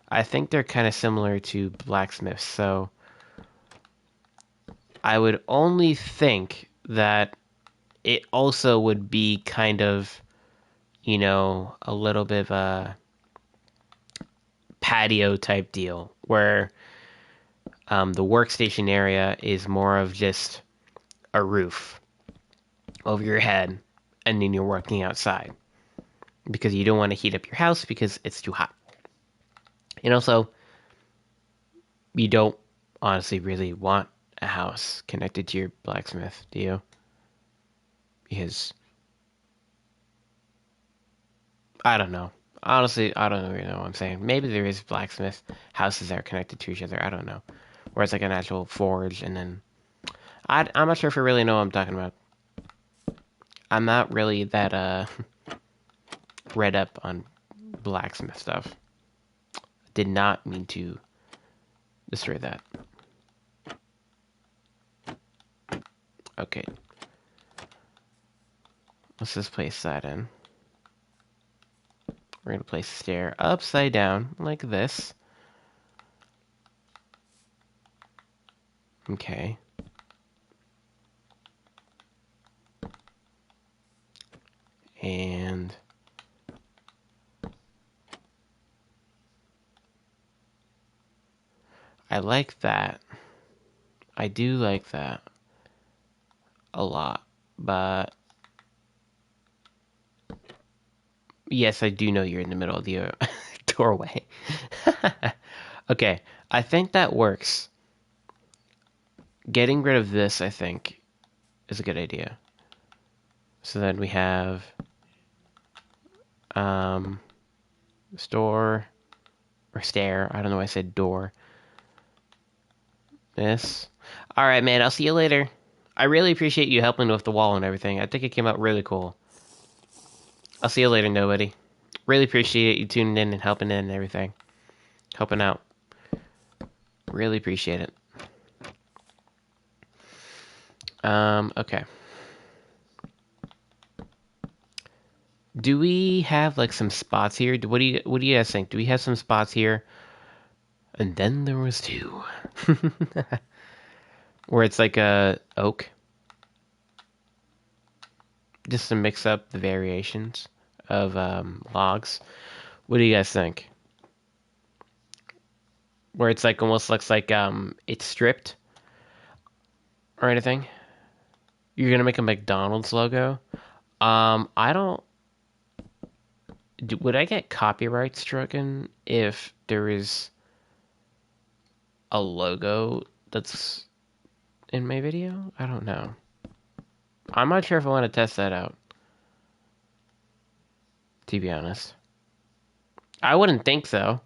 I think they're kind of similar to blacksmiths, so I would only think that it also would be kind of, a little bit of a patio type deal where the workstation area is more of just a roof over your head, and then you're working outside because you don't want to heat up your house because it's too hot. And also, you don't honestly really want a house connected to your blacksmith, do you? Because I don't know. Honestly, I don't really know what I'm saying. Maybe there is blacksmith houses that are connected to each other. I don't know. Where it's like an actual forge, and then I'm not sure if I really know what I'm talking about. I'm not really that read up on blacksmith stuff. Did not mean to destroy that. Okay. Let's just place that in. We're going to place the stair upside down like this. Okay. And I like that. I do like that a lot. But yes, I do know you're in the middle of the doorway. Okay, I think that works. Getting rid of this, I think, is a good idea. So then we have store or stair. I don't know why I said door. This. All right, man. I'll see you later. I really appreciate you helping with the wall and everything. I think it came out really cool. I'll see you later, nobody. Really appreciate you tuning in and helping in and everything. Helping out. Really appreciate it. Okay. Do we have like some spots here? What do you guys think? Do we have some spots here? And then there was two. Where it's like a oak. Just to mix up the variations of logs. What do you guys think? Where it's like almost looks like it's stripped or anything. You're gonna make a McDonald's logo. I don't. Would I get copyright stricken if there is a logo that's in my video? I don't know. I'm not sure if I want to test that out, to be honest. I wouldn't think so,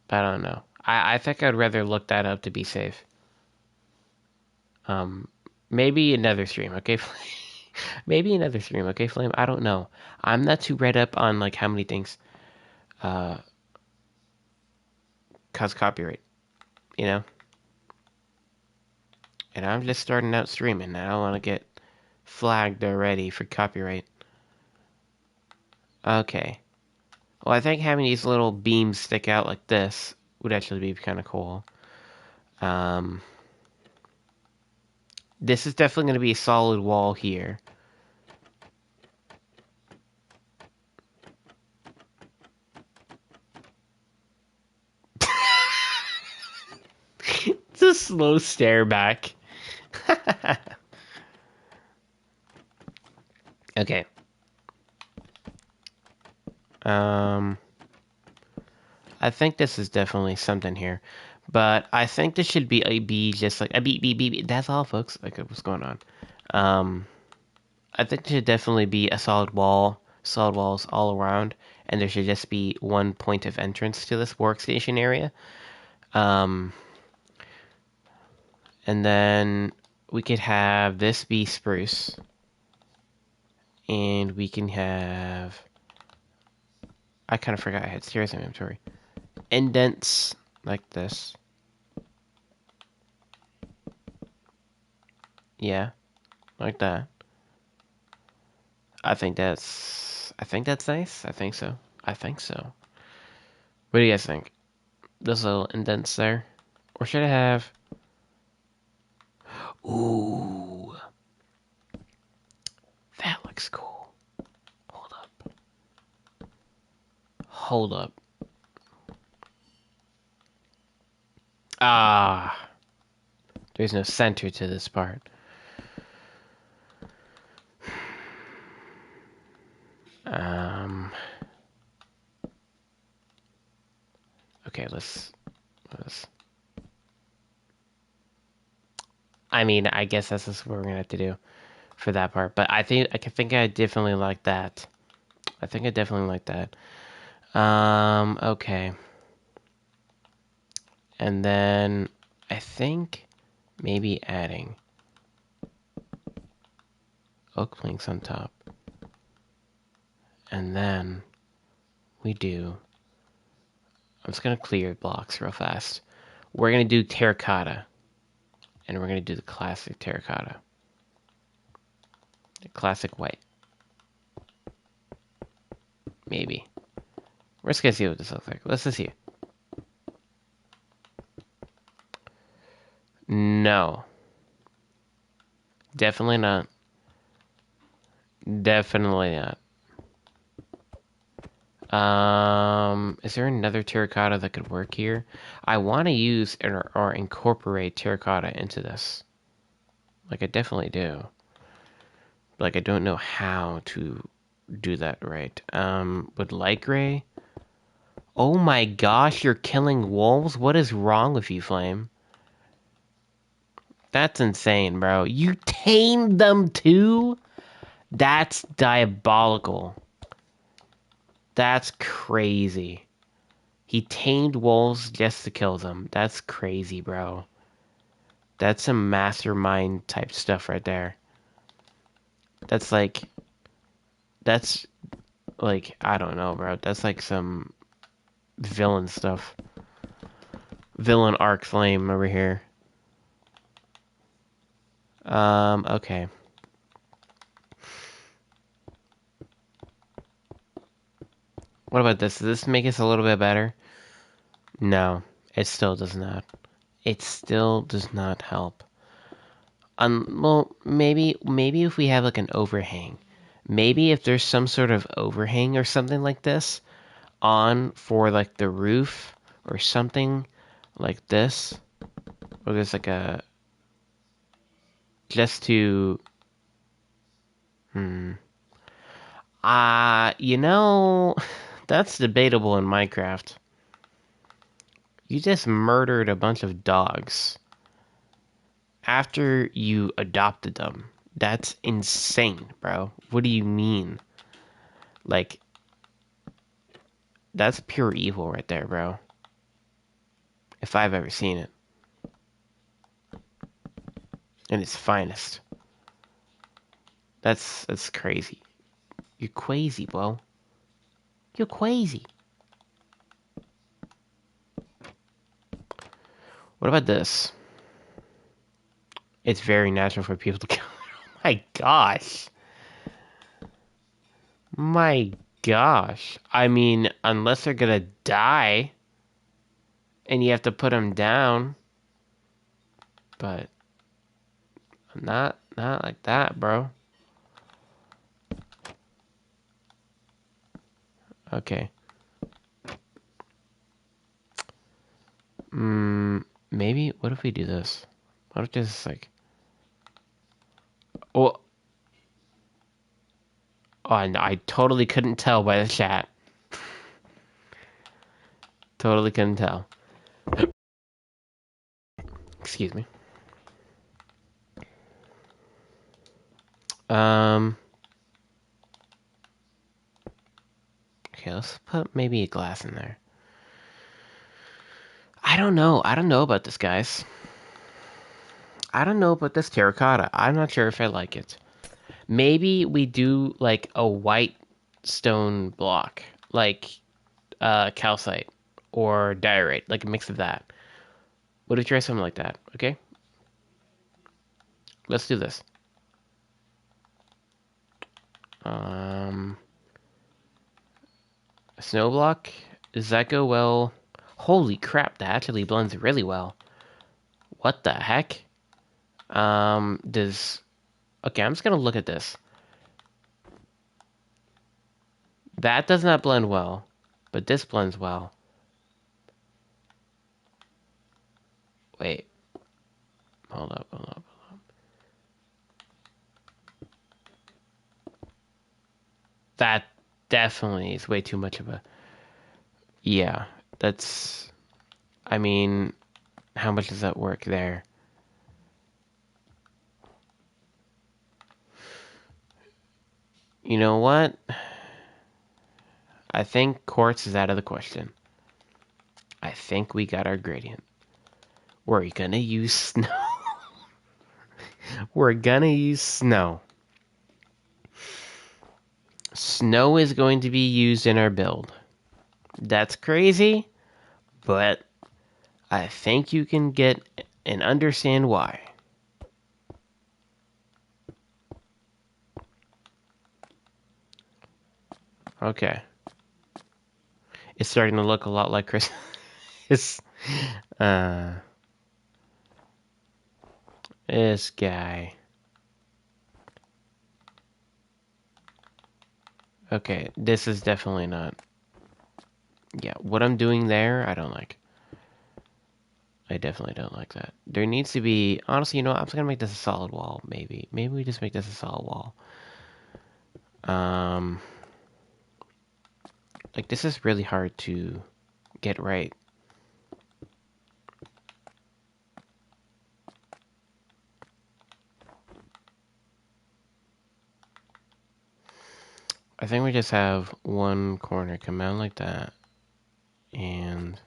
but I don't know. I think I'd rather look that up to be safe. Um, maybe another stream, okay? Maybe another stream, okay, Flame? I don't know. I'm not too read up on like how many things uh cause copyright, you know? And I'm just starting out streaming, and I don't want to get flagged already for copyright. Okay. Well, I think having these little beams stick out like this would actually be kind of cool. Um, this is definitely going to be a solid wall here. It's a slow stare back. Okay. I think this is definitely something here, but I think this should be just like a beep beep beep. Beep. That's all, folks. Like what's going on? Um, I think there should definitely be a solid walls all around, and there should just be one point of entrance to this workstation area. Um, and then we could have this be spruce, and we can have. I kind of forgot I had stairs in inventory. Indents like this. Yeah, like that. I think that's nice. I think so. I think so. What do you guys think? Those little indents there, or should I have? Ooh, that looks cool. Hold up. Hold up. Ah, there's no center to this part. Um. Okay, let's. I mean, I guess that's just what we're gonna have to do for that part. But I think I definitely like that. I think I definitely like that. Okay. And then I think maybe adding oak planks on top. And then we do. I'm just gonna clear blocks real fast. We're gonna do terracotta. And we're gonna do the classic terracotta. The classic white. Maybe. We're just gonna see what this looks like. Let's just see. No. Definitely not. Definitely not. Is there another terracotta that could work here? I want to use or incorporate terracotta into this. Like, I definitely do. Like, I don't know how to do that right. With light gray? Oh my gosh, you're killing wolves? What is wrong with you, Flame? That's insane, bro. You tamed them too? That's diabolical. That's crazy. He tamed wolves just to kill them. That's crazy, bro. That's some mastermind type stuff right there. That's like, that's like, I don't know, bro. That's like some villain stuff. Villain arc flame over here. Okay. What about this? Does this make us a little bit better? No, it still does not. It still does not help. Well, maybe if we have like an overhang, maybe if there's some sort of overhang or something like this on for like the roof or something like this, or there's like a just to hmm. You know, that's debatable in Minecraft. You just murdered a bunch of dogs after you adopted them. That's insane, bro. What do you mean? Like, that's pure evil right there, bro. If I've ever seen it. In its finest. That's crazy. You're crazy, bro. You're crazy. What about this? It's very natural for people to kill. Oh my gosh. My gosh. I mean, unless they're gonna die and you have to put them down, but not like that, bro. Okay. Maybe what if we do this? What if this is like oh Oh, and I totally couldn't tell by the chat. Totally couldn't tell. Excuse me. Um. Okay, let's put maybe a glass in there. I don't know. I don't know about this, guys. I don't know about this terracotta. I'm not sure if I like it. Maybe we do like a white stone block, like calcite or diorite, like a mix of that. What if we try something like that? Okay, let's do this. Um, snow block. Does that go well? Holy crap! That actually blends really well. What the heck? Does okay? I'm just gonna look at this. That does not blend well, but this blends well. Wait, hold up, hold up. That definitely is way too much of a. Yeah, that's. I mean, how much does that work there? You know what? I think quartz is out of the question. I think we got our gradient. We're gonna use snow. We're gonna use snow. Snow is going to be used in our build. That's crazy, but I think you can get and understand why. Okay. It's starting to look a lot like Christmas. uh, this guy. Okay, this is definitely not. Yeah, what I'm doing there, I don't like. I definitely don't like that. There needs to be, honestly, you know what? I'm just gonna make this a solid wall, maybe. Maybe we just make this a solid wall. Um, like this is really hard to get right. I think we just have one corner come out like that, and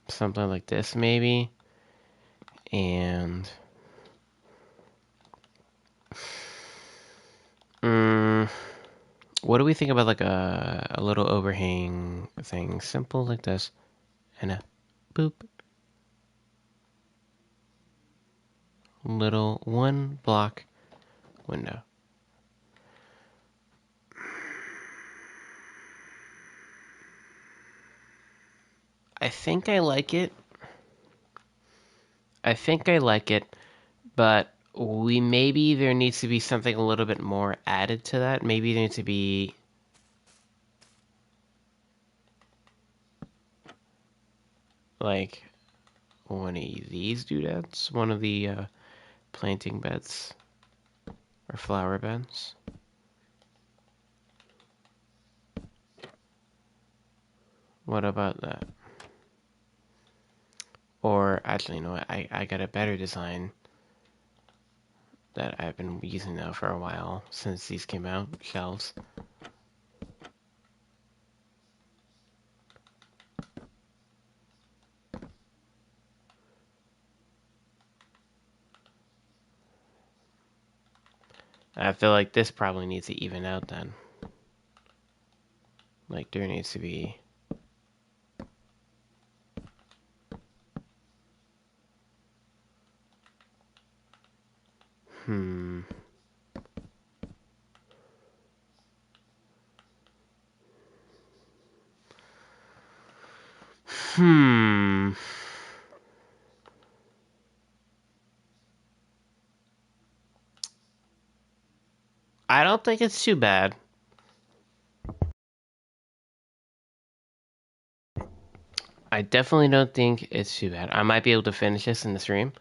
something like this maybe, and what do we think about like a little overhang thing, simple like this, and a boop, little one block window. I think I like it. I think I like it, but we maybe there needs to be something a little bit more added to that. Maybe there needs to be like one of these doodads, one of the planting beds or flower beds. What about that? Or actually, you know what? I got a better design that I've been using now for a while since these came out. Shelves. I feel like this probably needs to even out then. Like there needs to be. Hmm. Hmm. I don't think it's too bad. I definitely don't think it's too bad. I might be able to finish this in the stream.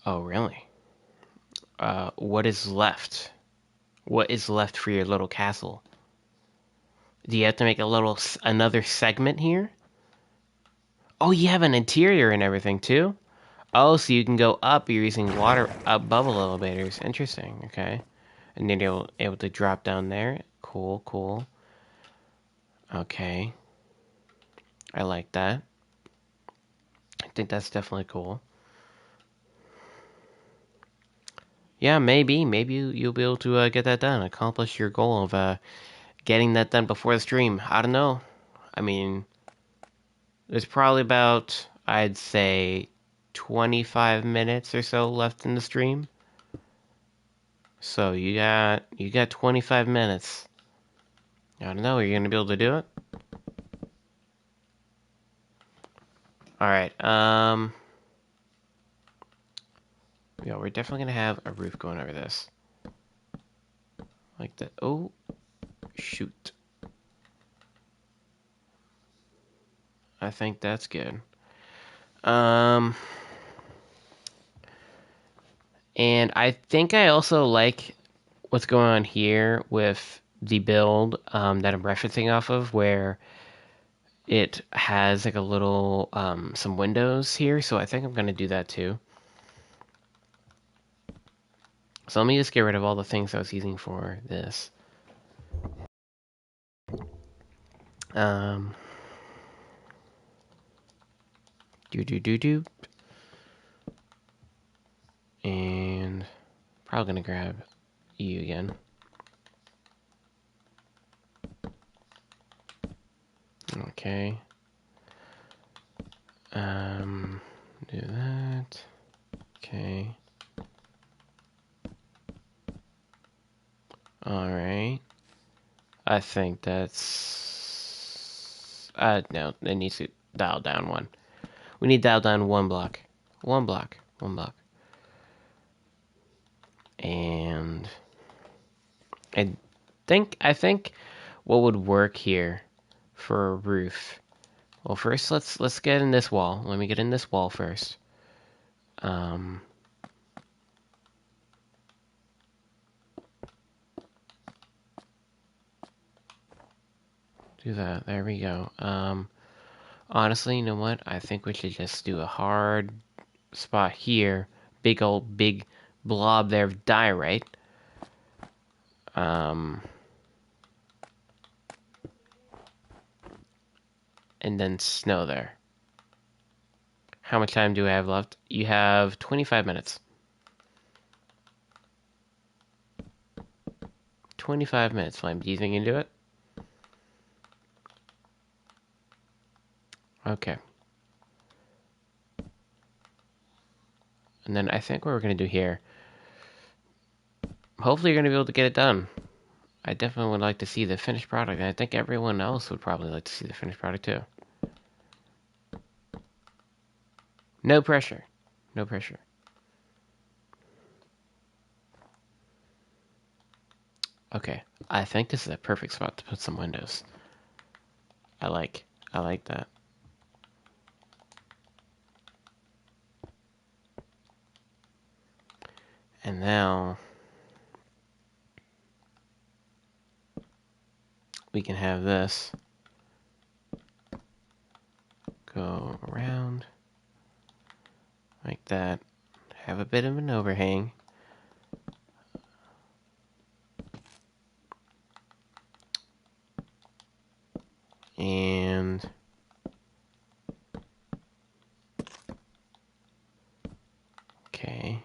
Oh, really? What is left? What is left for your little castle? Do you have to make a little another segment here? Oh, you have an interior and everything too? Oh, so you can go up. You're using water bubble elevators. Interesting. Okay, and then you're able to drop down there. Cool, cool. Okay, I like that. I think that's definitely cool. Yeah, maybe you'll be able to get that done. Accomplish your goal of getting that done before the stream. I don't know. I mean, there's probably about, I'd say, 25 minutes or so left in the stream. So you got 25 minutes. I don't know. Are you gonna be able to do it? All right. Yeah, we're definitely gonna have a roof going over this, like that. Oh, shoot. I think that's good. Um, and I think I also like what's going on here with the build that I'm referencing off of, where it has like a little some windows here. So I think I'm gonna do that too. So let me just get rid of all the things I was using for this. Um, do. And probably gonna grab you again. Okay. Do that. Okay. Alright. I think that's... no, it needs to dial down one. We need to dial down one block. One block. One block. And... I think what would work here for a roof... Well, first, let's get in this wall. Let me get in this wall first. Um... Do that. There we go. Honestly, you know what? I think we should just do a hard spot here. Big blob there of diorite. Um, and then snow there. How much time do I have left? You have 25 minutes. 25 minutes, Flame. Do you think you can do it? Okay. And then I think what we're going to do here, hopefully you're going to be able to get it done. I definitely would like to see the finished product, and I think everyone else would probably like to see the finished product too. No pressure. No pressure. Okay. I think this is a perfect spot to put some windows. I like that. And now we can have this go around like that. Have a bit of an overhang. And okay.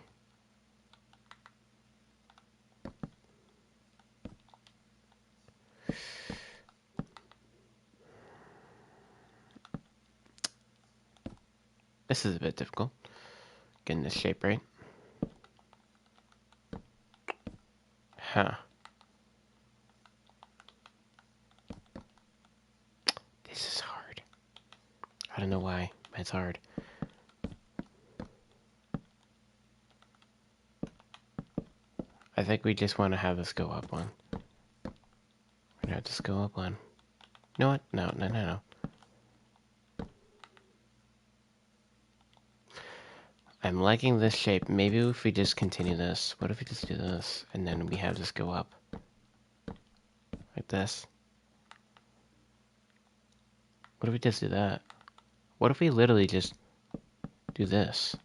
This is a bit difficult. Getting this shape right. Huh. This is hard. I don't know why. It's hard. I think we just want to have this go up one. We're gonna have this go up one. You know what? No. I'm liking this shape. Maybe if we just continue this. What if we just do this and then we have this go up like this? What if we just do that? What if we literally just do this?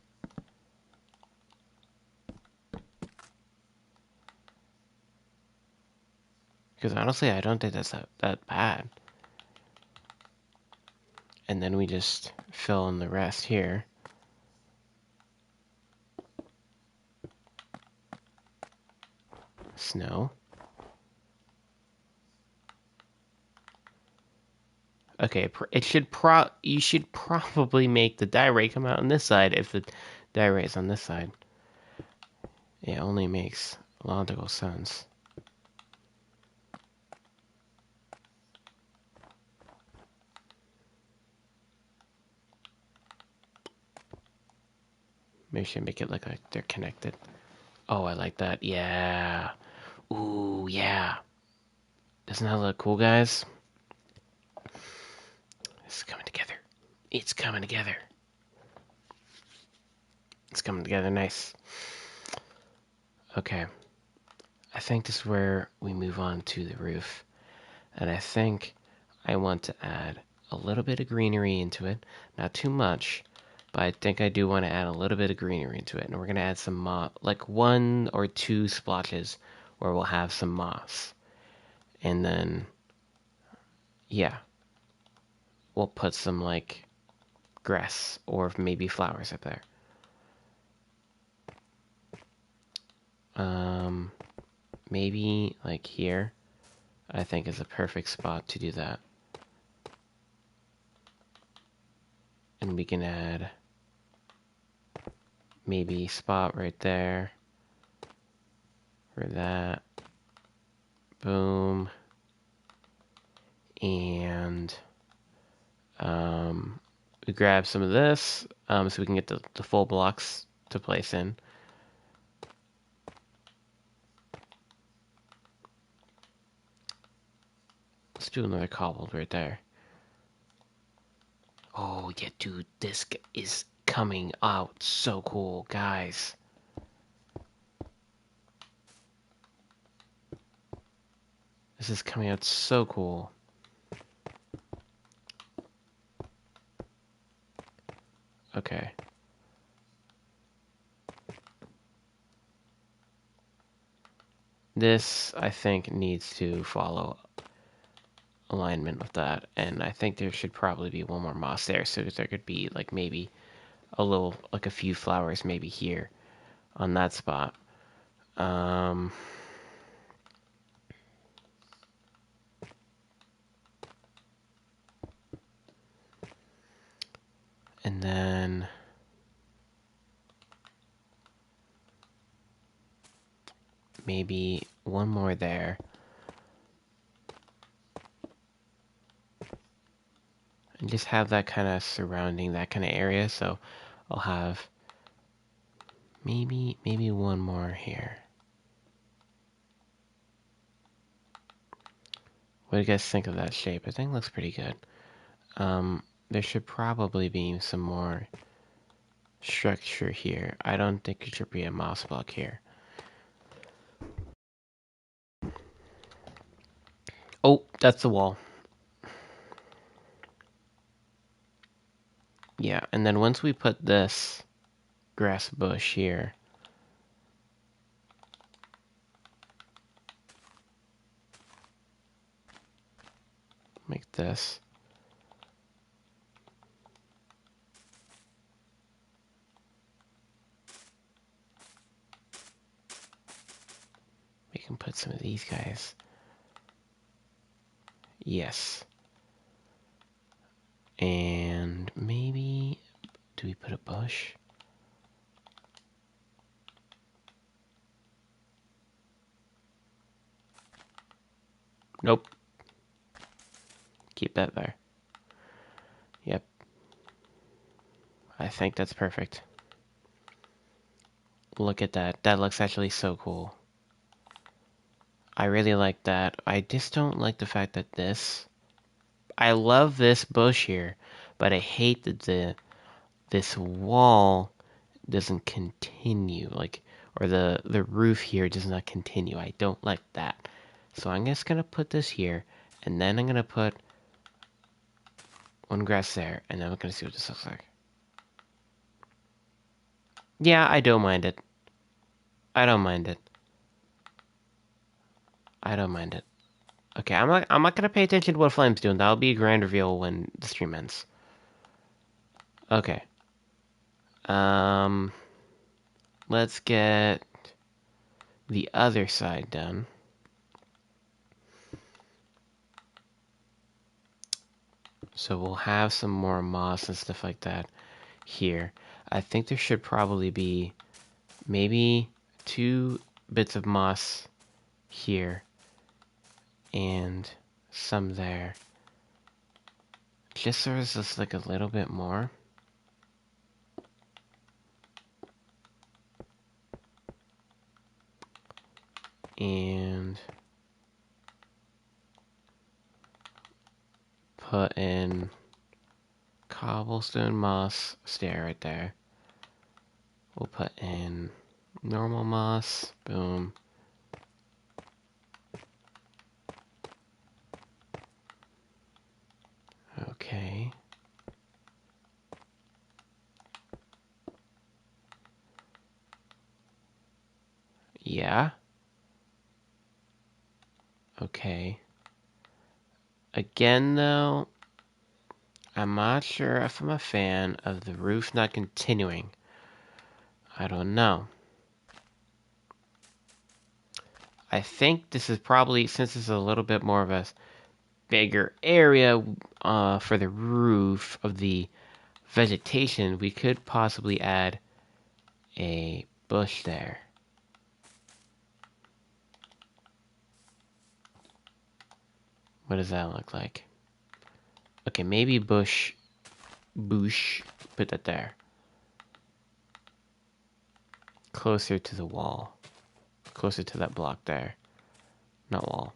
Because honestly, I don't think that's that bad. And then we just fill in the rest here. Snow. Okay, you should probably make the diorite come out on this side if the diorite is on this side. It only makes logical sense. Maybe we should make it look like they're connected. Oh, I like that. Yeah. Ooh, yeah. Doesn't that look cool, guys? It's coming together. It's coming together. It's coming together nice. Okay. I think this is where we move on to the roof. And I think I want to add a little bit of greenery into it. Not too much, but I think I do want to add a little bit of greenery into it. And we're going to add some moss, like 1 or 2 splotches where we'll have some moss. And then, yeah, we'll put some like grass or maybe flowers up there. Maybe like here, I think is a perfect spot to do that. And we can add maybe a spot right there for that. Boom. And we grab some of this so we can get the full blocks to place in. Let's do another cobbled right there. Oh, yeah, dude, this is coming out so cool, guys. This is coming out so cool. Okay. This, I think, needs to follow alignment with that, and I think there should probably be one more moss there, so there could be, like, maybe a little, like, a few flowers maybe here on that spot. And then maybe one more there. And just have that kind of surrounding that kind of area, so I'll have maybe one more here. What do you guys think of that shape? I think it looks pretty good. There should probably be some more structure here. I don't think it should be a moss block here. Oh, that's the wall. Yeah, and then once we put this grass bush here, make this. We can put some of these guys. Yes. And maybe, do we put a bush? Nope. Keep that there. Yep. I think that's perfect. Look at that. That looks actually so cool. I really like that. I just don't like the fact that I love this bush here, but I hate that this wall doesn't continue, like, or the roof here does not continue. I don't like that. So I'm just gonna put this here, and then I'm gonna put one grass there, and then we're gonna see what this looks like. Yeah, I don't mind it. I don't mind it. I don't mind it. Okay, I'm not gonna pay attention to what Flame's doing. That'll be a grand reveal when the stream ends. Okay. Um, let's get the other side done. So we'll have some more moss and stuff like that here. I think there should probably be maybe 2 bits of moss here and some there. Just so there's just like a little bit more. And put in cobblestone moss stair right there. We'll put in normal moss. Boom. Okay. Yeah. Okay. Again, though, I'm not sure if I'm a fan of the roof not continuing. I don't know. I think this is probably, since it's a little bit more of a bigger area for the roof of the vegetation, we could possibly add a bush there. What does that look like? Okay, maybe bush, put that there. Closer to the wall. Closer to that block there. Not wall.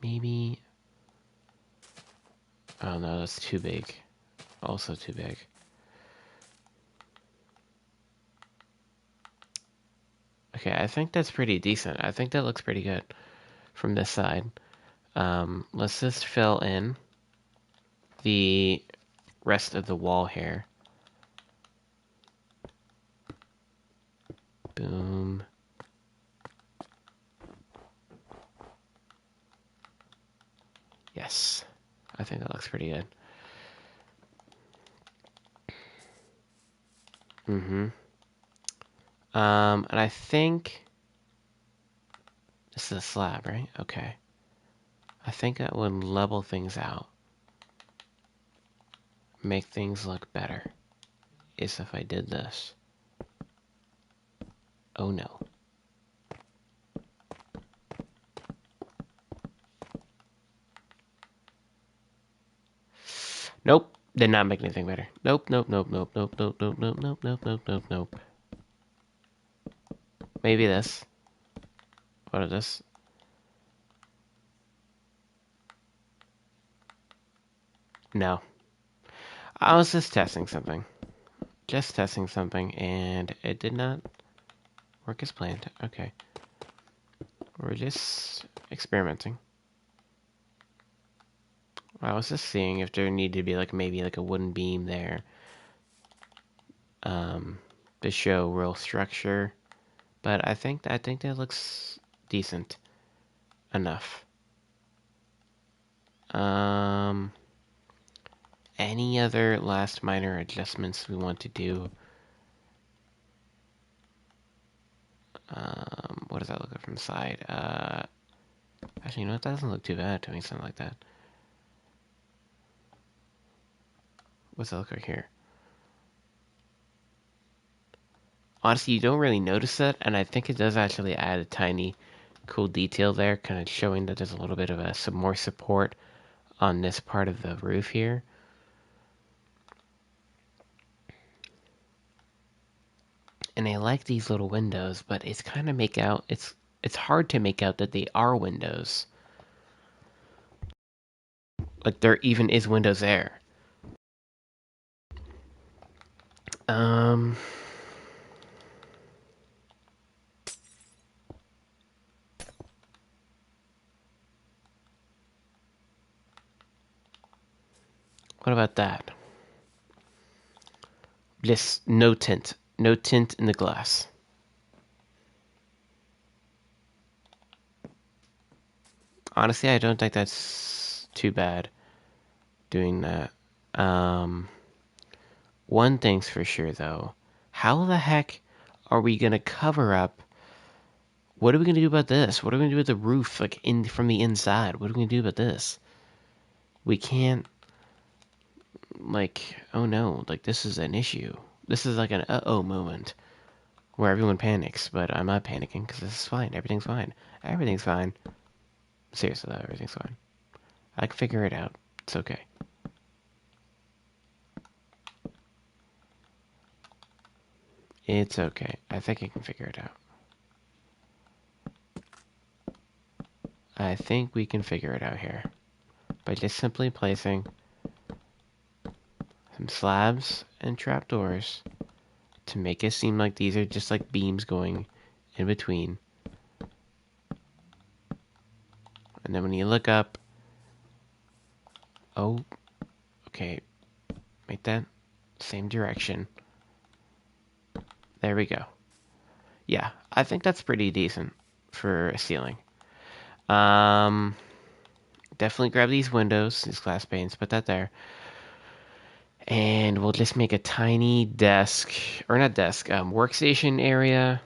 Maybe... Oh no, that's too big. Also too big. Okay, I think that's pretty decent. I think that looks pretty good from this side. Let's just fill in the rest of the wall here. Boom. Yes. I think that looks pretty good. Mm-hmm. And I think this is a slab, right? Okay. I think that would level things out. Make things look better. Is if I did this. Oh no. Nope. Did not make anything better. Nope, nope, nope, nope, nope, nope, nope, nope, nope, nope, nope, nope, nope. Maybe this. What is this? No. I was just testing something. Just testing something, and it did not work as planned. Okay. We're just experimenting. I was just seeing if there needed to be like maybe like a wooden beam there. To show real structure. But I think that looks decent enough. Any other last minor adjustments we want to do? What does that look like from the side? Actually, you know what? That doesn't look too bad doing something like that. What's that look like here? Honestly, you don't really notice that, and I think it does actually add a tiny cool detail there, kind of showing that there's a little bit of some more support on this part of the roof here. And I like these little windows, but it's kind of it's hard to make out that they are windows. Like there even is windows there. Um, what about that? Just no tint. No tint in the glass. Honestly, I don't think that's too bad doing that. Um, one thing's for sure though. How the heck are we gonna cover up? What are we gonna do about this? What are we gonna do with the roof, like in from the inside? What are we gonna do about this? We can't, like, oh no, like this is an issue. This is like an uh-oh moment where everyone panics, but I'm not panicking because this is fine. Everything's fine. Everything's fine. Seriously though, everything's fine. I can figure it out. It's okay. It's okay. I think I can figure it out. I think we can figure it out here by just simply placing some slabs and trapdoors to make it seem like these are just like beams going in between. And then when you look up, oh, okay, make that same direction. There we go. Yeah, I think that's pretty decent for a ceiling. Um, definitely grab these windows, these glass panes, put that there. And we'll just make a tiny desk, or not desk, workstation area.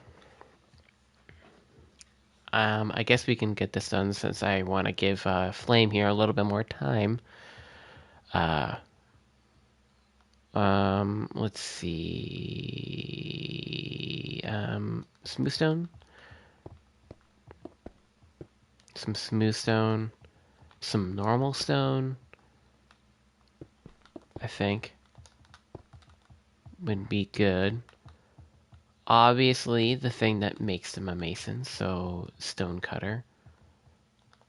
I guess we can get this done since I want to give Flame here a little bit more time. Uh, let's see. Smooth stone? Some smooth stone. Some normal stone, I think, would be good. Obviously, the thing that makes them a mason, so stone cutter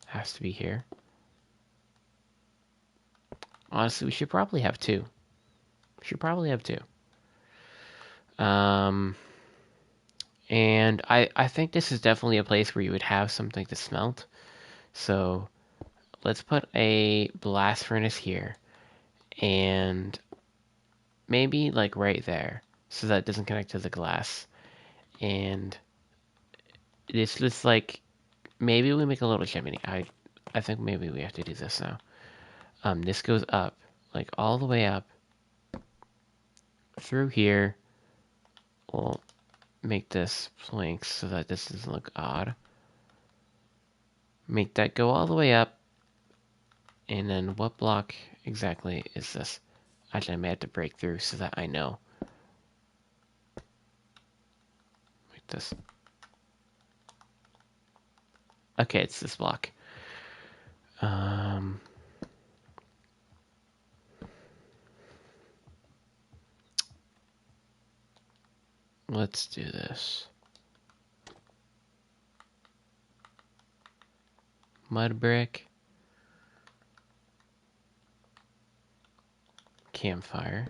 has to be here. Honestly, we should probably have two. Should probably have two. Um, and I think this is definitely a place where you would have something to smelt. So let's put a blast furnace here, and maybe like right there, so that it doesn't connect to the glass. And it's just like maybe we make a little chimney. I think maybe we have to do this now. This goes up, like all the way up through here. We'll make this planks so that this doesn't look odd. Make that go all the way up. And then what block exactly is this? Actually, I may have to break through so that I know. Like this. Okay, it's this block. Um, let's do this. Mud brick. Campfire.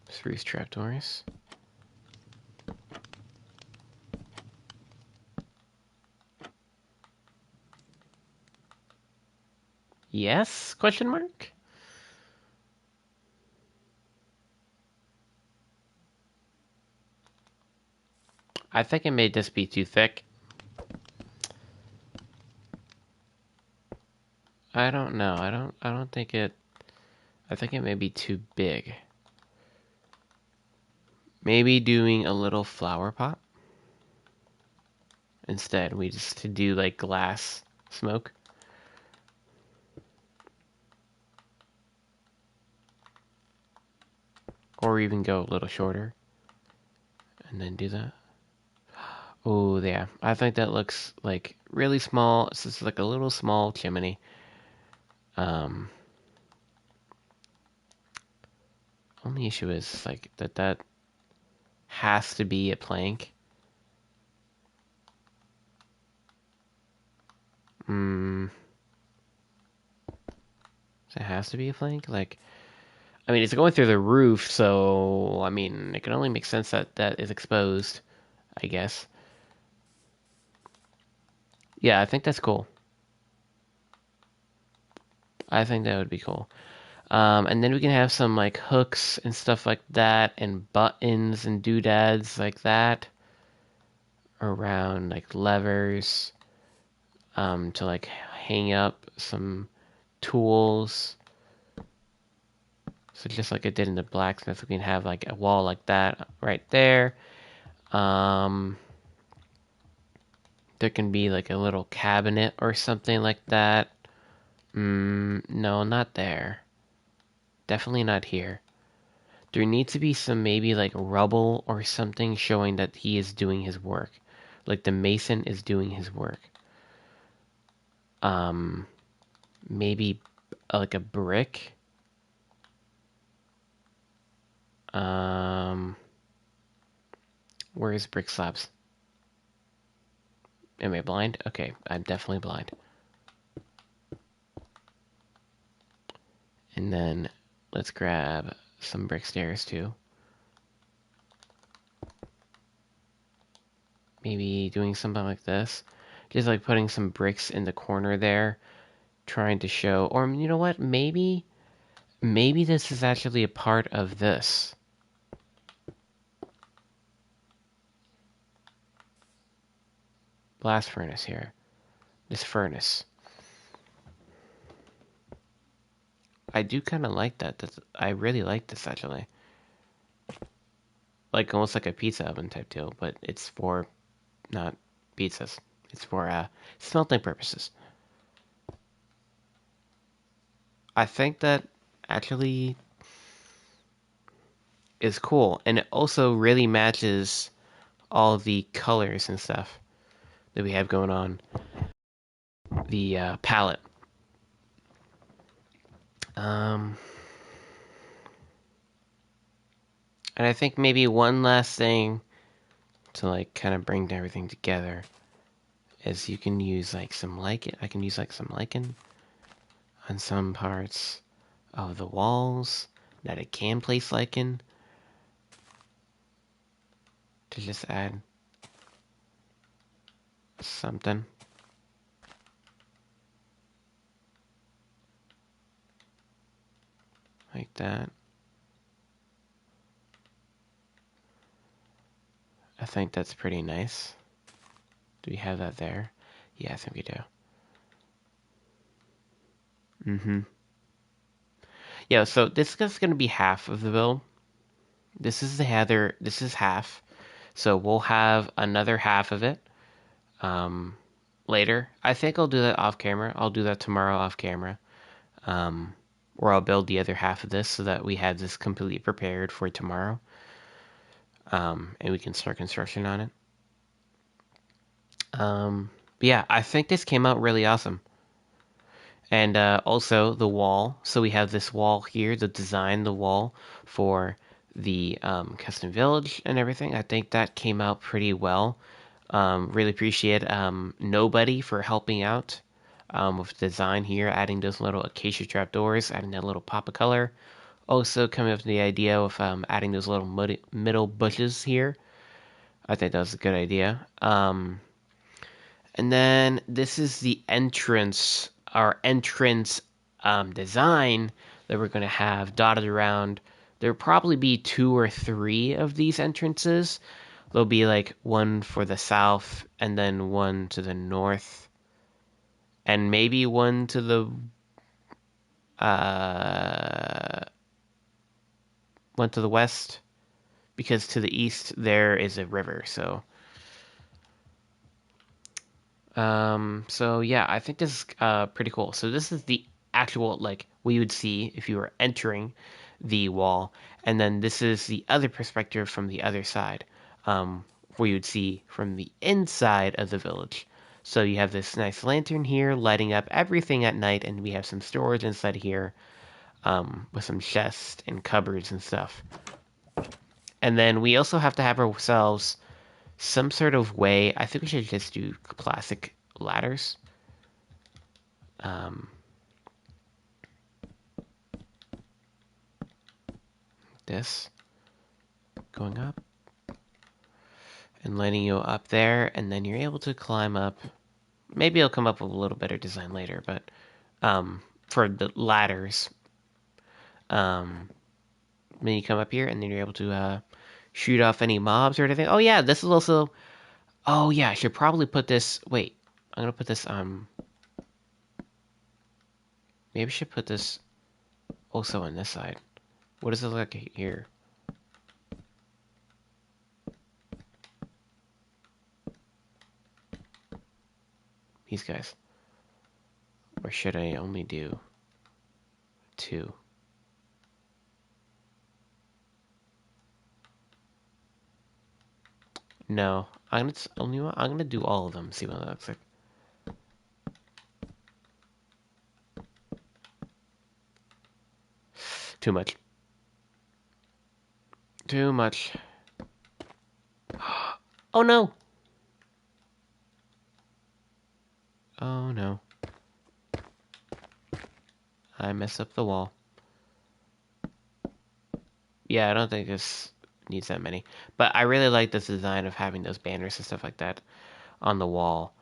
Spruce trapdoors. Yes? Question mark? I think it may just be too thick. I don't know. I don't think it I think it may be too big. Maybe doing a little flower pot. Instead, we just to do like glass smoke. Or even go a little shorter. And then do that. Oh, yeah. I think that looks like really small. It's just like a little small chimney. Um, only issue is like that has to be a plank. Hmm. It has to be a flank? Like, I mean, it's going through the roof, so, I mean, it can only make sense that that is exposed, I guess. Yeah, I think that's cool. I think that would be cool. And then we can have some, like, hooks and stuff like that, and buttons and doodads like that around, like, levers, to, like, hang up some tools. So just like I did in the blacksmith, we can have, like, a wall like that right there. Um, there can be like a little cabinet or something like that. No, not there. Definitely not here. There needs to be some maybe like rubble or something showing that he is doing his work. Like the mason is doing his work. Um, maybe like a brick. Um, where is brick slabs? Am I blind? Okay, I'm definitely blind. And then let's grab some brick stairs too. Maybe doing something like this. Just like putting some bricks in the corner there, trying to show, or you know what, maybe this is actually a part of this. Blast furnace here. This furnace. I do kind of like that. I really like this actually. Like almost like a pizza oven type deal, but it's for not pizzas. It's for smelting purposes. I think that actually is cool, and it also really matches all the colors and stuff that we have going on. The palette. Um, and I think maybe one last thing to like kind of bring everything together is you can use like some lichen. I can use like some lichen on some parts of the walls that it can place lichen to just add something like that. I think that's pretty nice. Do we have that there? Yeah, I think we do. Mm-hmm. Yeah, so this is going to be half of the build. This is the heather. This is half. So we'll have another half of it um, later. I think I'll do that off camera. I'll do that tomorrow off camera. Um, or I'll build the other half of this so that we have this completely prepared for tomorrow. And we can start construction on it. But yeah, I think this came out really awesome. And also the wall. So we have this wall here, the design, the wall for the custom village and everything. I think that came out pretty well. Really appreciate Nobody for helping out with design here, adding those little acacia trapdoors, adding that little pop of color. Also coming up with the idea of adding those little middle bushes here. I think that was a good idea. And then this is the entrance, our entrance design that we're going to have dotted around. There'll probably be two or three of these entrances. There'll be like one for the south and then one to the north and maybe one to the uh, one to the west because to the east there is a river. So yeah, I think this is pretty cool. So this is the actual like what you would see if you were entering the wall, and then this is the other perspective from the other side, where you would see from the inside of the village. So you have this nice lantern here lighting up everything at night, and we have some storage inside here, with some chests and cupboards and stuff. And then we also have to have ourselves some sort of way. I think we should just do classic ladders. um, this going up and letting you up there, and then you're able to climb up. Maybe it'll come up with a little better design later, but for the ladders, then you come up here, and then you're able to shoot off any mobs or anything. Oh yeah, this is also. Oh yeah, I should probably put this. Wait, I'm gonna put this. Maybe I should put this also on this side. What does it look like here? These guys. Or should I only do 2? No, I'm gonna do all of them. See what that looks like. Too much. Too much. Oh no! Oh no. I messed up the wall. Yeah, I don't think this needs that many. But I really like this design of having those banners and stuff like that on the wall.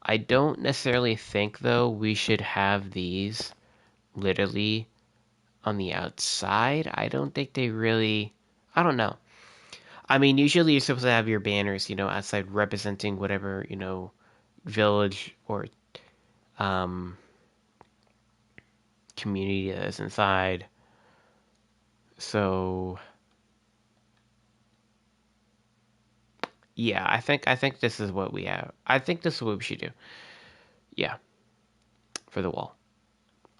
I don't necessarily think, though, we should have these literally on the outside. I don't think they really... I don't know. I mean, usually you're supposed to have your banners, outside representing whatever, village or um, community that is inside. So, yeah, I think this is what we have. I think this is what we should do. Yeah, for the wall.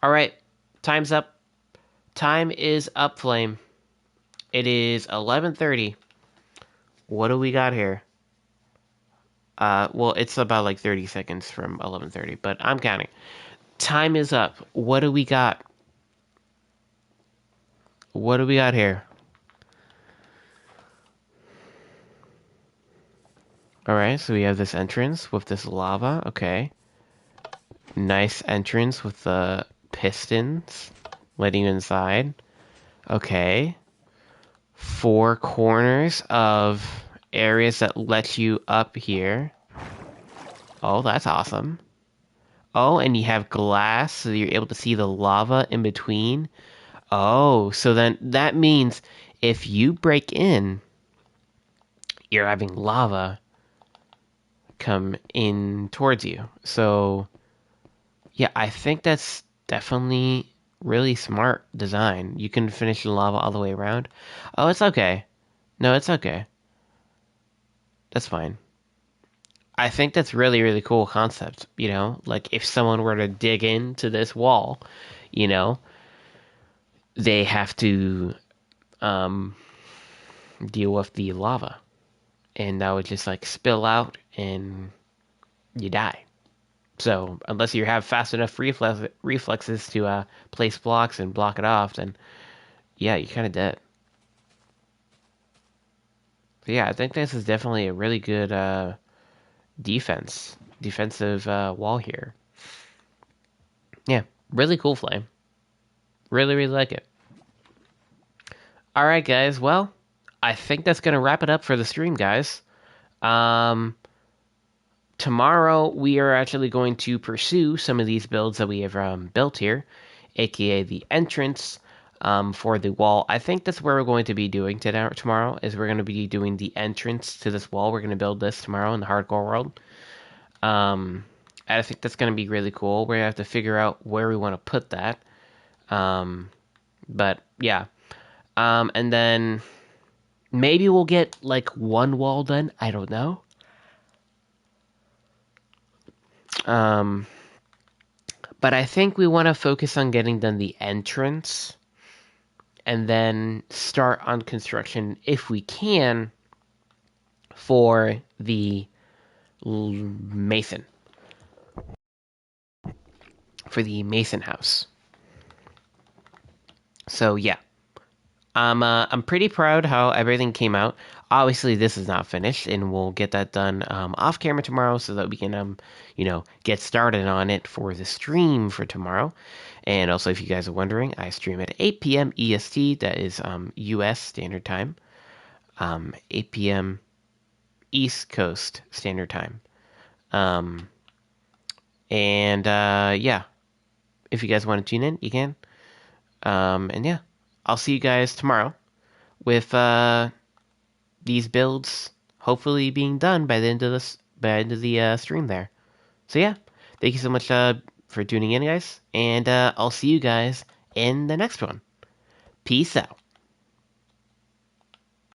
All right, time's up. Time is up, Flame. It is 11:30. What do we got here? Well, it's about like 30 seconds from 11:30, but I'm counting. Time is up. What do we got? What do we got here? All right, so we have this entrance with this lava. Okay. Nice entrance with the pistons letting you inside. Okay. 4 corners of areas that let you up here. Oh, that's awesome. Oh, and you have glass, so you're able to see the lava in between. Oh, so then that means if you break in, you're having lava come in towards you. So, yeah, I think that's definitely really smart design. You can finish the lava all the way around. Oh, it's okay. No, it's okay. That's fine. I think that's really, really cool concept, Like if someone were to dig into this wall, you know, they have to um deal with the lava. And that would just like spill out and you die. So unless you have fast enough reflexes to place blocks and block it off, then yeah, you're kind of dead. So yeah, I think this is definitely a really good defensive wall here. Yeah, really cool flame. Really, really like it. All right, guys. Well, I think that's gonna wrap it up for the stream, guys. Um, Tomorrow we are actually going to pursue some of these builds that we have built here, aka the entrance for the wall. I think that's where we're going to be doing tomorrow, is we're going to be doing the entrance to this wall. We're going to build this tomorrow in the hardcore world. I think that's going to be really cool. We're going to have to figure out where we want to put that. But yeah. And then maybe we'll get like one wall done. I don't know. Um, but I think we want to focus on getting done the entrance and then start on construction if we can for the mason. For the mason house. So yeah. I'm pretty proud how everything came out. Obviously, this is not finished, and we'll get that done off camera tomorrow so that we can get started on it for the stream for tomorrow. And also, if you guys are wondering, I stream at 8 p.m. EST. That is U.S. Standard Time. 8 p.m. East Coast Standard Time. Um, and yeah, if you guys want to tune in, you can. And yeah, I'll see you guys tomorrow with these builds hopefully being done by the end of the stream there. So yeah, thank you so much for tuning in, guys, and I'll see you guys in the next one. Peace out.